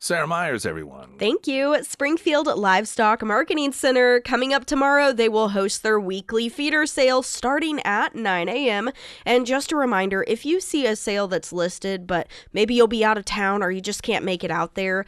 Sarah Myers, everyone. Thank you. Springfield Livestock Marketing Center. Coming up tomorrow, they will host their weekly feeder sale starting at 9 a.m. And just a reminder, if you see a sale that's listed, but maybe you'll be out of town or you just can't make it out there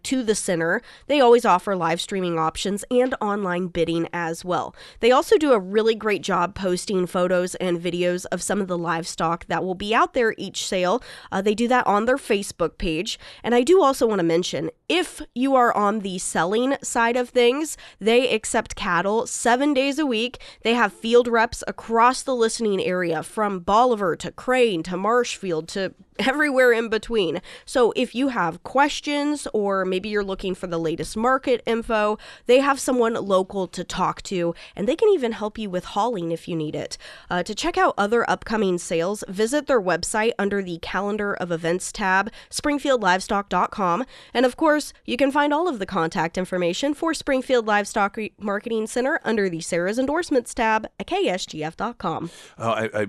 to the center, they always offer live streaming options and online bidding as well. They also do a really great job posting photos and videos of some of the livestock that will be out there each sale. They do that on their Facebook page. And I do also want to mention, if you are on the selling side of things, they accept cattle 7 days a week. They have field reps across the listening area from Bolivar to Crane to Marshfield to everywhere in between. So if you have questions or maybe you're looking for the latest market info, they have someone local to talk to, and they can even help you with hauling if you need it. To check out other upcoming sales, visit their website under the Calendar of Events tab, springfieldlivestock.com. And of course, you can find all of the contact information for Springfield Livestock Marketing Center under the Sarah's Endorsements tab at KSGF.com. I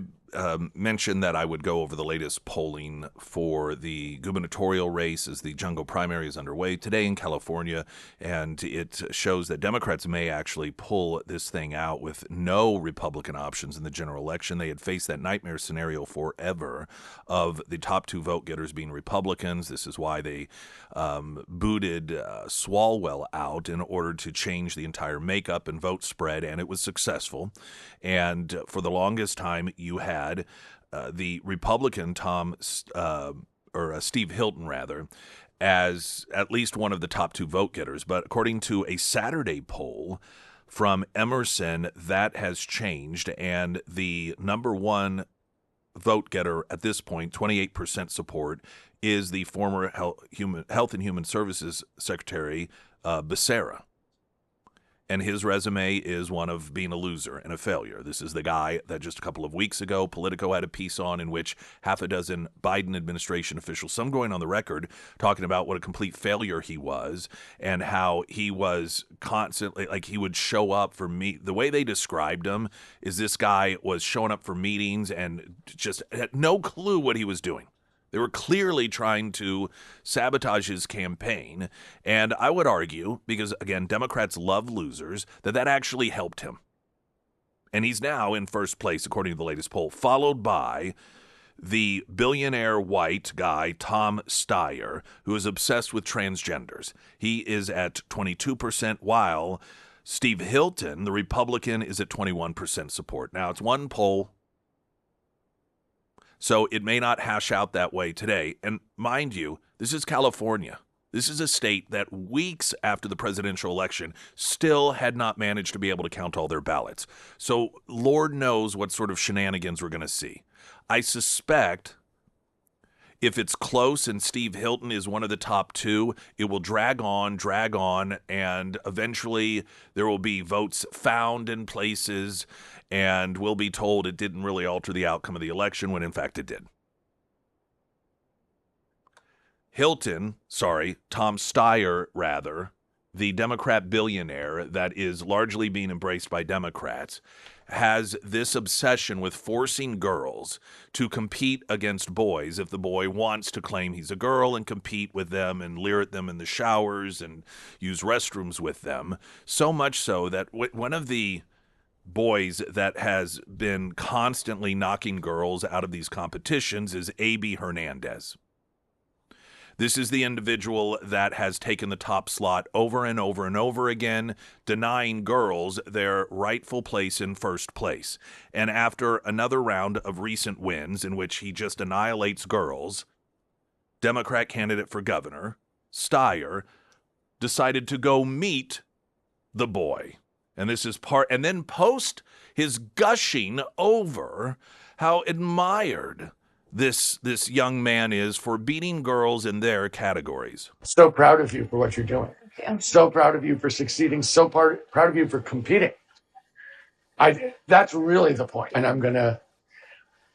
mentioned that I would go over the latest polling for the gubernatorial race as the jungle primary is underway today in California, and it shows that Democrats may actually pull this thing out with no Republican options in the general election. They had faced that nightmare scenario forever of the top two vote getters being Republicans. This is why they booted Swalwell out in order to change the entire makeup and vote spread, and it was successful. And for the longest time, you had the Republican Steve Hilton, rather, as at least one of the top two vote getters. But according to a Saturday poll from Emerson, that has changed, and the number one vote getter at this point, 28% support, is the former Health and Human Services Secretary Becerra. And his resume is one of being a loser and a failure. This is the guy that just a couple of weeks ago, Politico had a piece on in which half a dozen Biden administration officials, some going on the record, talking about what a complete failure he was and how he was constantly, like he would show up for the way they described him is this guy was showing up for meetings and just had no clue what he was doing. They were clearly trying to sabotage his campaign, and I would argue, because, again, Democrats love losers, that actually helped him. And he's now in first place, according to the latest poll, followed by the billionaire white guy, Tom Steyer, who is obsessed with transgenders. He is at 22%, while Steve Hilton, the Republican, is at 21% support. Now, it's one poll, so it may not hash out that way today. And mind you, this is California. This is a state that weeks after the presidential election still had not managed to be able to count all their ballots. So Lord knows what sort of shenanigans we're going to see. I suspect if it's close and Steve Hilton is one of the top two, it will drag on, and eventually there will be votes found in places, and we'll be told it didn't really alter the outcome of the election when in fact it did. Tom Steyer, rather, the Democrat billionaire that is largely being embraced by Democrats, has this obsession with forcing girls to compete against boys if the boy wants to claim he's a girl and compete with them and leer at them in the showers and use restrooms with them. So much so that one of the boys that has been constantly knocking girls out of these competitions is A.B. Hernandez. This is the individual that has taken the top slot over and over and over again, denying girls their rightful place in first place. And after another round of recent wins in which he just annihilates girls, Democrat candidate for governor, Steyer, decided to go meet the boy. And this is and then post his gushing over how admired this young man is for beating girls in their categories. So proud of you for what you're doing. I'm so proud of you for succeeding. So proud of you for competing. That's really the point. And I'm going to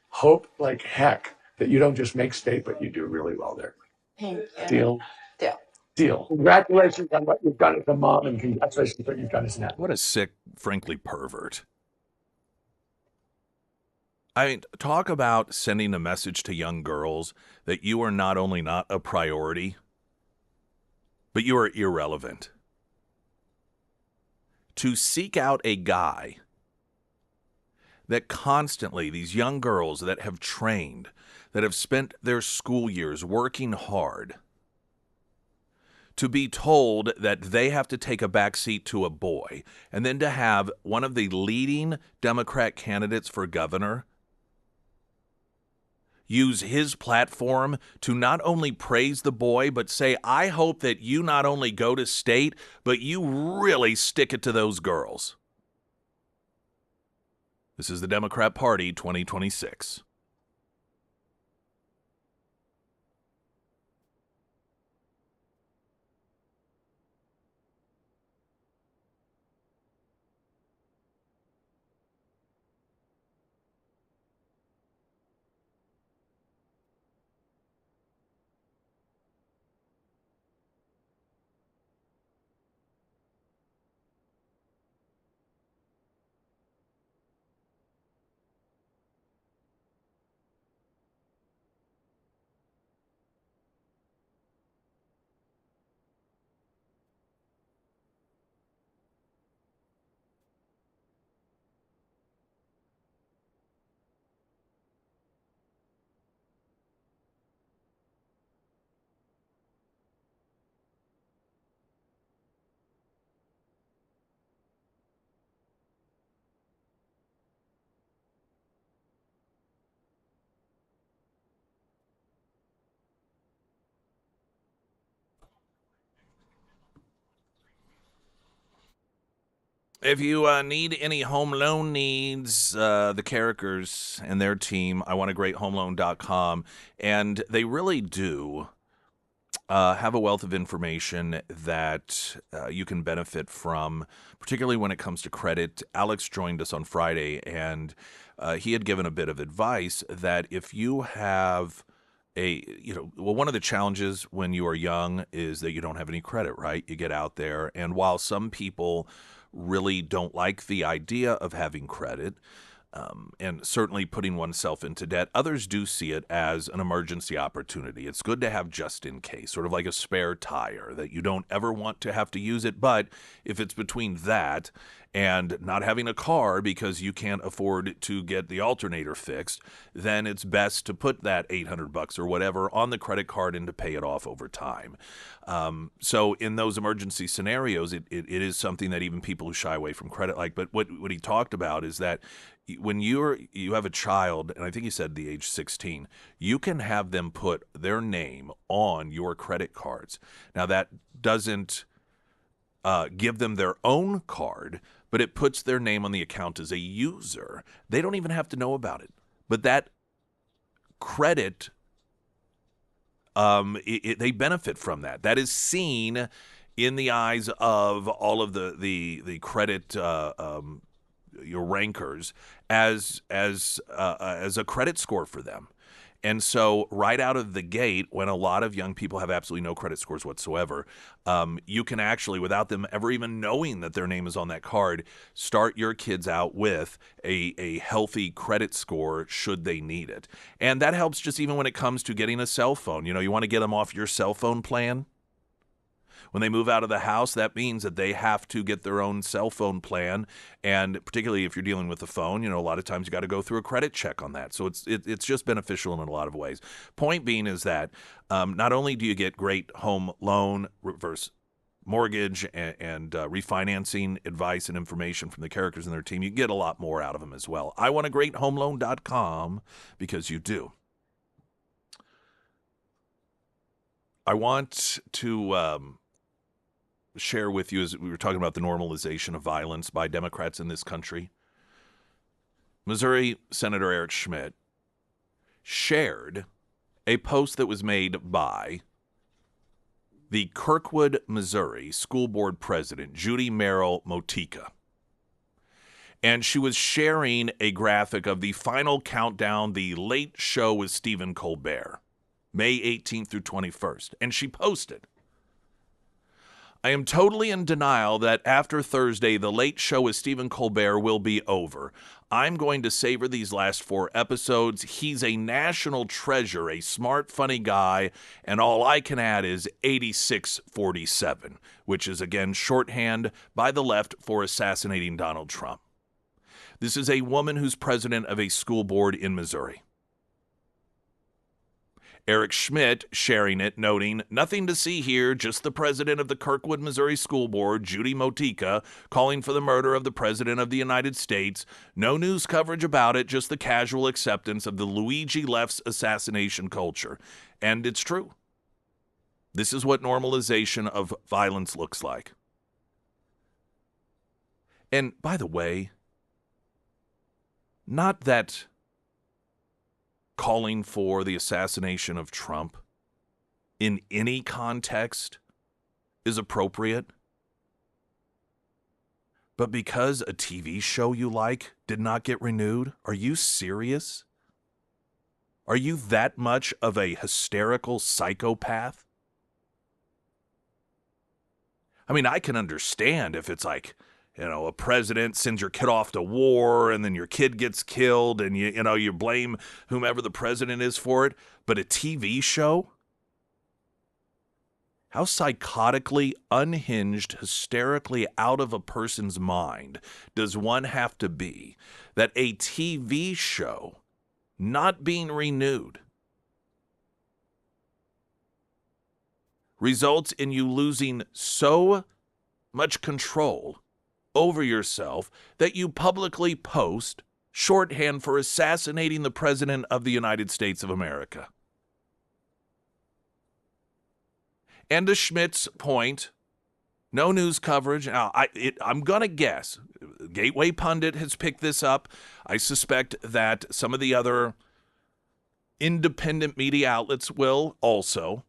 hope like heck that you don't just make state, but you do really well there. Thank you. Deal? Deal. Deal. Congratulations on what you've done as a mom, and congratulations on what you've done as an athlete. What a sick, frankly, pervert. I mean, talk about sending a message to young girls that you are not only not a priority, but you are irrelevant. To seek out a guy that constantly, these young girls that have trained, that have spent their school years working hard, to be told that they have to take a backseat to a boy, and then to have one of the leading Democrat candidates for governor use his platform to not only praise the boy, but say, I hope that you not only go to state, but you really stick it to those girls. This is the Democrat Party 2026. If you need any home loan needs, the Carrickers and their team, iwantagreathomeloan.com, and they really do have a wealth of information that you can benefit from, particularly when it comes to credit. Alex joined us on Friday, and he had given a bit of advice that if you have one of the challenges when you are young is that you don't have any credit, right? You get out there, and while some people really don't like the idea of having credit, and certainly putting oneself into debt, others do see it as an emergency opportunity. It's good to have just in case, sort of like a spare tire that you don't ever want to have to use it. But if it's between that and not having a car because you can't afford to get the alternator fixed, then it's best to put that $800 or whatever on the credit card and to pay it off over time. So in those emergency scenarios, it is something that even people who shy away from credit like. But what he talked about is that when you have a child, and I think he said the age 16, you can have them put their name on your credit cards. Now, that doesn't give them their own card, but it puts their name on the account as a user. They don't even have to know about it. But that credit, they benefit from that. That is seen in the eyes of all of the credit your rankers as a credit score for them. And so right out of the gate, when a lot of young people have absolutely no credit scores whatsoever, you can actually, without them ever even knowing that their name is on that card, start your kids out with a healthy credit score should they need it. And that helps just even when it comes to getting a cell phone. You want to get them off your cell phone plan. When they move out of the house, that means that they have to get their own cell phone plan, and particularly if you're dealing with the phone, a lot of times you got to go through a credit check on that. So it's just beneficial in a lot of ways. Point being is that not only do you get great home loan, reverse mortgage, and refinancing advice and information from the characters in their team, you get a lot more out of them as well. iwantagreathomeloan.com, because you do. I want to share with you, as we were talking about the normalization of violence by Democrats in this country. Missouri Senator Eric Schmidt shared a post that was made by the Kirkwood, Missouri School Board President, Judy Merrill Motika. And she was sharing a graphic of the final countdown, the Late Show with Stephen Colbert, May 18th through 21st. And she posted, I am totally in denial that after Thursday, the late show with Stephen Colbert will be over. I'm going to savor these last 4 episodes. He's a national treasure, a smart, funny guy, and all I can add is 8647, which is again shorthand by the left for assassinating Donald Trump. This is a woman who's president of a school board in Missouri. Eric Schmidt sharing it, noting, nothing to see here, just the president of the Kirkwood, Missouri School Board, Judy Motika, calling for the murder of the president of the United States. No news coverage about it, just the casual acceptance of the Luigi left's assassination culture. And it's true. This is what normalization of violence looks like. And by the way, not that calling for the assassination of Trump in any context is appropriate. But because a TV show you like did not get renewed, are you serious? Are you that much of a hysterical psychopath? I mean, I can understand if it's like, a president sends your kid off to war and then your kid gets killed and you blame whomever the president is for it. But a TV show? How psychotically unhinged, hysterically out of a person's mind does one have to be that a TV show not being renewed results in you losing so much control over yourself that you publicly post shorthand for assassinating the President of the United States of America? And to Schmidt's point, no news coverage. Now, I'm going to guess, Gateway Pundit has picked this up. I suspect that some of the other independent media outlets will also.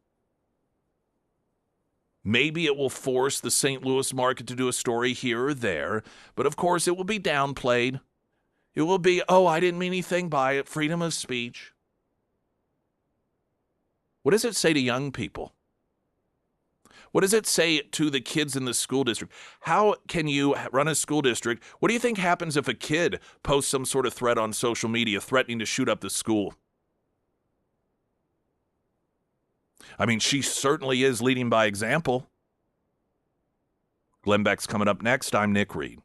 Maybe it will force the St. Louis market to do a story here or there, but of course it will be downplayed. It will be, I didn't mean anything by it, freedom of speech. What does it say to young people? What does it say to the kids in the school district? How can you run a school district? What do you think happens if a kid posts some sort of threat on social media threatening to shoot up the school? I mean, she certainly is leading by example. Glenn Beck's coming up next. I'm Nick Reed.